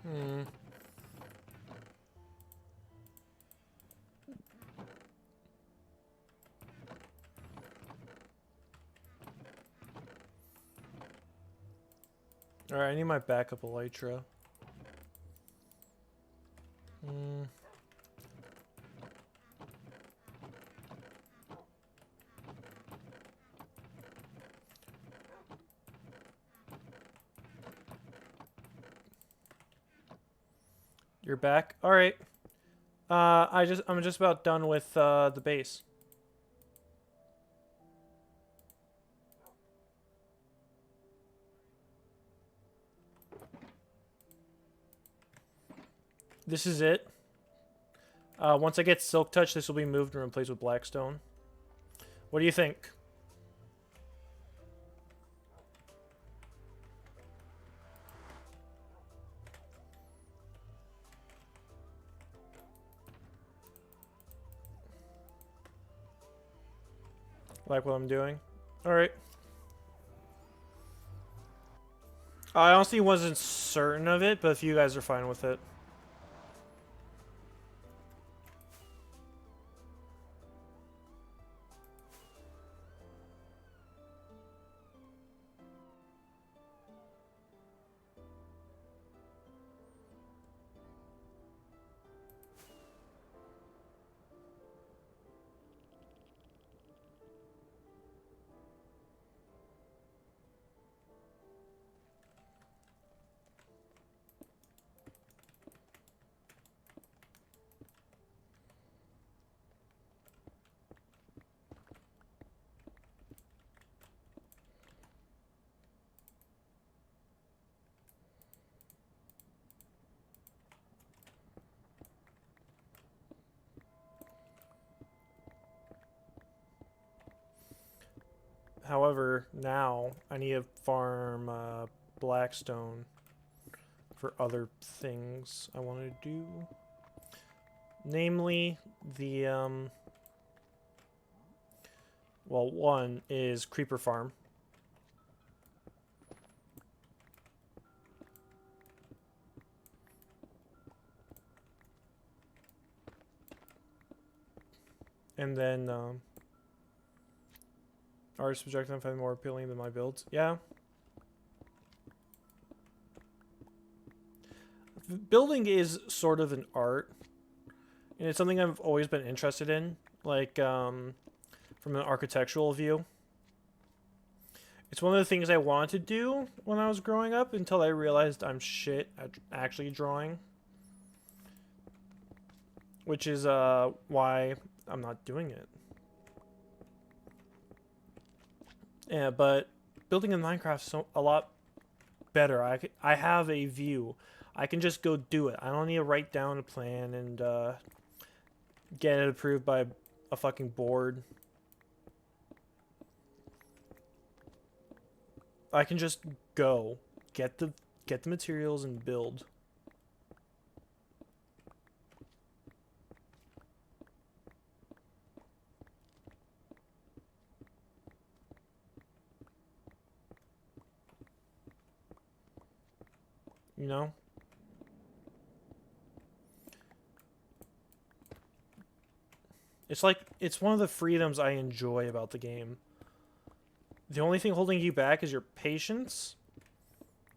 Hmm. Alright, I need my backup elytra. Hmm. You're back? Alright. I'm just about done with the base. This is it. Once I get Silk Touch, this will be moved and replaced with Blackstone. What do you think? Like what I'm doing? Alright. I honestly wasn't certain of it, but if you guys are fine with it. However, now I need to farm Blackstone for other things I want to do. Namely, the, well, one is Creeper Farm. And then, artist project I find more appealing than my builds. Yeah. Building is sort of an art. And it's something I've always been interested in. Like, from an architectural view. It's one of the things I wanted to do when I was growing up until I realized I'm shit at actually drawing. Which is, why I'm not doing it. Yeah, but building in Minecraft is so a lot better. I have a view. I can just go do it. I don't need to write down a plan and get it approved by a fucking board. I can just go get the materials and build. You know? It's like, it's one of the freedoms I enjoy about the game. The only thing holding you back is your patience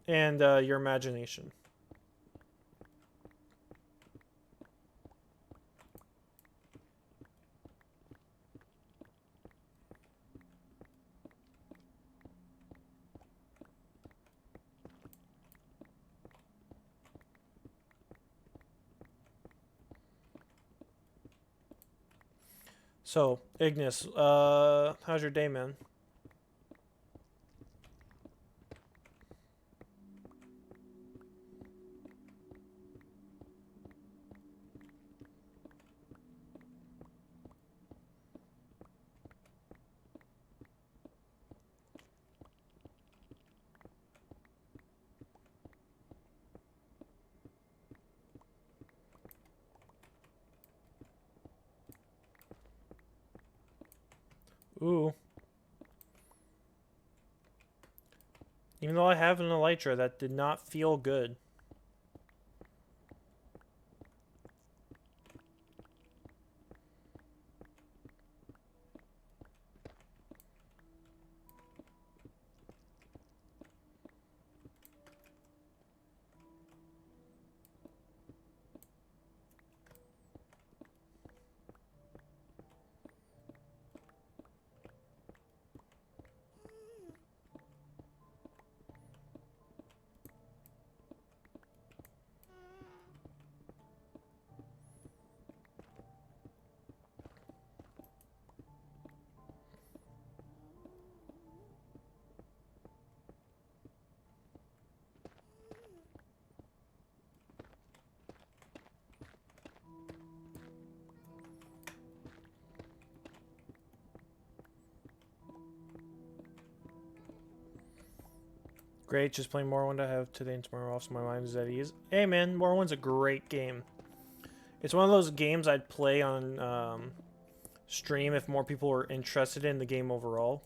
and your imagination. So, Ignis, how's your day, man? Ooh. Even though I have an elytra, that did not feel good. Great, just playing Morrowind. I have today and tomorrow off, so my mind is at ease. Hey man, Morrowind's a great game. It's one of those games I'd play on stream if more people were interested in the game overall.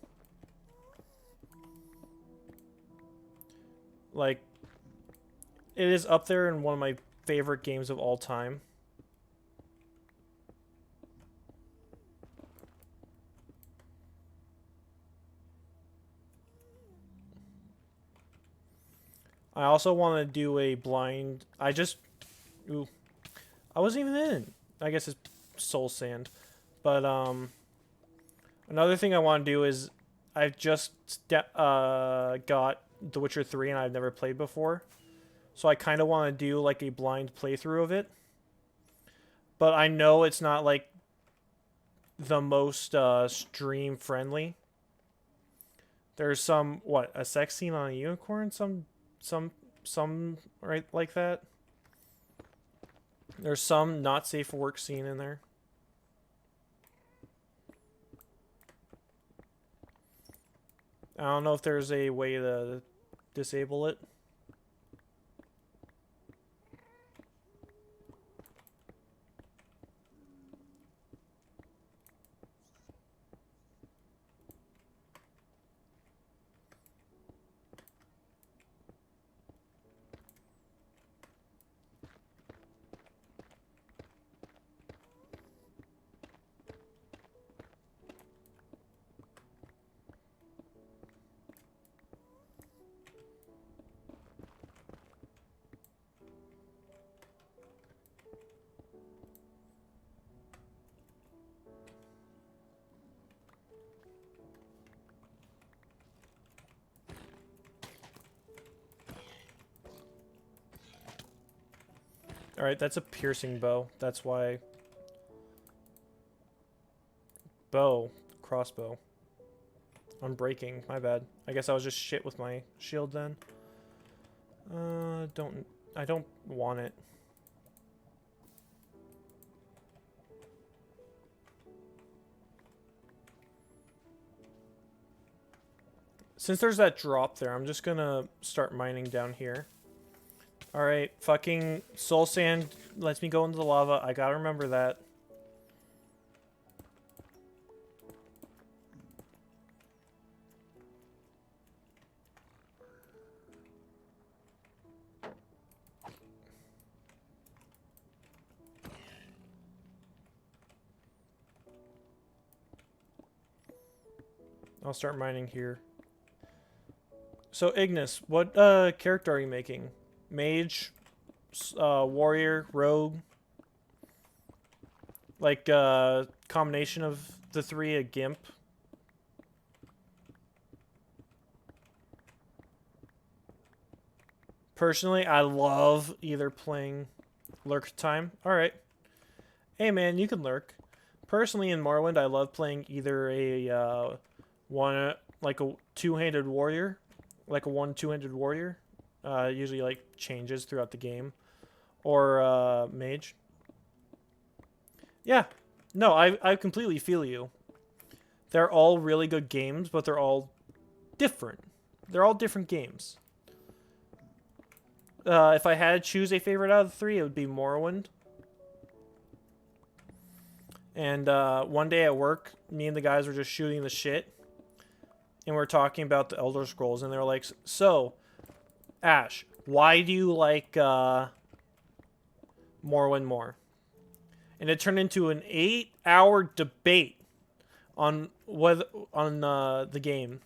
Like, it is up there in one of my favorite games of all time. I also want to do a blind... Ooh. I wasn't even in. I guess it's Soul Sand. But, another thing I want to do is... I've just got The Witcher 3 and I've never played before. So I kind of want to do, like, a blind playthrough of it. But I know it's not, like, the most, stream-friendly. There's some... What? A sex scene on a unicorn? Some right like that. There's some not safe for work scene in there. I don't know if there's a way to disable it. Alright, that's a piercing bow. That's why... Bow. Crossbow. Unbreaking. My bad. I guess I was just shit with my shield then. I don't want it. Since there's that drop there, I'm just gonna start mining down here. Alright, fucking Soul Sand lets me go into the lava. I gotta remember that. I'll start mining here. So, Ignis, what character are you making? Mage, warrior, rogue, like combination of the three, a gimp. Personally, I love either playing lurk time. All right, hey man, you can lurk. Personally, in Morrowind, I love playing either a like a two-handed warrior, like a 1-2-handed warrior. Usually like changes throughout the game, or mage. Yeah, no, I completely feel you. They're all really good games, but they're all different. They're all different games. If I had to choose a favorite out of the three, it would be Morrowind. And one day at work, me and the guys were just shooting the shit, and we are talking about the Elder Scrolls, and they were like, "So, Ash, why do you like Morrowind more?" And it turned into an 8-hour debate on the game,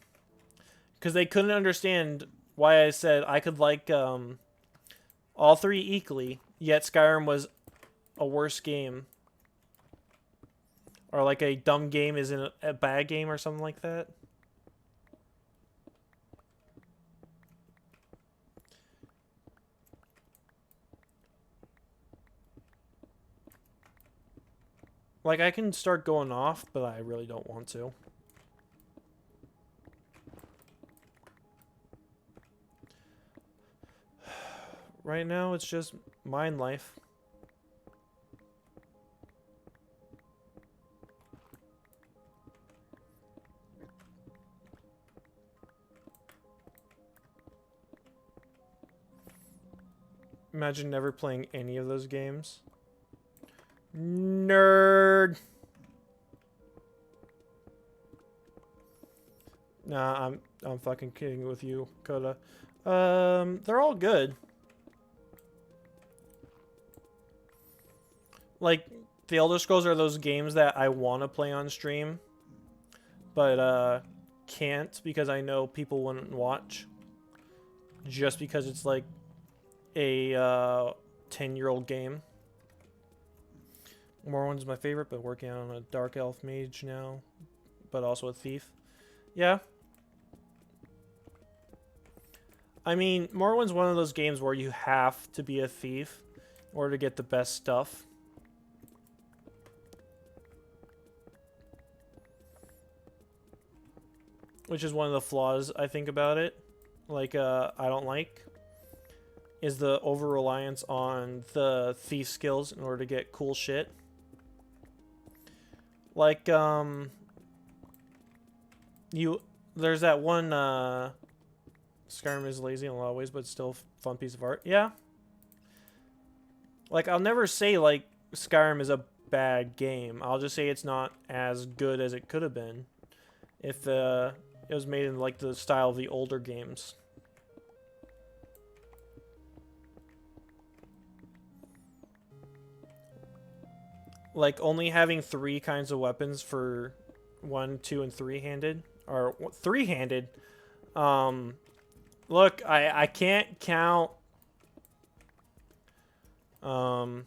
because they couldn't understand why I said I could like all three equally, yet Skyrim was a worse game, or like a dumb game isn't a bad game, or something like that. Like, I can start going off, but I really don't want to. Right now, it's just mine life. Imagine never playing any of those games. Nerd. Nah, I'm fucking kidding with you, Coda. They're all good. Like, the Elder Scrolls are those games that I want to play on stream, but can't because I know people wouldn't watch. Just because it's like a 10-year-old game. Morrowind's my favorite, but working on a Dark Elf Mage now, but also a Thief. Yeah. I mean, Morrowind's one of those games where you have to be a thief in order to get the best stuff. Which is one of the flaws I think about it. Like, I don't like. Is the over-reliance on the thief skills in order to get cool shit. Like, there's that one, Skyrim is lazy in a lot of ways, but still a fun piece of art. Yeah. Like, I'll never say, like, Skyrim is a bad game. I'll just say it's not as good as it could have been if it was made in, like, the style of the older games. Like, only having 3 kinds of weapons for 1, 2, and 3-handed. Or 3-handed. Look, I can't count. But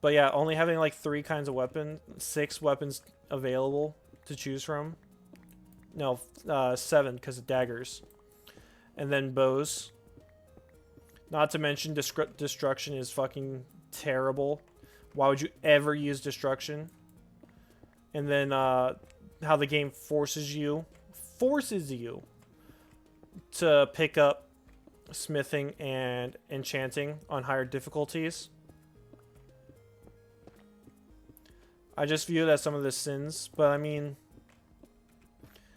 yeah, only having like 3 kinds of weapons, 6 weapons available to choose from. No, 7 because of daggers. And then bows. Not to mention destruction is fucking terrible. Why would you ever use destruction? And then how the game forces you to pick up smithing and enchanting on higher difficulties. I just view it as some of the sins, but I mean,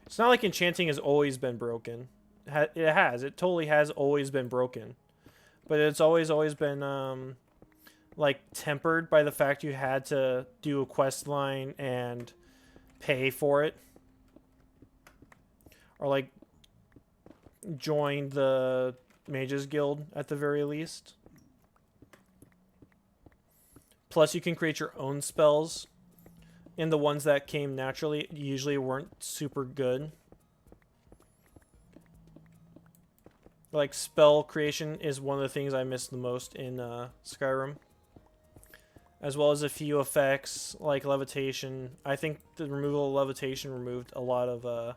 it's not like enchanting has always been broken. It has. It totally has always been broken. But it's always been like tempered by the fact you had to do a quest line and pay for it. Or like join the Mages Guild at the very least. Plus you can create your own spells. And the ones that came naturally usually weren't super good. Like spell creation is one of the things I miss the most in Skyrim. As well as a few effects like levitation. I think the removal of levitation removed a lot of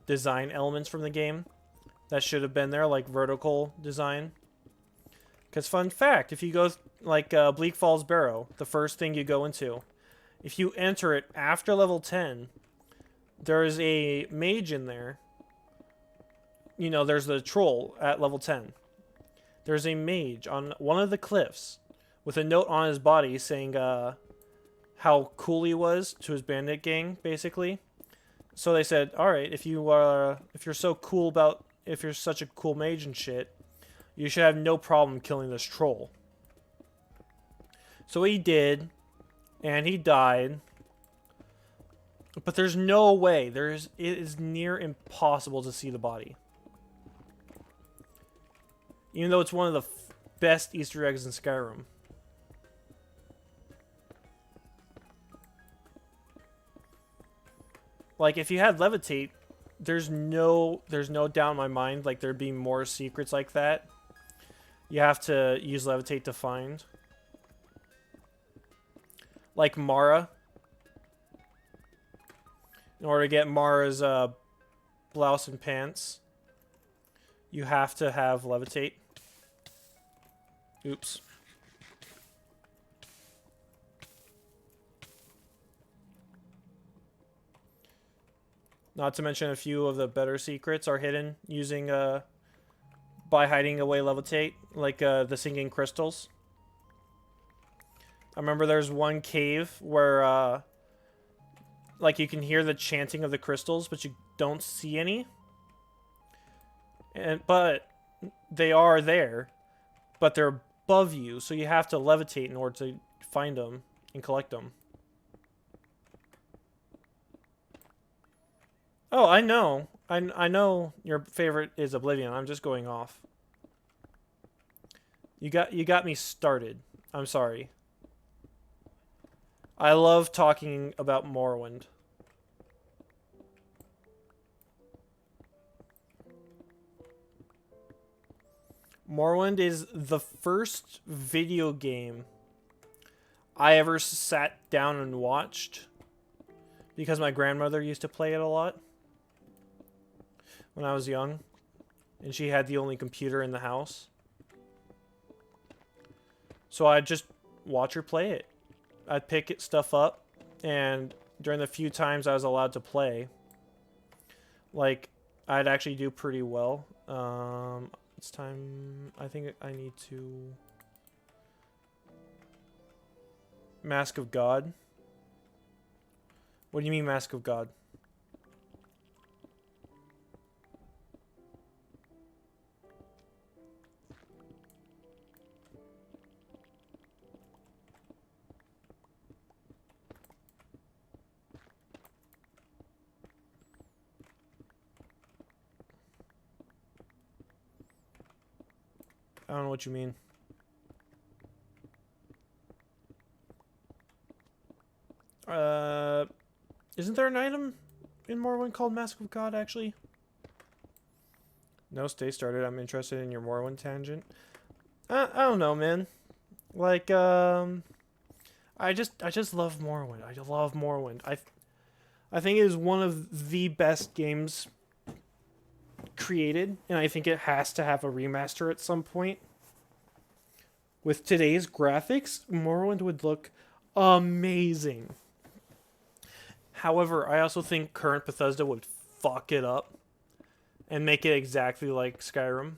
design elements from the game that should have been there, like vertical design. Because fun fact, if you go like Bleak Falls Barrow, the first thing you go into, if you enter it after level 10, there is a mage in there. You know, there's the troll at level 10. There's a mage on one of the cliffs with a note on his body saying how cool he was to his bandit gang, basically. So they said, all right, if you're such a cool mage and shit, you should have no problem killing this troll. So he did, and he died. But there's no way. It is near impossible to see the body. Even though it's one of the best Easter eggs in Skyrim. Like, if you had levitate, there's no doubt in my mind, like, there'd be more secrets like that. You have to use levitate to find. Like Mara. In order to get Mara's blouse and pants, you have to have levitate. Oops. Not to mention a few of the better secrets are hidden using by hiding away levitate, like the singing crystals. I remember there's one cave where like you can hear the chanting of the crystals, but you don't see any. But they are there. but they're above you, so you have to levitate in order to find them and collect them. Oh, I know. I know your favorite is Oblivion. I'm just going off. You got me started. I'm sorry. I love talking about Morrowind. Morrowind is the first video game I ever sat down and watched because my grandmother used to play it a lot when I was young, and she had the only computer in the house. So I'd just watch her play it. I'd pick stuff up, and during the few times I was allowed to play, like, I'd actually do pretty well. It's time. I think I need to... Mask of God? What do you mean, Mask of God? I don't know what you mean. Isn't there an item in Morrowind called Mask of God, actually? No, stay started. I'm interested in your Morrowind tangent. I don't know, man. Like, I just love Morrowind. I love Morrowind. I think it is one of the best games created, and I think it has to have a remaster at some point. With today's graphics, Morrowind would look amazing. However, I also think current Bethesda would fuck it up and make it exactly like Skyrim.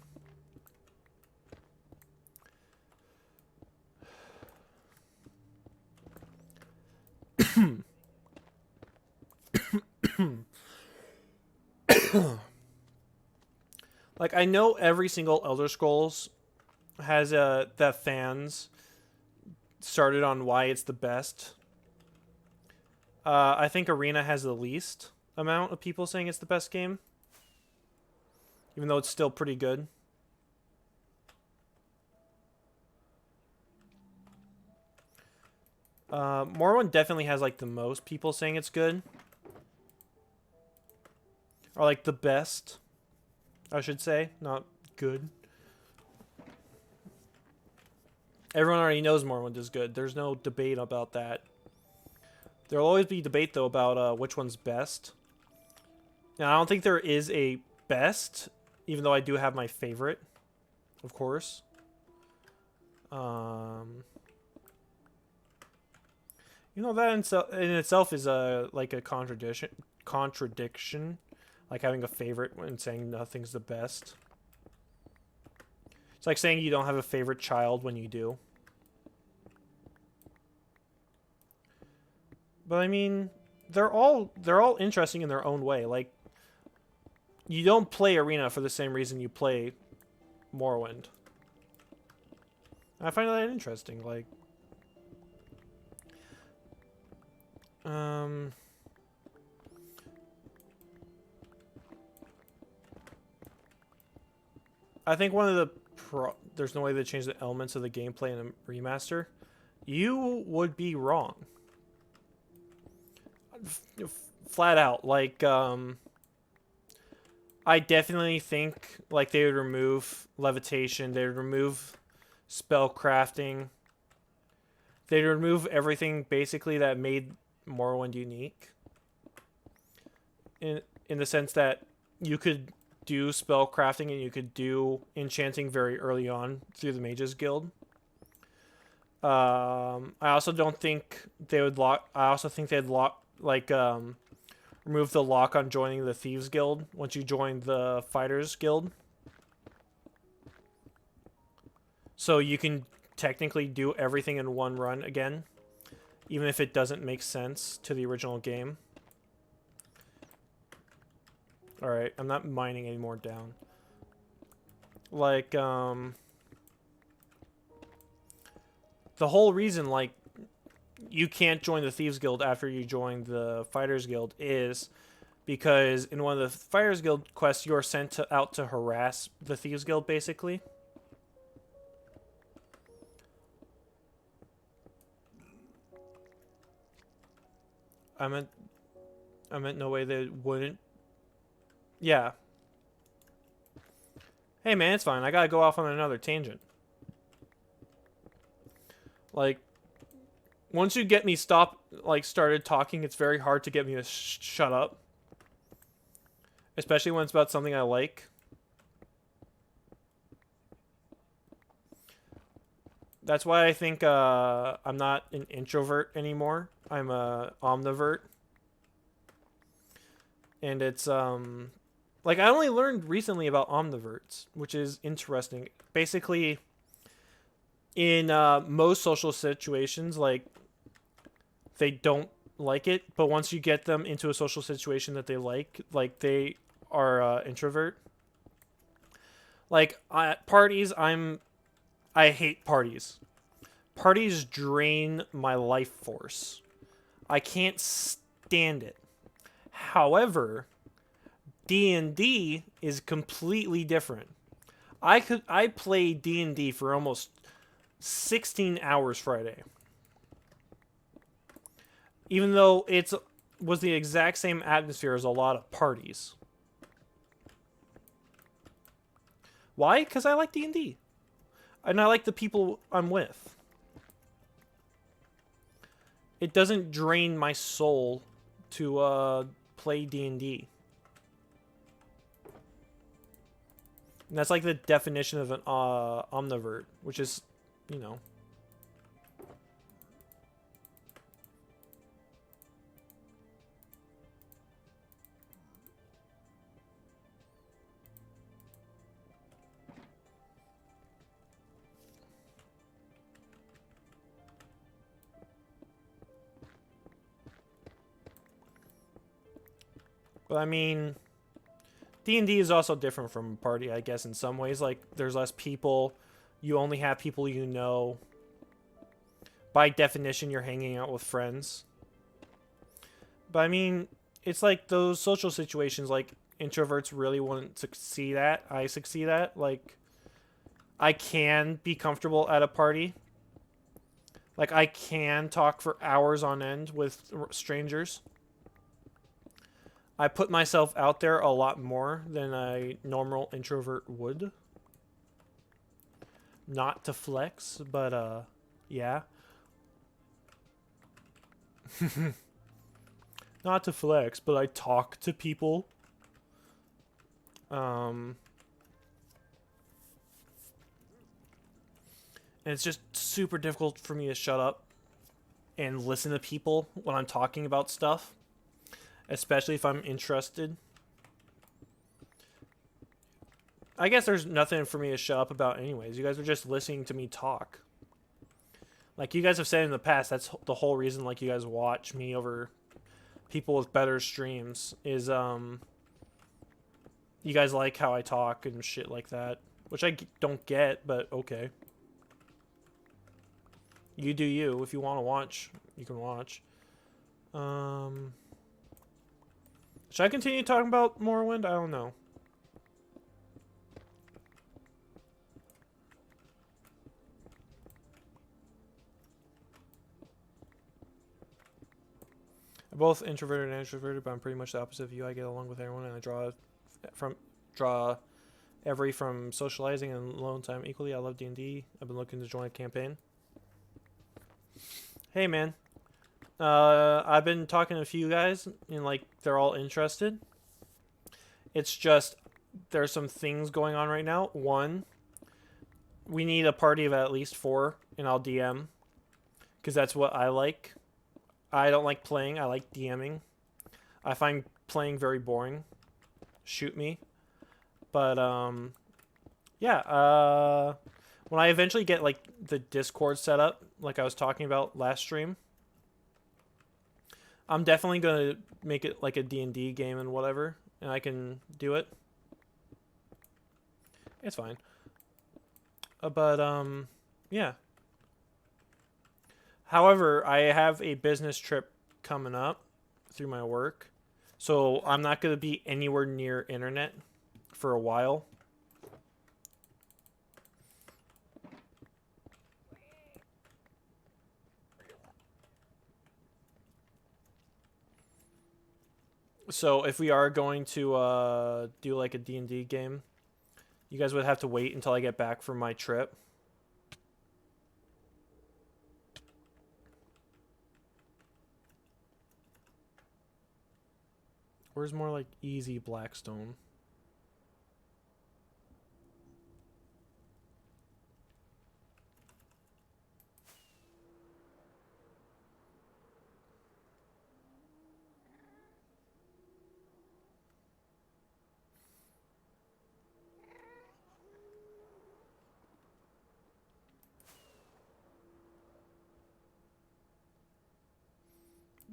Like, I know every single Elder Scrolls has that fans started on why it's the best. I think Arena has the least amount of people saying it's the best game, even though it's still pretty good. Morrowind definitely has like the most people saying it's good, or like the best, I should say, not good. Everyone already knows Morrowind is good. There's no debate about that. There'll always be debate, though, about which one's best. Now, I don't think there is a best, even though I do have my favorite, of course. You know, that in itself is like a contradiction, like having a favorite and saying nothing's the best. It's like saying you don't have a favorite child when you do. But I mean, they're all interesting in their own way. Like, you don't play Arena for the same reason you play Morrowind. I find that interesting. Like, I think one of the there's no way to change the elements of the gameplay in a remaster. You would be wrong. Flat out. Like, I definitely think like they would remove levitation, they would remove spell crafting. They'd remove everything basically that made Morrowind unique. In the sense that you could do spell crafting and you could do enchanting very early on through the Mages Guild. I also don't think they would lock. I also think they'd lock remove the lock on joining the Thieves Guild once you join the Fighters Guild. So you can technically do everything in one run again, even if it doesn't make sense to the original game. Alright, I'm not mining any more down. Like, the whole reason, like, you can't join the Thieves Guild after you join the Fighters Guild is because in one of the Fighters Guild quests, you are sent out to harass the Thieves Guild, basically. I meant no way they wouldn't. Yeah. Hey man, it's fine. I gotta go off on another tangent. Like, once you get me started talking, it's very hard to get me to shut up. Especially when it's about something I like. That's why I think I'm not an introvert anymore. I'm a omnivert. And it's like I only learned recently about omniverts, which is interesting. Basically, in most social situations, like, they don't like it, but once you get them into a social situation that they like they are introvert. Like parties, I hate parties. Parties drain my life force. I can't stand it. However, D&D is completely different. I played D&D for almost 16 hours Friday. Even though it was the exact same atmosphere as a lot of parties. Why? Because I like D&D. And I like the people I'm with. It doesn't drain my soul to play D&D. And that's like the definition of an omnivert, which is, you know. But I mean, D&D is also different from a party, I guess, in some ways. Like, there's less people. You only have people you know. By definition, you're hanging out with friends. But I mean, it's like those social situations, like, introverts really wouldn't succeed at. I succeed at. Like, I can be comfortable at a party. Like, I can talk for hours on end with strangers. I put myself out there a lot more than a normal introvert would. Not to flex, but, yeah. Not to flex, but I talk to people. And it's just super difficult for me to shut up and listen to people when I'm talking about stuff. Especially if I'm interested. I guess there's nothing for me to shut up about anyways. You guys are just listening to me talk. Like you guys have said in the past, that's the whole reason like you guys watch me over people with better streams is you guys like how I talk and shit like that. Which I don't get, but okay. You do you. If you want to watch, you can watch. Should I continue talking about Morrowind? I don't know. I'm both introverted and extroverted, but I'm pretty much the opposite of you. I get along with everyone, and I draw every from socializing and alone time equally. I love D&D. I've been looking to join a campaign. Hey, man. I've been talking to a few guys, and, like, they're all interested. It's just, there's some things going on right now. One, we need a party of at least 4, and I'll DM. Because that's what I like. I don't like playing, I like DMing. I find playing very boring. Shoot me. But, yeah, when I eventually get, like, the Discord set up, like I was talking about last stream, I'm definitely going to make it like a D&D game and whatever, and I can do it. It's fine. But, yeah. However, I have a business trip coming up through my work, so I'm not going to be anywhere near internet for a while. So if we are going to do like a D&D game, you guys would have to wait until I get back from my trip. Where's more like easy Blackstone?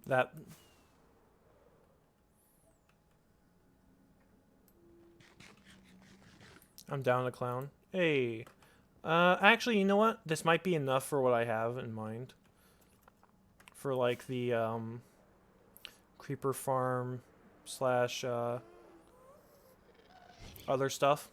That I'm down to clown. Hey. Actually, you know what? This might be enough for what I have in mind. For like the creeper farm slash other stuff.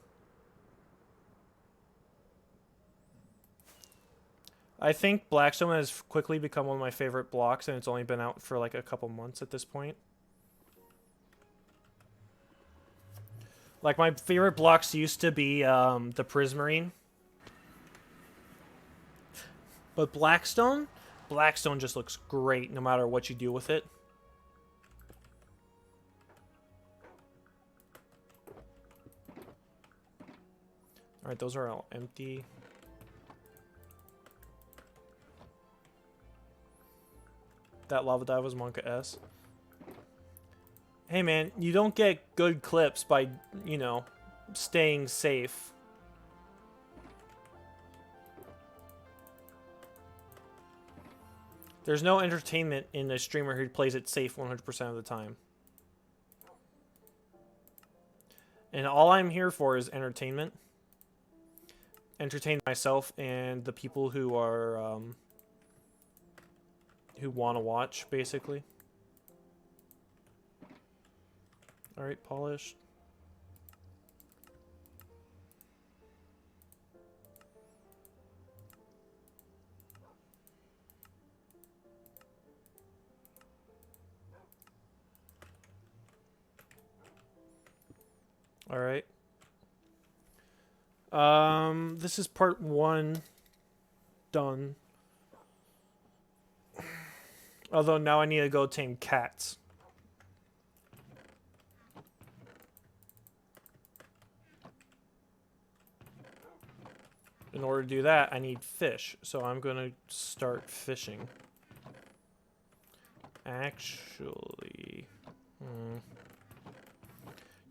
I think Blackstone has quickly become one of my favorite blocks, and it's only been out for like a couple months at this point. Like, my favorite blocks used to be the Prismarine. But Blackstone just looks great no matter what you do with it. Alright, those are all empty. That Lava Dive was Monka S. Hey man, you don't get good clips by, you know, staying safe. There's no entertainment in a streamer who plays it safe 100% of the time. And all I'm here for is entertainment. Entertain myself and the people who are, who want to watch, basically. Alright, polished. Alright. This is part 1 done. Although now I need to go tame cats. In order to do that, I need fish. So I'm going to start fishing. Actually...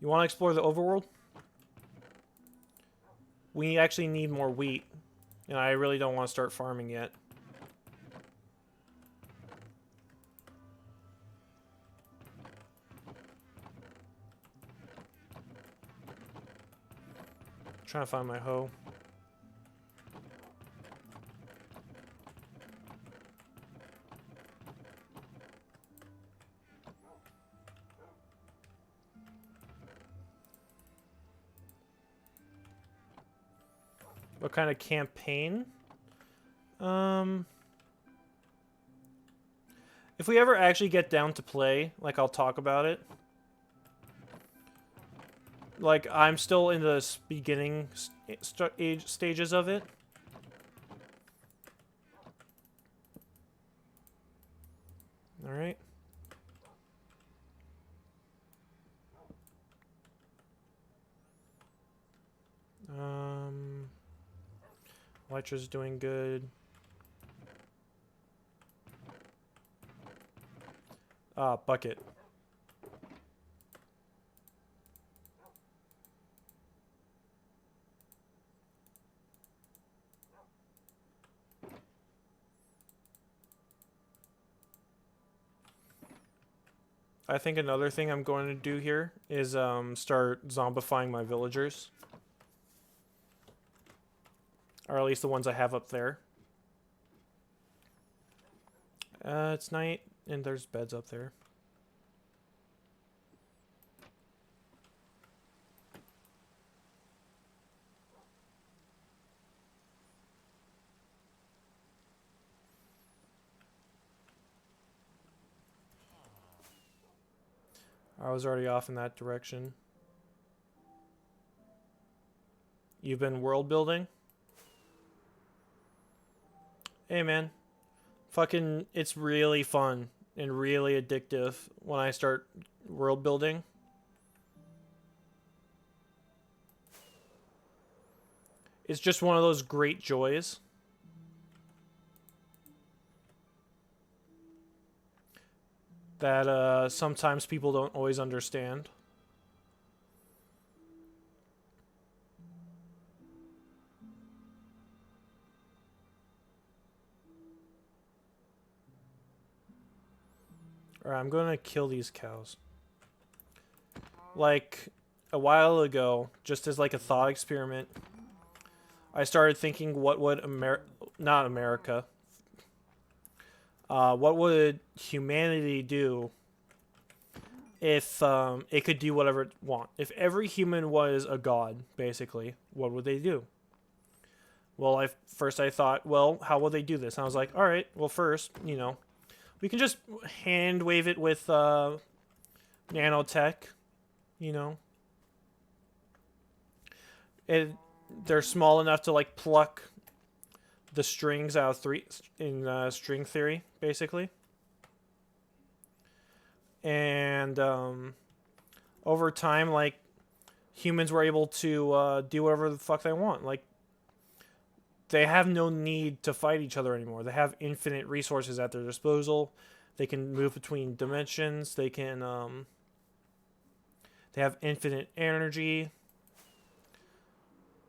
You want to explore the overworld? We actually need more wheat. And I really don't want to start farming yet. Trying to find my hoe. What kind of campaign? If we ever actually get down to play, like, I'll talk about it. Like, I'm still in the beginning stages of it. Alright. Elytra's doing good. Ah, bucket. I think another thing I'm going to do here is start zombifying my villagers. Or at least the ones I have up there. It's night, and there's beds up there. I was already off in that direction. You've been world building? Hey man, fucking, it's really fun and really addictive when I start world building. It's just one of those great joys. That sometimes people don't always understand. Alright, I'm going to kill these cows. Like, a while ago, just as like a thought experiment, I started thinking what would not America, what would humanity do if it could do whatever it want? If every human was a god, basically, what would they do? Well, first I thought, well, how will they do this? And I was like, all right, well, first, you know, we can just hand wave it with nanotech, you know. They're small enough to like pluck the strings out of string theory, basically. And over time, like, humans were able to do whatever the fuck they want. Like, they have no need to fight each other anymore. They have infinite resources at their disposal. They can move between dimensions. They can they have infinite energy.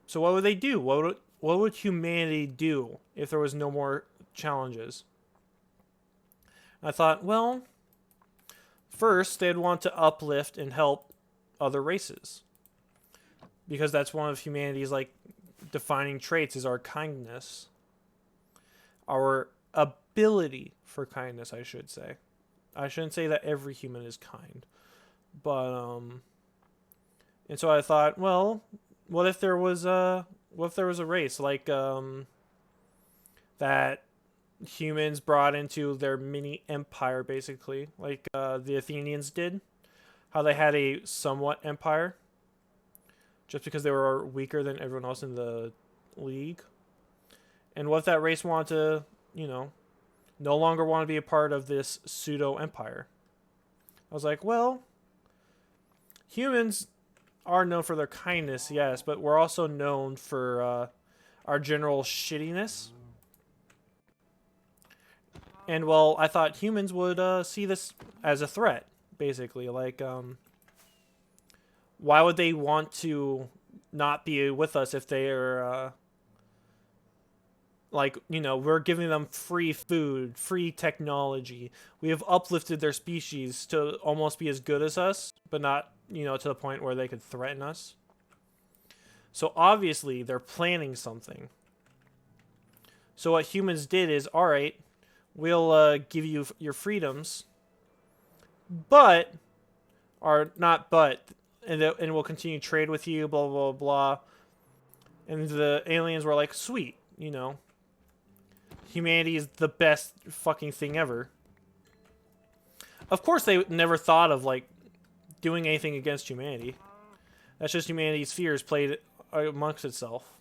So what would they do? What would humanity do if there was no more challenges? I thought, well, first they'd want to uplift and help other races, because that's one of humanity's like defining traits is our kindness, our ability for kindness, I should say. I shouldn't say that every human is kind, but and so I thought, well, what if there was a race like that humans brought into their mini empire, basically, like the Athenians did, how they had a somewhat empire just because they were weaker than everyone else in the league. And what if that race wanted to, you know, no longer want to be a part of this pseudo empire? I was like, well, humans are known for their kindness, yes, but we're also known for our general shittiness. And well, I thought humans would see this as a threat, basically. Like, why would they want to not be with us if they are, like, you know, we're giving them free food, free technology. We have uplifted their species to almost be as good as us, but not, you know, to the point where they could threaten us. So obviously they're planning something. So what humans did is, all right, we'll give you your freedoms, but, or not but, and we'll continue to trade with you, blah, blah, blah. And the aliens were like, sweet, you know. Humanity is the best fucking thing ever. Of course, they never thought of, like, doing anything against humanity. That's just humanity's fears played amongst itself.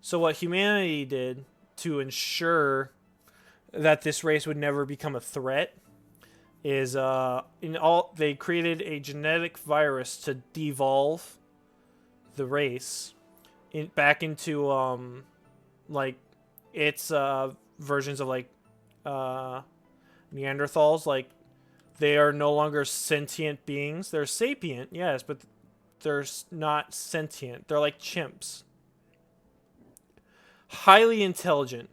So what humanity did to ensure that this race would never become a threat is they created a genetic virus to devolve the race back into like its versions of like Neanderthals. Like, they are no longer sentient beings. They're sapient, yes, but they're not sentient. They're like chimps. Highly intelligent.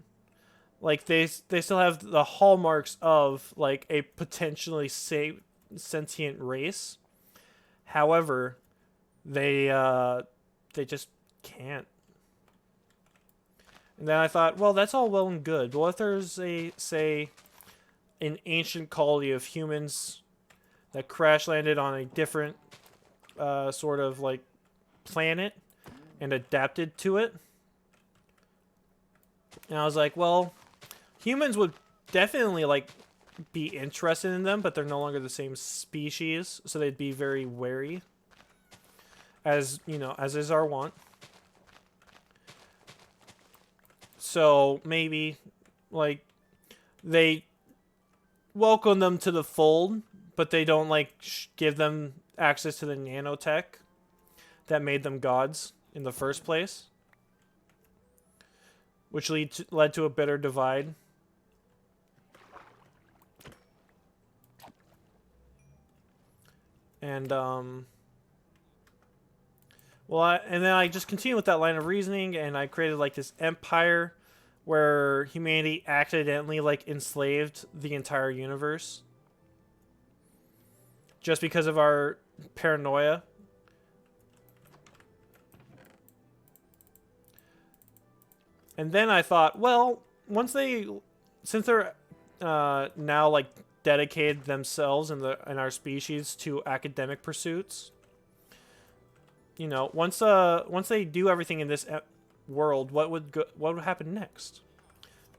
Like, they still have the hallmarks of like a potentially sentient race. However, they just can't. And then I thought, well, that's all well and good, but what if there's a, say, an ancient colony of humans that crash landed on a different sort of like planet and adapted to it. And I was like, well, humans would definitely like be interested in them, but they're no longer the same species, so they'd be very wary, as you know, as is our want. So maybe like they welcome them to the fold, but they don't like give them access to the nanotech that made them gods in the first place, which led to a bitter divide. And and then I just continued with that line of reasoning, and I created like this empire where humanity accidentally like enslaved the entire universe just because of our paranoia. And then I thought, well, since they're now like dedicated themselves and our species to academic pursuits, you know, once they do everything in this world, what would happen next?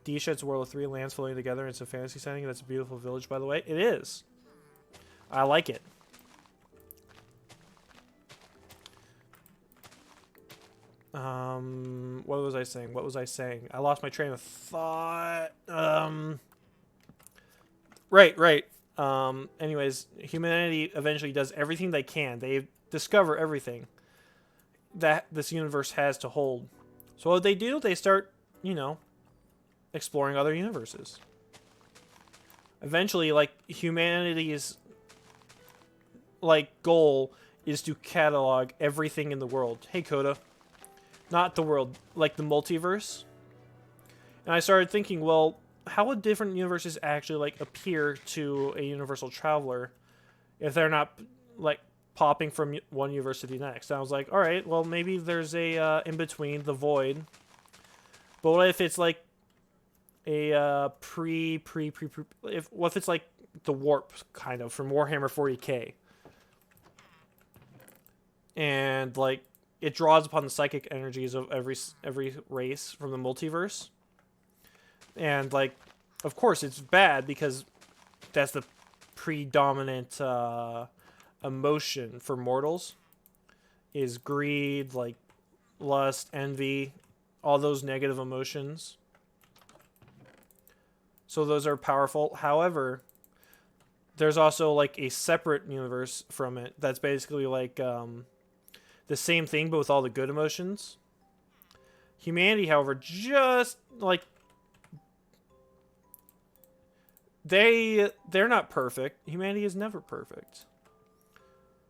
D-Shed's World of 3 lands floating together. It's a fantasy setting. That's a beautiful village, by the way. It is. I like it. What was I saying? I lost my train of thought. Right. Anyways, humanity eventually does everything they can. They discover everything that this universe has to hold. So what they do, they start, you know, exploring other universes. Eventually, like, humanity's like goal is to catalog everything in the world. Hey, Coda. Not the world, like the multiverse. And I started thinking, well, how would different universes actually like appear to a universal traveler if they're not like popping from one universe to the next? And I was like, all right, well, maybe there's a in between, the void. But what if it's like a what if it's like the warp kind of from Warhammer 40K, and like it draws upon the psychic energies of every race from the multiverse. And, like, of course, it's bad because that's the predominant emotion for mortals, is greed, like, lust, envy, all those negative emotions. So those are powerful. However, there's also, like, a separate universe from it that's basically, like, the same thing, but with all the good emotions. Humanity, however, just, like, they're not perfect. Humanity is never perfect.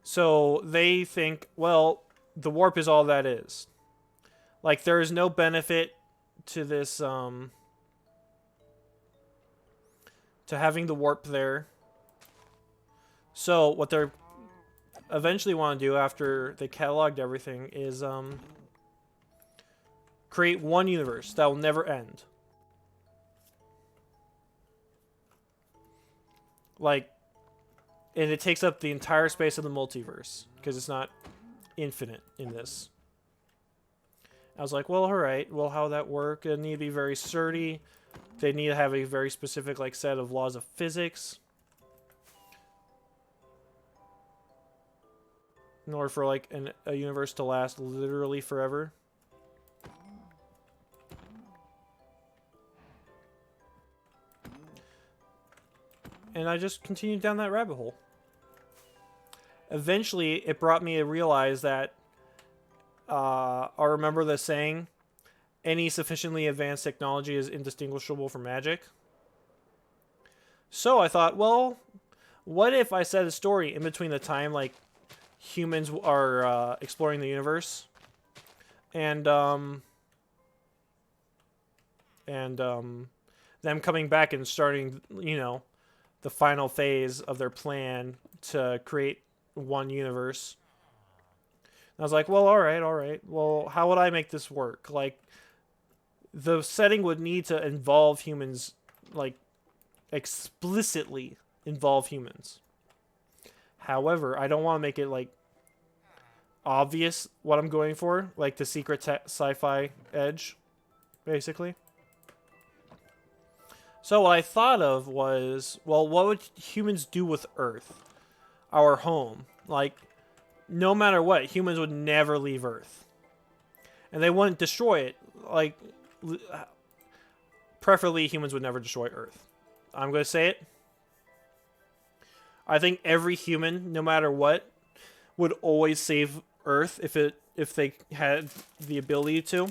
So they think, well, the warp is all that is. Like, there is no benefit to this, to having the warp there. So what they're eventually want to do after they cataloged everything is create one universe that will never end. Like, and it takes up the entire space of the multiverse because it's not infinite in this. I was like, well, all right, well, how would that work? It need to be very sturdy. They need to have a very specific like set of laws of physics in order for like a universe to last literally forever. And I just continued down that rabbit hole. Eventually, it brought me to realize that I remember the saying, any sufficiently advanced technology is indistinguishable from magic. So I thought, well, what if I set a story in between the time like humans are exploring the universe and them coming back and starting, you know, the final phase of their plan to create one universe. And I was like, well, all right. Well, how would I make this work? Like, the setting would need to involve humans, like, explicitly involve humans. However, I don't want to make it like obvious what I'm going for, like the secret sci-fi edge, basically. So what I thought of was, well, what would humans do with Earth, our home? Like, no matter what, humans would never leave Earth, and they wouldn't destroy it. Like, preferably, humans would never destroy Earth. I'm gonna say it. I think every human, no matter what, would always save Earth if they had the ability to.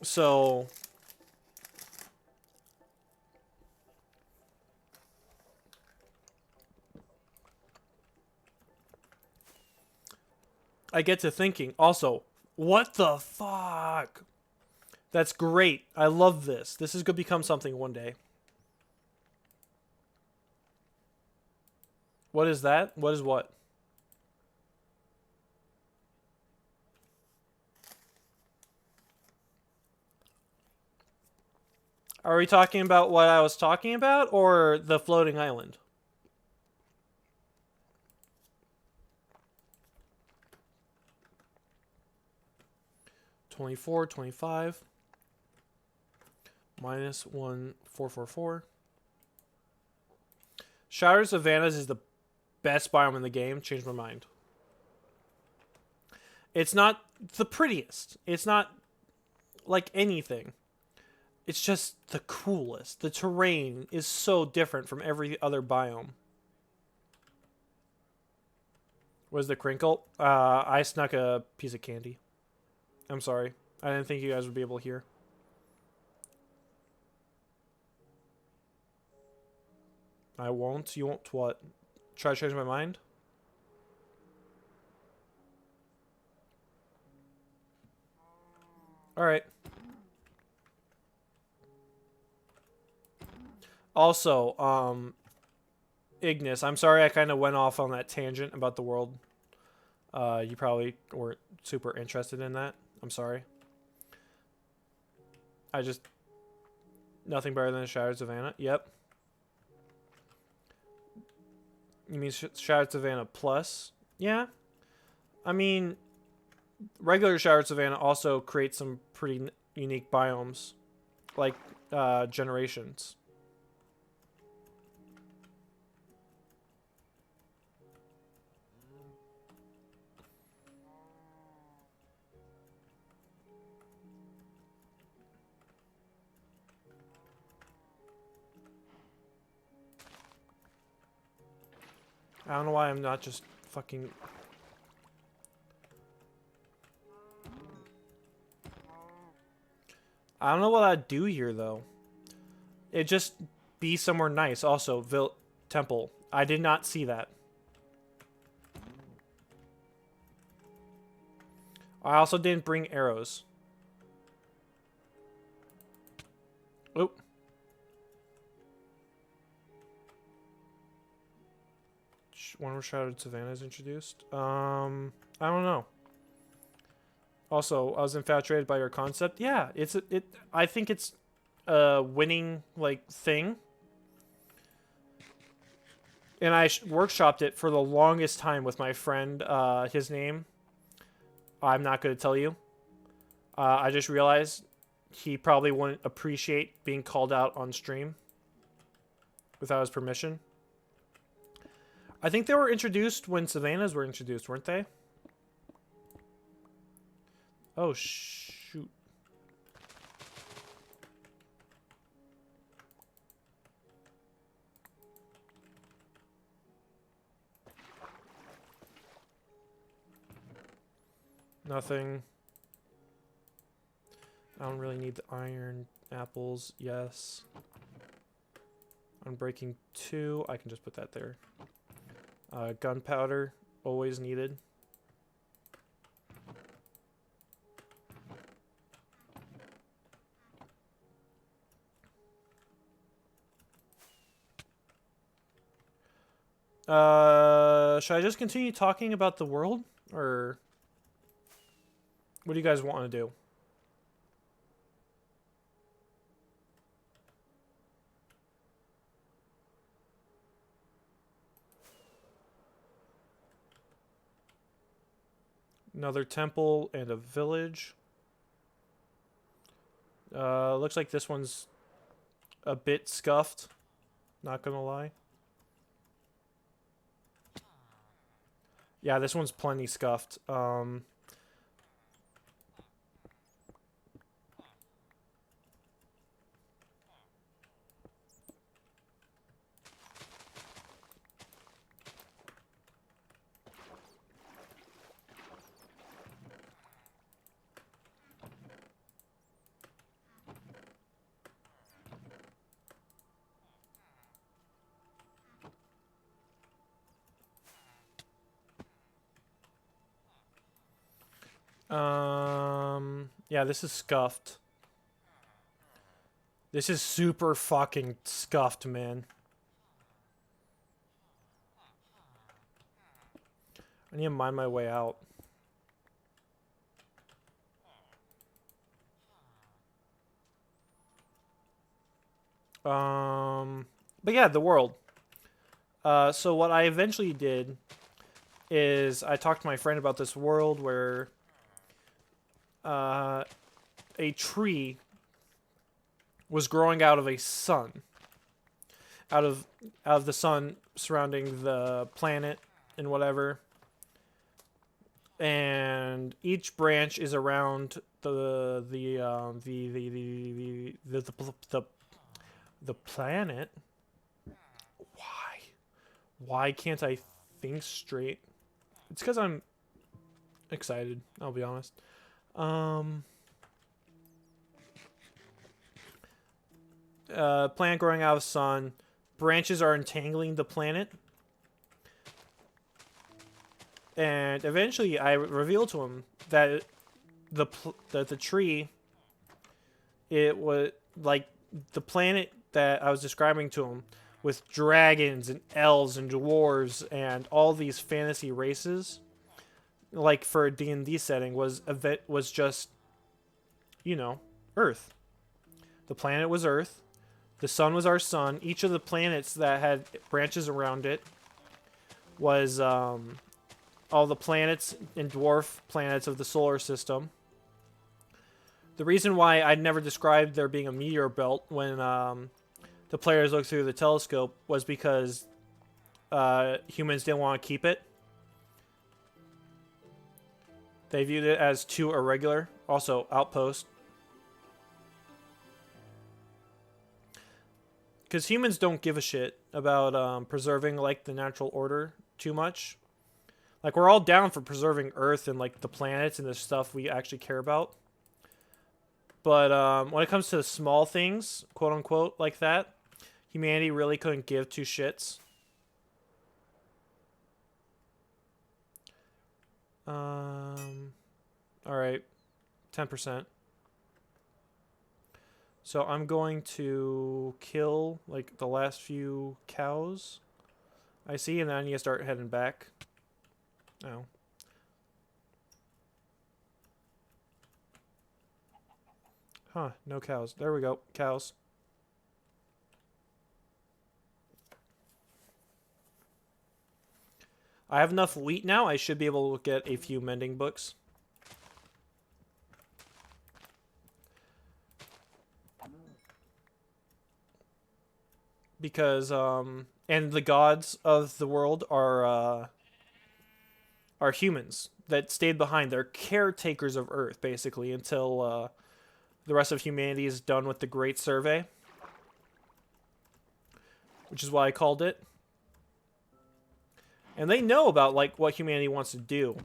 So I get to thinking also, what the fuck? That's great. I love this. This is going to become something one day. What is that? What is what? Are we talking about what I was talking about or the floating island? $24, $25. Minus 1,444. Shattered Savannas is the best biome in the game. Changed my mind. It's not the prettiest. It's not like anything. It's just the coolest. The terrain is so different from every other biome. Where's the crinkle? I snuck a piece of candy. I'm sorry. I didn't think you guys would be able to hear. I won't. You won't what? Try to change my mind? Alright. Also, Ignis, I'm sorry I kind of went off on that tangent about the world. You probably weren't super interested in that. I'm sorry. Nothing better than a Shattered Savannah. Yep. You mean Shattered Savannah Plus? Yeah. I mean, regular Shattered Savannah also creates some pretty unique biomes. Like, Generations. I don't know why I'm not just fucking... I don't know what I'd do here, though. It just be somewhere nice. Also, Temple. I did not see that. I also didn't bring arrows. Oop. When were Shattered Savannahs introduced? I don't know. Also, I was infatuated by your concept. Yeah, I think it's a winning like thing, and I workshopped it for the longest time with my friend. His name, I'm not going to tell you. I just realized he probably wouldn't appreciate being called out on stream without his permission. I think they were introduced when Savannahs were introduced, weren't they? Oh, shoot. Nothing. I don't really need the iron. Apples, yes. Unbreaking 2, I can just put that there. Gunpowder, always needed. Should I just continue talking about the world? Or what do you guys want to do? Another temple and a village. Looks like this one's a bit scuffed. Not gonna lie. Yeah, this one's plenty scuffed. Yeah, this is scuffed. This is super fucking scuffed, man. I need to mine my way out. But yeah, the world. So what I eventually did is I talked to my friend about this world where a tree was growing out of a sun, out of the sun surrounding the planet and whatever, and each branch is around the planet. Why can't I think straight? It's because I'm excited, I'll be honest. Plant growing out of sun. Branches are entangling the planet. And eventually I revealed to him that the tree, it was like the planet that I was describing to him, with dragons and elves and dwarves and all these fantasy races, like for a D&D setting, was just, you know, Earth. The planet was Earth. The sun was our sun. Each of the planets that had branches around it was all the planets and dwarf planets of the solar system. The reason why I'd never described there being a meteor belt when the players looked through the telescope was because humans didn't want to keep it. They viewed it as too irregular. Also, outpost. Because humans don't give a shit about preserving like the natural order too much. Like, we're all down for preserving Earth and like the planets and the stuff we actually care about. But when it comes to the small things, quote unquote, like that, humanity really couldn't give two shits. Alright. 10%. So I'm going to kill, like, the last few cows I see, and then I need to start heading back. Oh. Huh, no cows. There we go. Cows. I have enough wheat now. I should be able to get a few mending books. Because, and the gods of the world are humans that stayed behind. They're caretakers of Earth, basically, until, the rest of humanity is done with the Great Survey. Which is why I called it. And they know about, like, what humanity wants to do.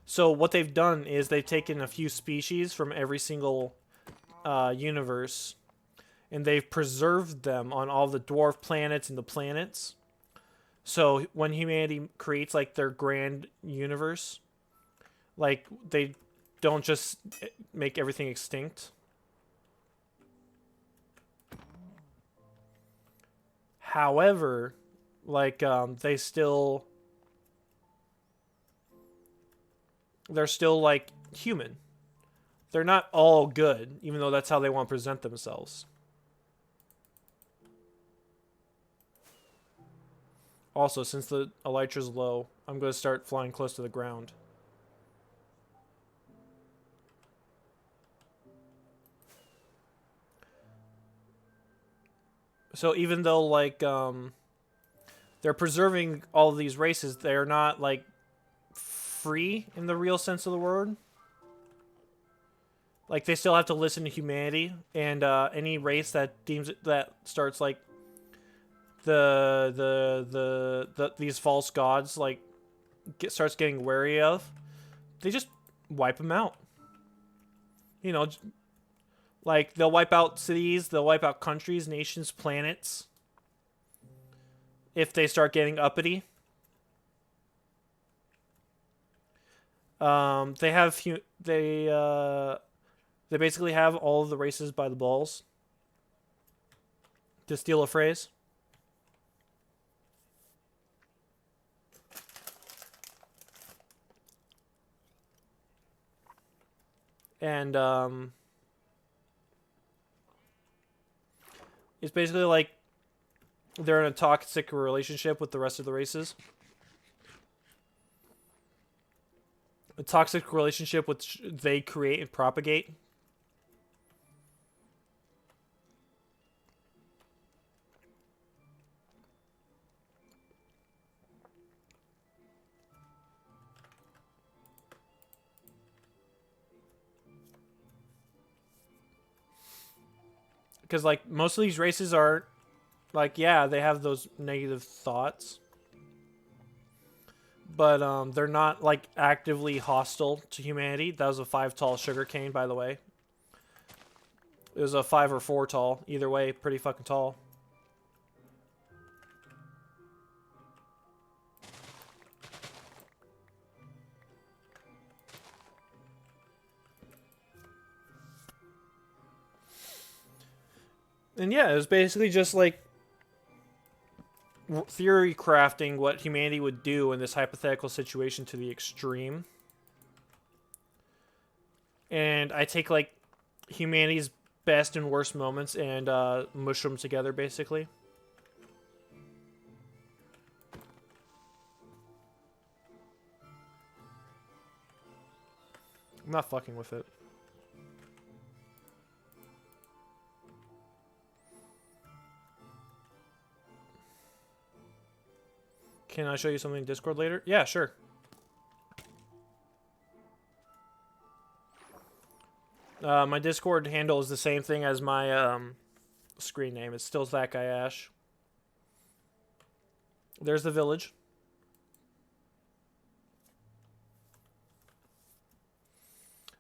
So what they've done is they've taken a few species from every single universe, and they've preserved them on all the dwarf planets and the planets. So when humanity creates, like, their grand universe, like, they don't just make everything extinct. However, like, they're still, like, human. They're not all good, even though that's how they want to present themselves. Also, since the elytra's low, I'm going to start flying close to the ground. So even though like they're preserving all of these races, they're not like free in the real sense of the word. Like they still have to listen to humanity, and any race that that starts like these false gods like starts getting wary of, they just wipe them out. You know, like they'll wipe out cities, they'll wipe out countries, nations, planets if they start getting uppity. They have they basically have all of the races by the balls. To steal a phrase. And it's basically like they're in a toxic relationship with the rest of the races. A toxic relationship which they create and propagate. Because like most of these races are like, yeah, they have those negative thoughts, but they're not like actively hostile to humanity. That was a 5 tall sugarcane, by the way. It was a 5 or 4 tall. Either way, pretty fucking tall. And yeah, it was basically just like theory crafting what humanity would do in this hypothetical situation to the extreme. And I take like humanity's best and worst moments and mush them together, basically. I'm not fucking with it. Can I show you something in Discord later? Yeah, sure. My Discord handle is the same thing as my screen name. It's still that guy Ash. There's the village.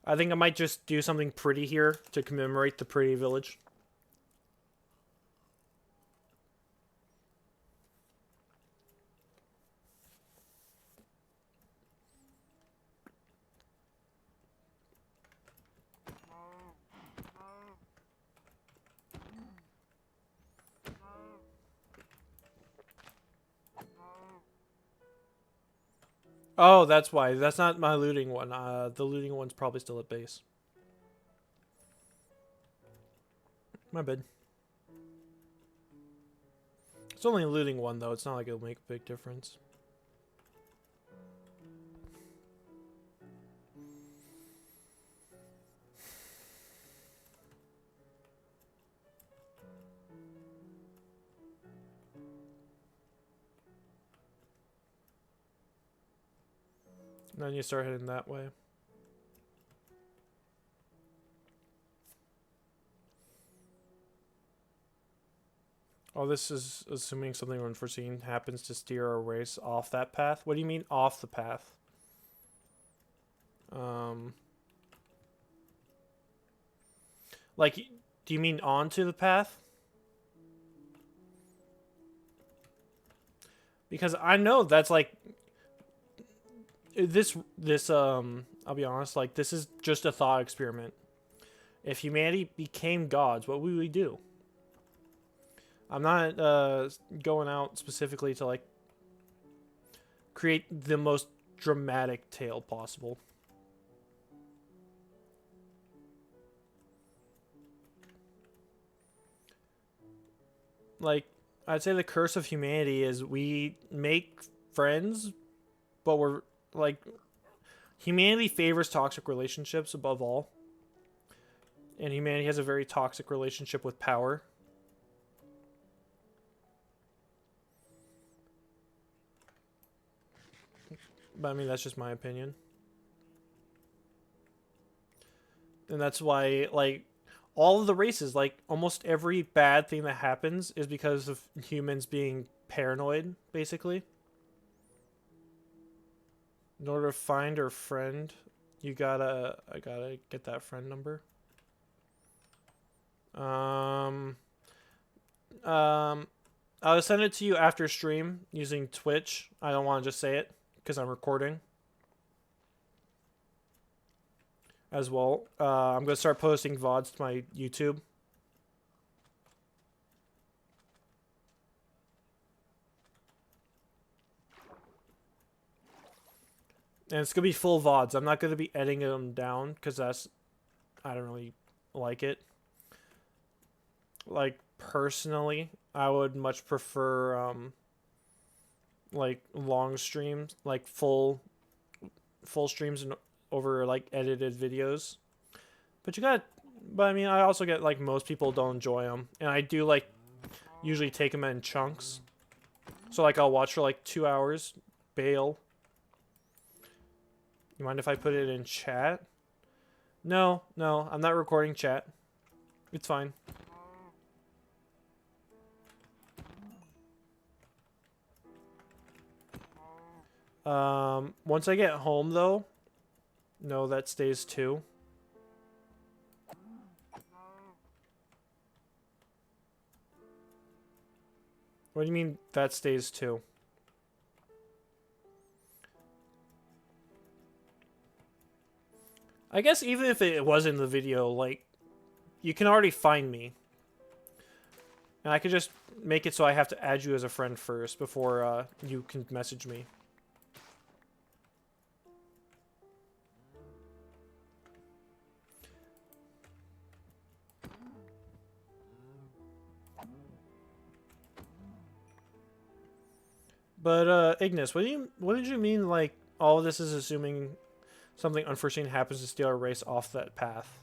I think I might just do something pretty here to commemorate the pretty village. Oh, that's why. That's not my looting one. The looting one's probably still at base. My bad. It's only a looting one, though. It's not like it'll make a big difference. And then you start heading that way. Oh, this is assuming something unforeseen happens to steer our race off that path. What do you mean off the path? Like, do you mean onto the path? Because I know that's like this I'll be honest, like this is just a thought experiment. If humanity became gods, what would we do? I'm not going out specifically to like create the most dramatic tale possible. Like, I'd say the curse of humanity is we make friends, but we're like, humanity favors toxic relationships above all. And humanity has a very toxic relationship with power. But I mean, that's just my opinion. And that's why, like, all of the races, like, almost every bad thing that happens is because of humans being paranoid, basically. In order to find her friend, I gotta get that friend number. I'll send it to you after stream using Twitch. I don't want to just say it because I'm recording as well. I'm gonna start posting VODs to my YouTube. And it's gonna be full VODs. I'm not gonna be editing them down because I don't really like it. Like, personally, I would much prefer like long streams, like full streams and over like edited videos. But I mean, I also get like most people don't enjoy them, and I do like usually take them in chunks. So like I'll watch for like 2 hours, bail. You mind if I put it in chat? No, I'm not recording chat. It's fine. Once I get home though, no, that stays 2. What do you mean that stays 2? I guess even if it was in the video, like, you can already find me. And I could just make it so I have to add you as a friend first before you can message me. But Ignis, what did you mean, like, all of this is assuming something unforeseen happens to steal our race off that path?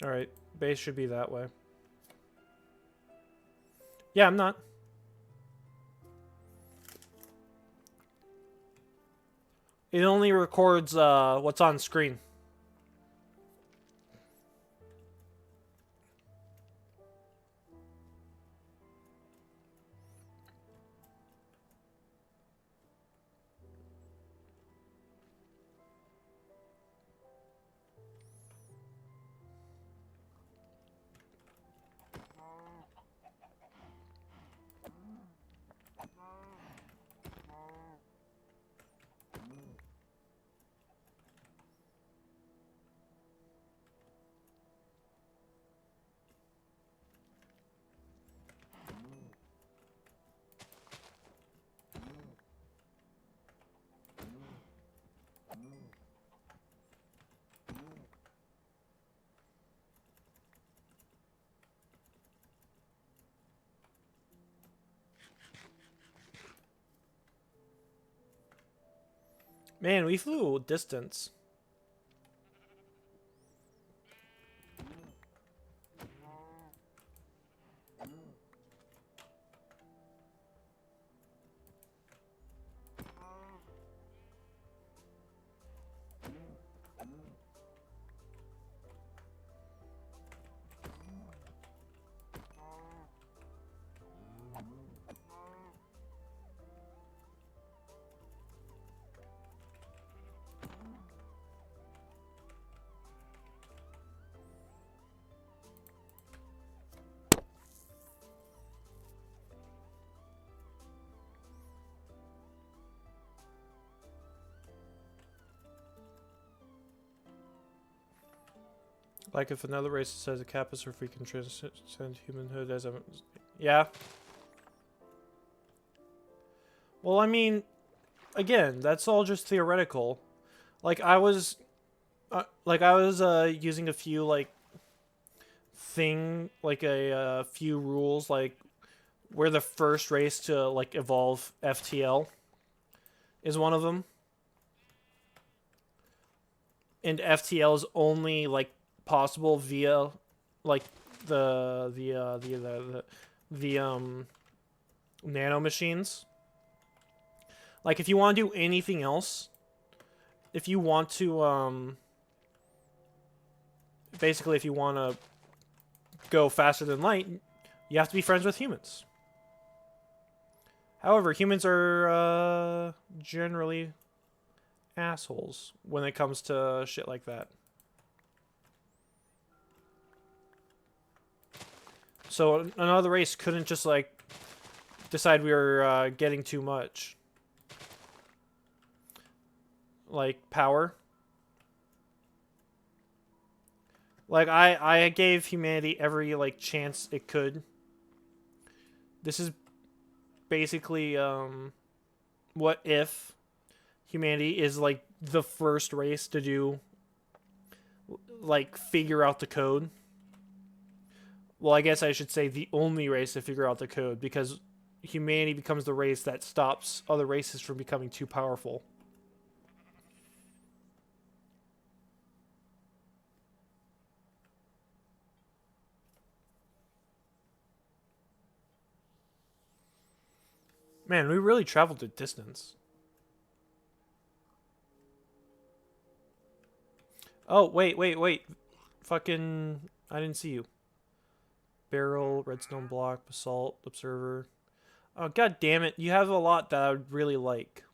Alright, base should be that way. Yeah, I'm not. It only records what's on screen. Man, we flew distance. Like if another race says a Kappas, or if we can transcend humanhood as a... Yeah. Well, I mean, again, that's all just theoretical. Like I was using a few like a few rules, like we're the first race to like evolve FTL. is one of them. And FTL is only like possible via like the nano machines. Like if you want to do anything else, if you want to basically if you want to go faster than light, you have to be friends with humans. However, humans are generally assholes when it comes to shit like that. So another race couldn't just like decide we were getting too much. Like power. Like I gave humanity every like chance it could. This is basically what if humanity is like the first race to do like figure out the code. Well, I guess I should say the only race to figure out the code, because humanity becomes the race that stops other races from becoming too powerful. Man, we really traveled a distance. Oh, wait. Fucking... I didn't see you. Barrel, redstone block, basalt, observer. Oh, god damn it. You have a lot that I would really like.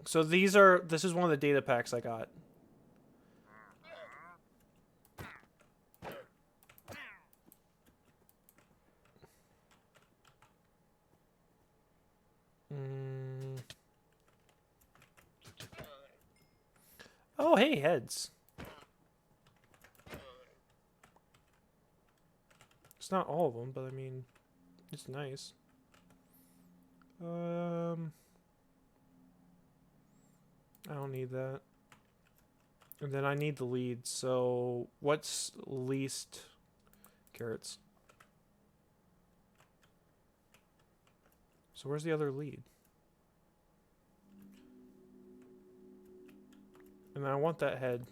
So this is one of the data packs I got. Oh, hey, heads. It's not all of them, but I mean, it's nice. I don't need that. And then I need the lead, so what's least carrots? So where's the other lead? And I want that head.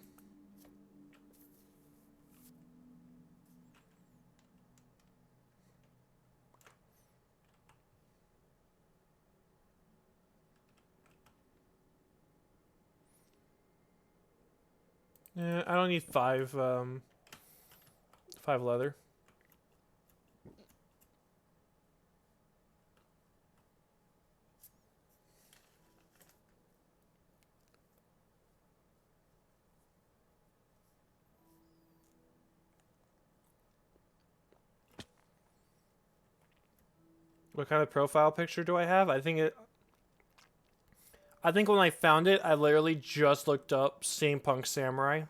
Yeah, I don't need five leather. What kind of profile picture do I have? I think when I found it, I literally just looked up Steampunk Samurai.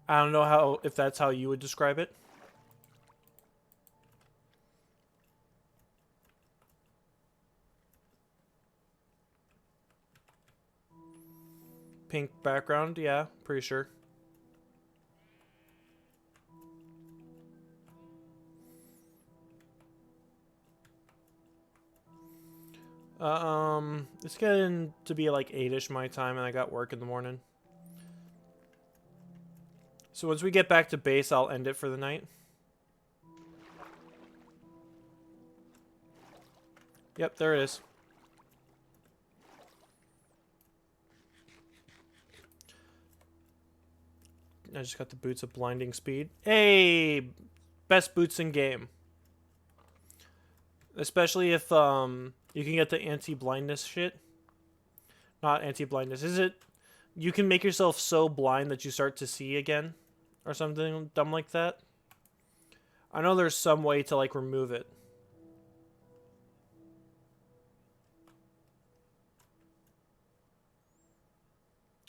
I don't know if that's how you would describe it. Pink background, yeah, pretty sure. It's getting to be like 8-ish my time, and I got work in the morning. So once we get back to base, I'll end it for the night. Yep, there it is. I just got the boots of blinding speed. Hey, best boots in game. Especially if you can get the anti-blindness shit. Not anti-blindness. Is it you can make yourself so blind that you start to see again or something dumb like that? I know there's some way to like remove it.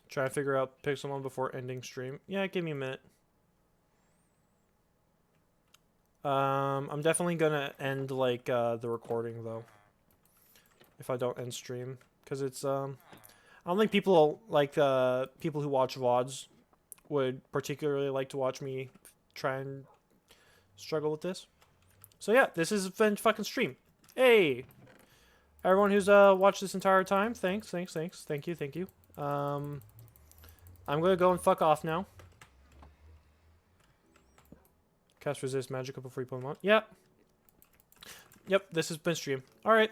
Try to figure out Pixelmon before ending stream. Yeah, give me a minute. I'm definitely gonna end like the recording though. If I don't end stream, because it's I don't think people like people who watch VODs would particularly like to watch me try and struggle with this. So yeah, this has been fucking stream. Hey, everyone who's watched this entire time, thanks, thank you. I'm gonna go and fuck off now. Cast resist magic up a free Pokemon. Yep. This has been stream. All right.